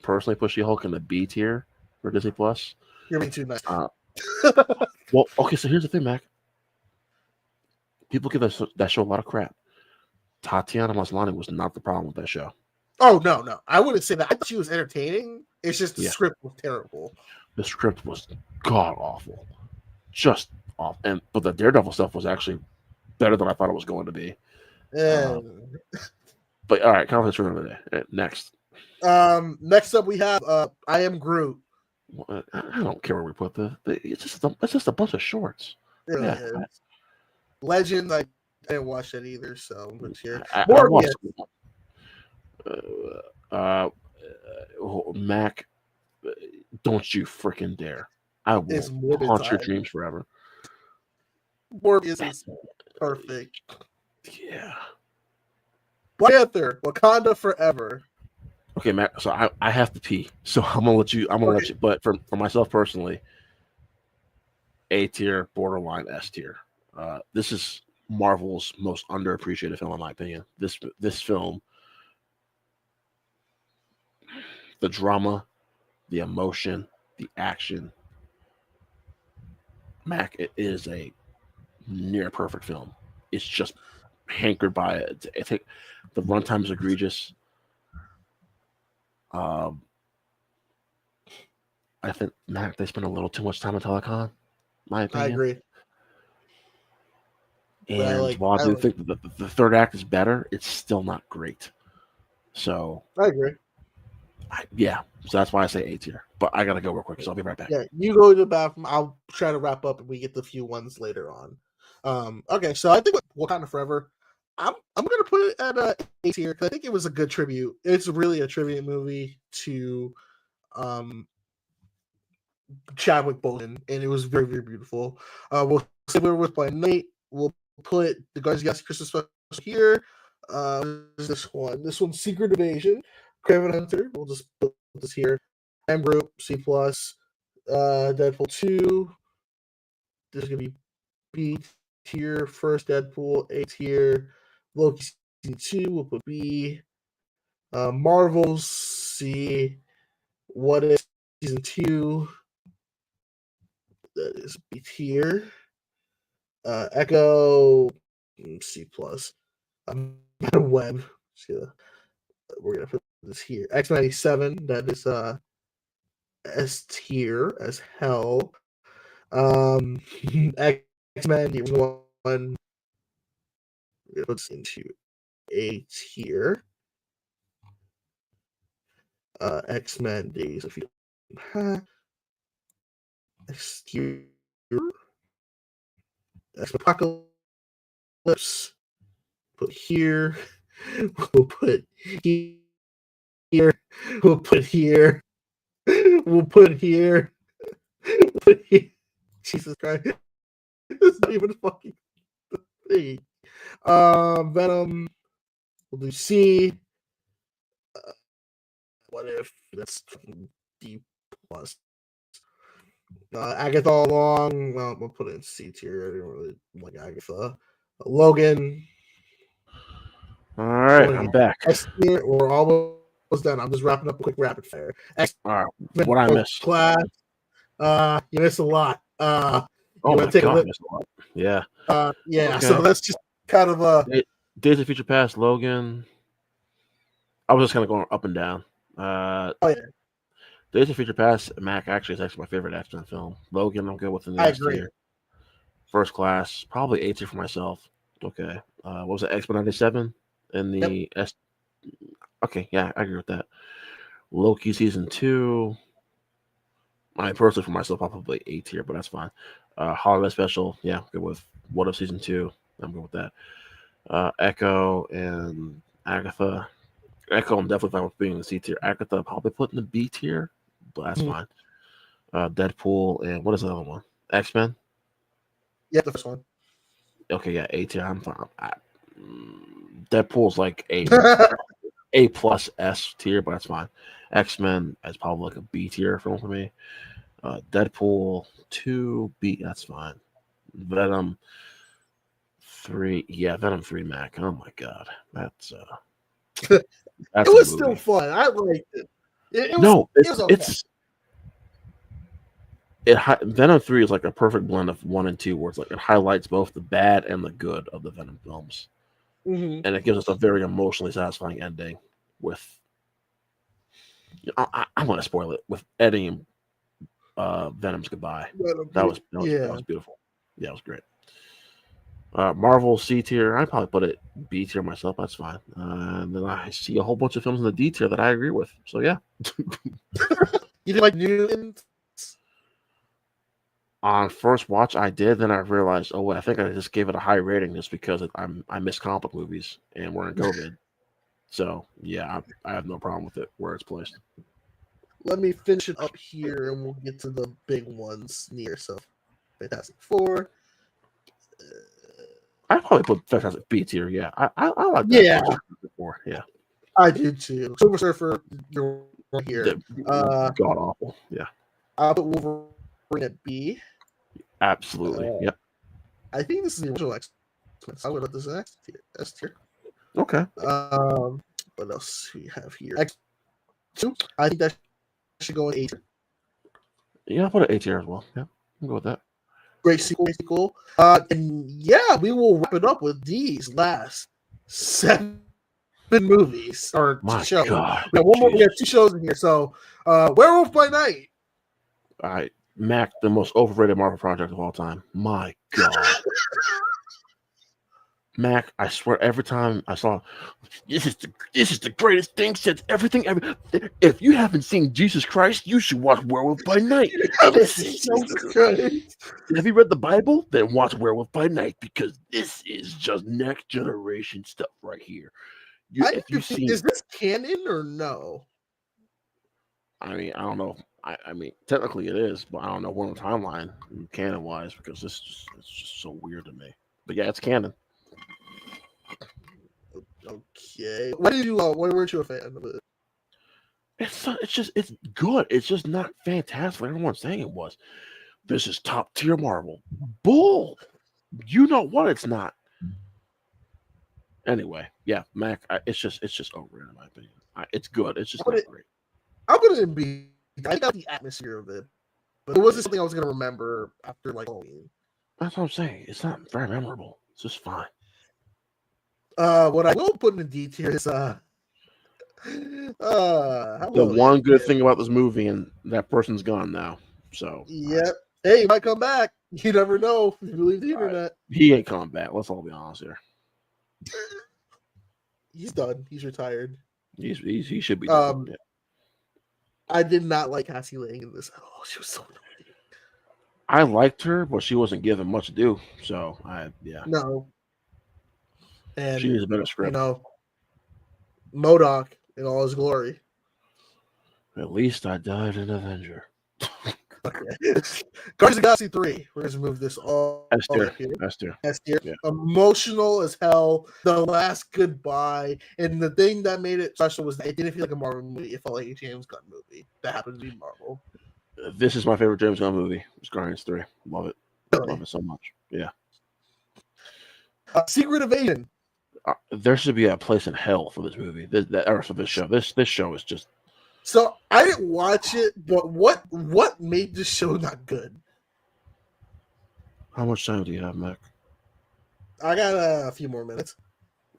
personally put She-Hulk in the B tier for Disney Plus.
You're being too nice.
Well, okay, so here's the thing, Mac. People give that show a lot of crap. Tatiana Maslany was not the problem with that show.
Oh, no. I wouldn't say that. I thought she was entertaining. It's just the script was terrible.
The script was god-awful. Just awful. But the Daredevil stuff was actually better than I thought it was going to be. But all right, conversation for another day. Next.
Next up we have I Am Groot.
I don't care where we put this. It's just a bunch of shorts.
It really is. Legends, I didn't watch that either, so let's hear.
I watched Mac, don't you freaking dare. I will haunt your dreams forever.
Morbius is perfect.
Yeah.
Black Panther, Wakanda Forever.
Okay, Mac, so I have to pee. So I'm gonna let you but for myself personally, A tier, borderline S tier. This is Marvel's most underappreciated film in my opinion. This film, the drama, the emotion, the action. Mac, it is a near perfect film. It's just hankered by it. I think the runtime is egregious. I think Mac, they spend a little too much time at Telecon. My opinion.
I agree.
And while I do think that the third act is better, it's still not great. So
I agree.
So that's why I say A tier. But I gotta go real quick, so I'll be right back.
Yeah, you go to the bathroom. I'll try to wrap up, and we get the few ones later on. Okay, so I think Wakanda Forever, I'm gonna put it at A tier because I think it was a good tribute. It's really a tribute movie to Chadwick Boseman, and it was very, very beautiful. We'll say we're with by night. We'll put the Guardians of the Galaxy Christmas special here. This one. This one's Secret Invasion. Kraven Hunter. We'll just put this here. M Group C+. Deadpool 2. This is gonna be B tier. First Deadpool A tier. Loki season 2. We'll put B. Marvel's C. What If season 2. That is B tier. Echo C+. Web. We're gonna put this here. X97. That is S tier as hell. X-Men one. It puts into A tier. X-Men Days of Future. S tier. Apocalypse. Put here. We'll put here. We'll put here. We'll put here. Put here. Jesus Christ. It's not even a fucking thing. Venom. We'll do C. What If? That's D+. Agatha All Along. We'll put it in C tier. I didn't really like Agatha. Logan.
All right, I'm back.
We're almost done. I'm just wrapping up a quick rapid fire.
All right, what I missed?
Class. You missed a lot.
Oh
you
my
want to take a
god,
look?
missed a lot. Yeah.
Yeah.
Okay.
So that's just kind of
Days of Future Past, Logan. I was just kind of going up and down.
oh yeah,
Days of Future Past, Mac actually is actually my favorite X-Men film. Logan, I'm good with in the
I
S
agree.
tier. First Class, probably A tier for myself. Okay. What was it? X-Men 97 in the S. Okay, yeah, I agree with that. Loki season 2. I personally for myself, probably A tier, but that's fine. Holiday special, yeah, I'm good with What If season 2. I'm good with that. Echo and Agatha. Echo, I'm definitely fine with being in the C tier. Agatha, probably put in the B tier, but that's fine. Deadpool and what is the other one? X-Men.
Yeah, the first one.
Okay, yeah, A tier. I'm fine. Deadpool's like A plus S tier, but that's fine. X-Men is probably like a B tier film for me. Deadpool 2 B, that's fine. Venom 3, yeah, Venom 3 Mac. Oh my god, that's
it was still
movie.
fun. I liked it. It was okay.
Venom 3 is like a perfect blend of 1 and 2, where it's like it highlights both the bad and the good of the Venom films, and it gives us a very emotionally satisfying ending. With I want to spoil it with Eddie and Venom's goodbye. That was beautiful. Yeah, it was great. Marvel C tier, I probably put it B tier myself. That's fine. And then I see a whole bunch of films in the D tier that I agree with. So yeah.
You did like New
On first watch, I did. Then I realized, I think I just gave it a high rating just because I miss comic book movies and we're in COVID. So yeah, I have no problem with it where it's placed.
Let me finish it up here, and we'll get to the big ones near. So, Fantastic Four.
I probably put Fantastic B tier. Yeah, I like that.
Yeah,
before. Yeah,
I do too. Silver Surfer, you're right here.
God awful. Yeah,
I'll put Wolverine at B.
Absolutely. Yep.
I think this is the original X-Men. So I would put this in S tier.
Okay.
What else do we have here? X2. I think that should go in A tier.
Yeah, I'll put it A tier as well. Yeah, I'll go with that.
Great sequel. And yeah, we will wrap it up with these last 7 movies or shows.
God.
We have 2 shows in here. So, Werewolf by Night.
All right, Mac, the most overrated Marvel project of all time. My God. Mac, I swear, every time I saw this is the greatest thing since everything ever. If you haven't seen Jesus Christ, you should watch Werewolf by Night. This is so good. Have you read the Bible? Then watch Werewolf by Night because this is just next generation stuff right here.
Is this canon or no?
I mean, I don't know. I mean, technically it is, but I don't know where on the timeline canon wise because it's just so weird to me. But yeah, it's canon.
Okay. Why weren't you a fan of it?
It's good. It's just not fantastic like everyone's saying it was. This is top tier Marvel. Bull. You know what? It's not. Anyway, yeah, Mac. It's just over in my opinion. It's good. It's just not great.
I'll put it in B. I got the atmosphere of it, but it wasn't something I was gonna remember after like Halloween.
That's what I'm saying. It's not very memorable. It's just fine.
What I will put in D tier is
the one good thing about this movie, and that person's gone now. So
yep. Hey, he might come back. You never know. If you believe the internet.
He ain't coming back. Let's all be honest here.
He's done. He's retired.
He should be done. Yeah.
I did not like Cassie Lang in this at all. She was so annoying.
I liked her, but she wasn't given much to do. So
No. And
she needs a better script.
MODOK in all his glory.
At least I died an Avenger.
Okay. Guardians of the Galaxy 3. We're going to move this all
S tier.
Yeah. Emotional as hell. The last goodbye. And the thing that made it special was that it didn't feel like a Marvel movie. It felt like a James Gunn movie that happened to be Marvel.
This is my favorite James Gunn movie. It's Guardians 3. Love it.
Really?
Love it so much. Yeah.
Secret Invasion.
There should be a place in hell for this movie. For this show. This show is just
So I didn't watch it, but what made this show not good?
How much time do you have, Mac?
I got a few more minutes.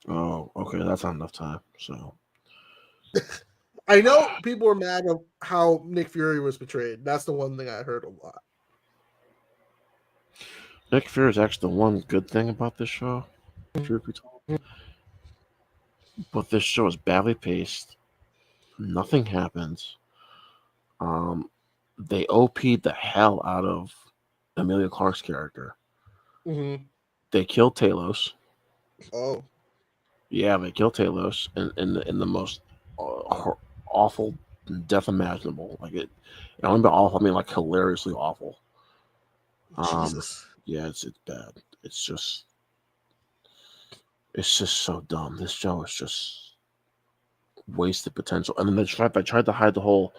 Oh, okay, that's not enough time. So
I know people are mad at how Nick Fury was portrayed. That's the one thing I heard a lot.
Nick Fury is actually the one good thing about this show. But this show is badly paced. Nothing happens. They OP'd the hell out of Emilia Clarke's character.
Mm-hmm.
They killed Talos.
Oh,
Yeah, they killed Talos in the most awful death imaginable. Like it only by awful, I mean like hilariously awful.
Jesus.
Yeah, it's bad. It's just so dumb. This show is just wasted potential. And then they tried to hide the whole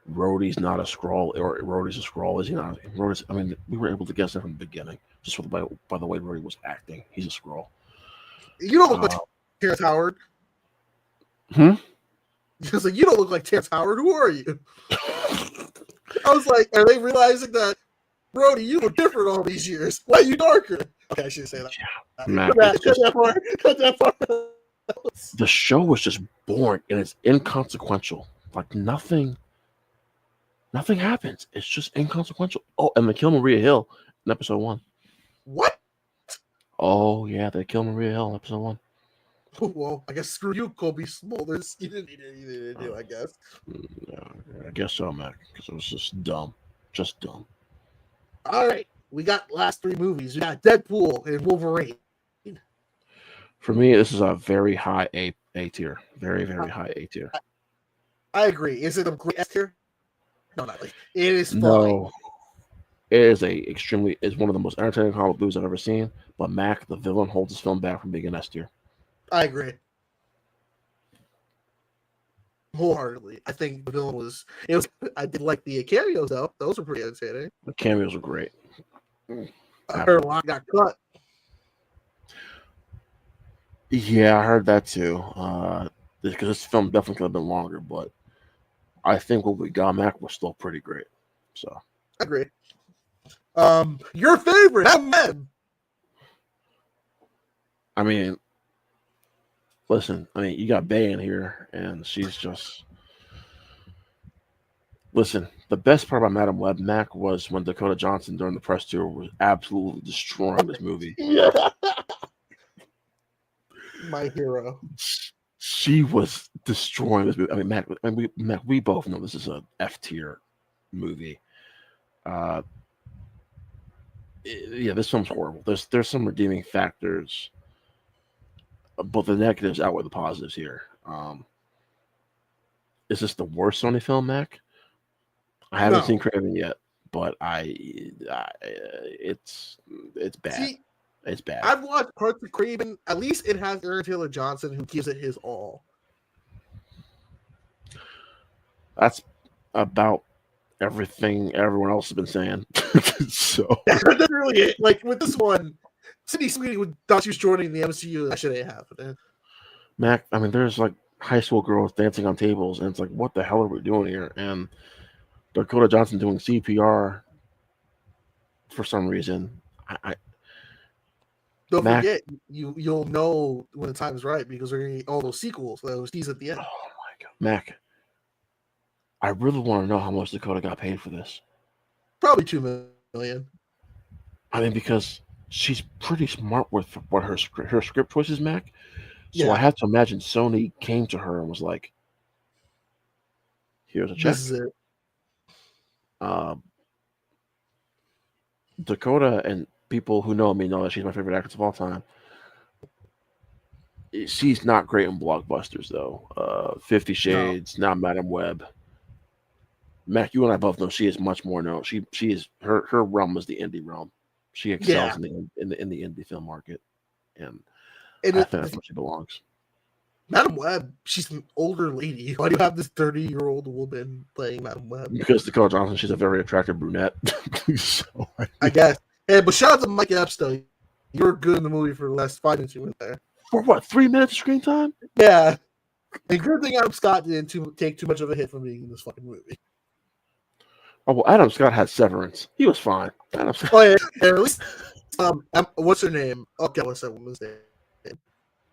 Rhodey's not a Skrull, or Rhodey's a Skrull. Is he not? Rhodey's, I mean, we were able to guess that from the beginning, just by the way Rhodey was acting. He's a Skrull.
You don't look like Terrence Howard. He was like, you don't look like Terrence Howard. Who are you? I was like, are they realizing that, Brody, you look different all these years? Why are you darker? Okay, I shouldn't say that.
Yeah, Matt,
Cut that part.
The show was just boring and it's inconsequential. Like nothing happens. It's just inconsequential. Oh, and they kill Maria Hill in episode 1.
What?
Oh yeah, they kill Maria Hill in episode 1.
Well, I guess screw you, Colby Smulders. You didn't need anything to do, I guess.
Yeah, I guess so, Mac, because it was just dumb. Just dumb.
All right. We got last 3 movies. We got Deadpool and Wolverine.
For me, this is a very high A tier. Very, very high A tier.
I agree. Is it a great S tier? No, not really. It is fine.
No. It is one of the most entertaining comic movies I've ever seen. But Mac, the villain, holds this film back from being an S tier.
I agree. Wholeheartedly. I think the villain was. I did like the cameos though. Those were pretty entertaining.
The cameos were great.
I heard a lot got cut.
Yeah, I heard that too. Because this film definitely could have been longer, but I think what we got, Mac, was still pretty great. So
I agree. Your favorite, M.
I mean, listen. I mean, you got Bay in here, and she's just. Listen, the best part about Madam Web, Mac, was when Dakota Johnson during the press tour was absolutely destroying this movie.
Yeah. My hero.
She was destroying this movie. I mean, Mac, we both know this is a F tier movie. Yeah, this film's horrible. There's some redeeming factors, but the negatives outweigh the positives here. Is this the worst Sony film, Mac? I haven't seen Craven yet, but it's bad.
See,
it's bad.
I've watched parts of Craven. At least it has Aaron Taylor Johnson who gives it his all.
That's about everything everyone else has been saying. So
that's really it. Like with this one, Sydney Sweeney thought she was joining the MCU. That shit ain't happening.
Mac, I mean, there's like high school girls dancing on tables, and it's like, what the hell are we doing here? And Dakota Johnson doing CPR for some reason.
Don't forget, you'll know when the time is right because we're gonna get all those sequels, those teas at the end.
Oh my god, Mac! I really want to know how much Dakota got paid for this.
Probably $2 million.
I mean, because she's pretty smart with what her script choices, Mac. So
Yeah.
I have to imagine Sony came to her and was like, "Here's a check."
This is it.
Dakota, and people who know me know that she's my favorite actress of all time. She's not great in blockbusters, though. 50 Shades, now Madam Web. Mac, you and I both know she is much more known. She is her realm is the indie realm. She excels in the indie film market, and I think that's where she belongs.
Madam Web, she's an older lady. Why do you have this 30-year-old woman playing Madam Web?
Because Dakota Johnson, she's a very attractive brunette. So,
I guess. Hey, but shout out to Mike Epps, though. You were good in the movie for the last 5 minutes you were there.
For what, 3 minutes of screen time?
Yeah. And good thing Adam Scott didn't take too much of a hit from being in this fucking movie.
Oh well, Adam Scott had Severance. He was fine. Adam Scott.
Oh yeah, at least what's her name? Okay, what's that woman's name?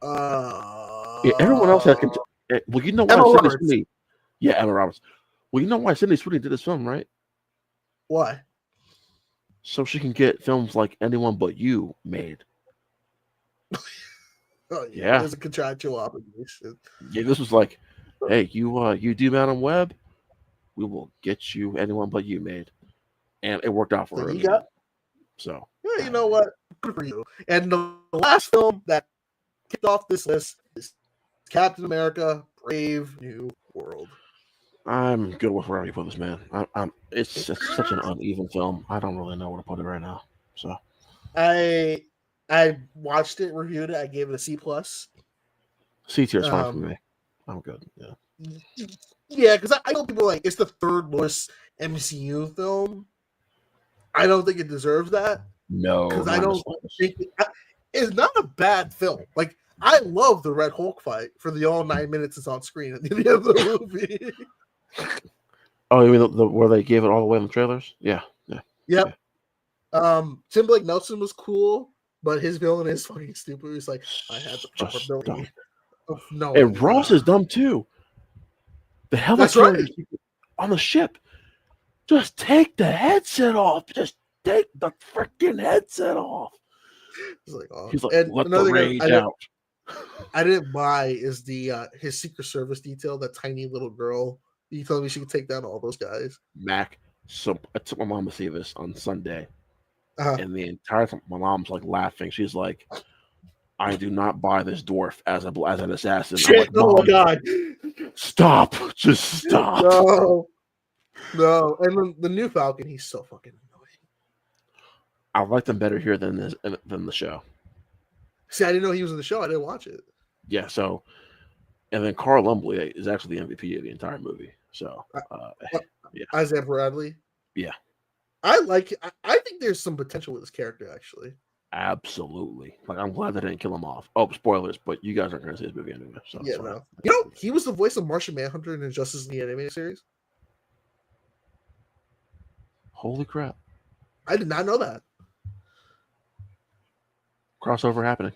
Yeah, everyone else had. Well, you know why
Emma
Sydney
Roberts.
Sweeney? Yeah, Emma Roberts. Well, you know why Sydney Sweeney did this film, right?
Why?
So she can get films like Anyone But You made.
Oh
Yeah.
There's a contractual obligation.
Yeah, this was like, hey, you do Madam Web, we will get you Anyone But You made, and it worked out for her. So
yeah, you know what? Good for you. And the last film that kicked off this list is Captain America: Brave New World.
I'm good with wherever you put this, man. It's such an uneven film. I don't really know where to put it right now. So
I watched it, reviewed it. I gave it a C+.
C tier is fine for me. I'm good. Yeah.
Yeah, because I know people like it's the third worst MCU film. I don't think it deserves that.
No,
because I don't think it's not a bad film. Like I love the Red Hulk fight for the all 9 minutes it's on screen at the end of the movie.
Oh, you mean the where they gave it all away in the trailers? Yeah.
Yep. Yeah. Timberlake Nelson was cool, but his villain is fucking stupid. He's like, I had the probability of knowing.
And Ross is dumb too. The hell
that's right.
On the ship. Just take the headset off. Just take the freaking headset off. He's like,
and
let the rage out.
I didn't buy is the his Secret Service detail, that tiny little girl. You told me she could take down all those guys.
Mac. So I took my mom to see this on Sunday, and the entire time my mom's like laughing. She's like, "I do not buy this dwarf as an assassin."
Shit,
I'm like,
oh my god!
Stop! Just stop!
No. And then the new Falcon, he's so fucking annoying.
I like them better here than the show.
See, I didn't know he was in the show. I didn't watch it.
Yeah. So, and then Carl Lumbly is actually the MVP of the entire movie. So, yeah.
Isaiah Bradley.
Yeah.
I like it. I think there's some potential with this character, actually.
Absolutely. Like, I'm glad they didn't kill him off. Oh, spoilers, but you guys aren't going to see this movie anyway. So
yeah, no. You know, he was the voice of Martian Manhunter in the Justice League animated series.
Holy crap.
I did not know that.
Crossover happening.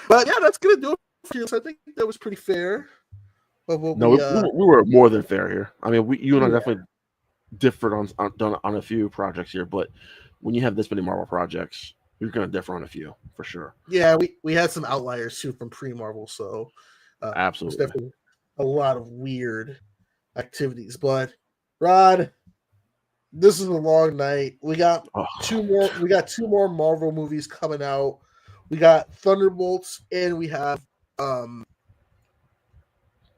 But yeah, that's going to do it for you. I think that was pretty fair.
We were more than fair here. I mean, you and I definitely differed on a few projects here, but when you have this many Marvel projects, you're going to differ on a few for sure.
Yeah, we had some outliers too from pre-Marvel, so
absolutely,
there's definitely a lot of weird activities. But Rod, this is a long night. We got two more. We got two more Marvel movies coming out. We got Thunderbolts, and we have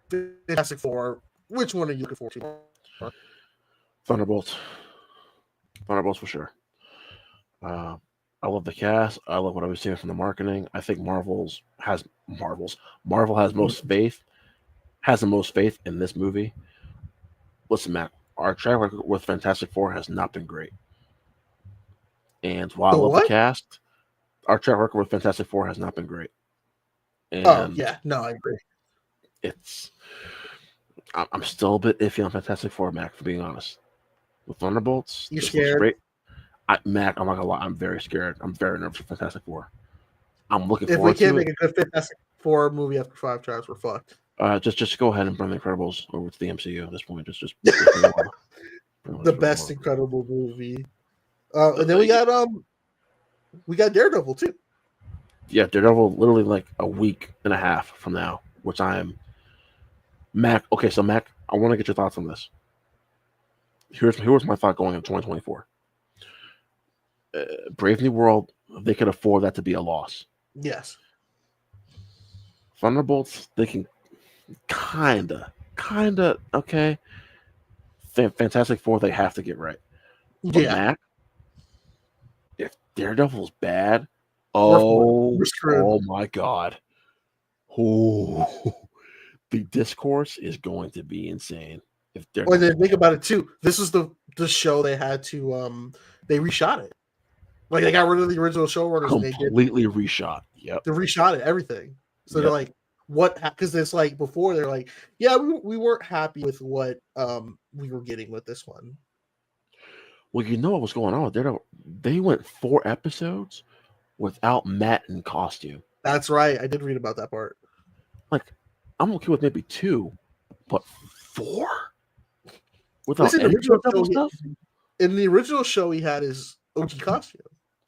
Fantastic Four. Which one are you looking forward to?
Thunderbolts for sure. I love the cast. I love what I was seeing from the marketing. I think Marvel has most faith, has the most faith in this movie. Listen, Matt, our track record with Fantastic Four has not been great. And while I love the cast, our track record with Fantastic Four has not been great. And
I agree.
I'm still a bit iffy on Fantastic Four, Mac, for being honest. With Thunderbolts,
you scared?
Mac, I'm not gonna lie, I'm very scared. I'm very nervous for Fantastic Four. I'm looking
forward to it. If we can't make a good Fantastic Four movie after 5 tries, we're fucked.
Just go ahead and bring the Incredibles over to the MCU at this point. Just
the best Incredible movie. And then we got Daredevil too.
Yeah, Daredevil literally like a week and a half from now, which I am. Mac, okay, so Mac, I want to get your thoughts on this. Here's my thought going into 2024. Brave New World, they could afford that to be a loss.
Yes.
Thunderbolts, they can kinda, okay. Fantastic Four, they have to get right. But Mac, if Daredevil's bad, oh my god. Oh, the discourse is going to be insane.
Or then think about it too. This is the show they had to they reshot it. Like they got rid of the original showrunners.
Completely reshot. Yep.
They reshot it, everything. So they're like, what, because it's like before they're like, yeah, we weren't happy with what we were getting with this one.
Well, you know what was going on? They went 4 episodes without Matt in costume.
That's right. I did read about that part.
Like, I'm okay with maybe 2, but 4 without any stuff.
In the original show, he had his OG costume.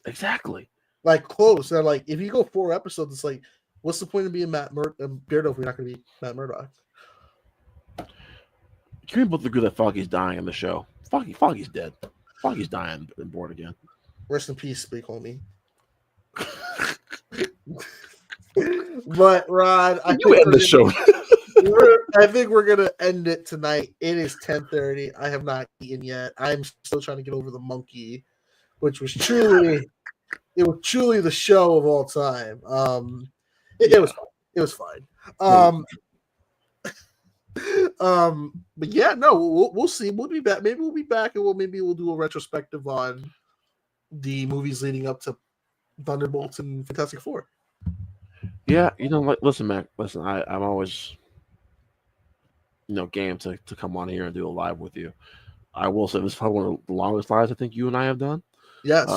Exactly.
Like close. They're like, if you go 4 episodes, it's like, what's the point of being Beardo if we're not going to be Matt Murdock?
Can we both agree that Foggy's dying in the show? Foggy's dead. Foggy's dying and bored again.
Rest in peace, big homie. But Rod, I think we're gonna end it tonight. It is 10:30. I have not eaten yet. I'm still trying to get over the monkey, which was truly the show of all time. It was fine. But yeah, no, we'll see. We'll be back. Maybe we'll be back, and maybe we'll do a retrospective on the movies leading up to Thunderbolts and Fantastic Four.
Yeah, listen, man. Listen, I'm always, game to come on here and do a live with you. I will say this is probably one of the longest lives I think you and I have done.
Yes.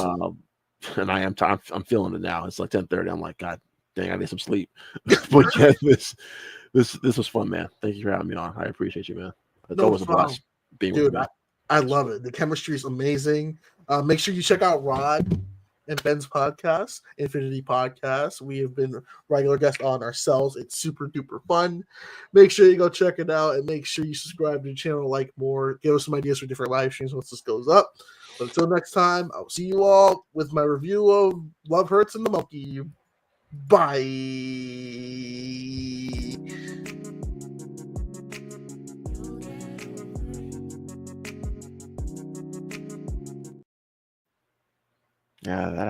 And I'm feeling it now. It's like 10:30. I'm like, God dang, I need some sleep. But yeah, this was fun, man. Thank you for having me on. I appreciate you, man. It's always a blast being with you.
I love it. The chemistry is amazing. Make sure you check out Rod and Ben's podcast, Infinity Podcast. We have been regular guests on ourselves. It's super duper fun. Make sure you go check it out, and make sure you subscribe to the channel, like more. Give us some ideas for different live streams once this goes up. But until next time, I'll see you all with my review of Love Hurts and the Monkey. Bye.
Yeah, that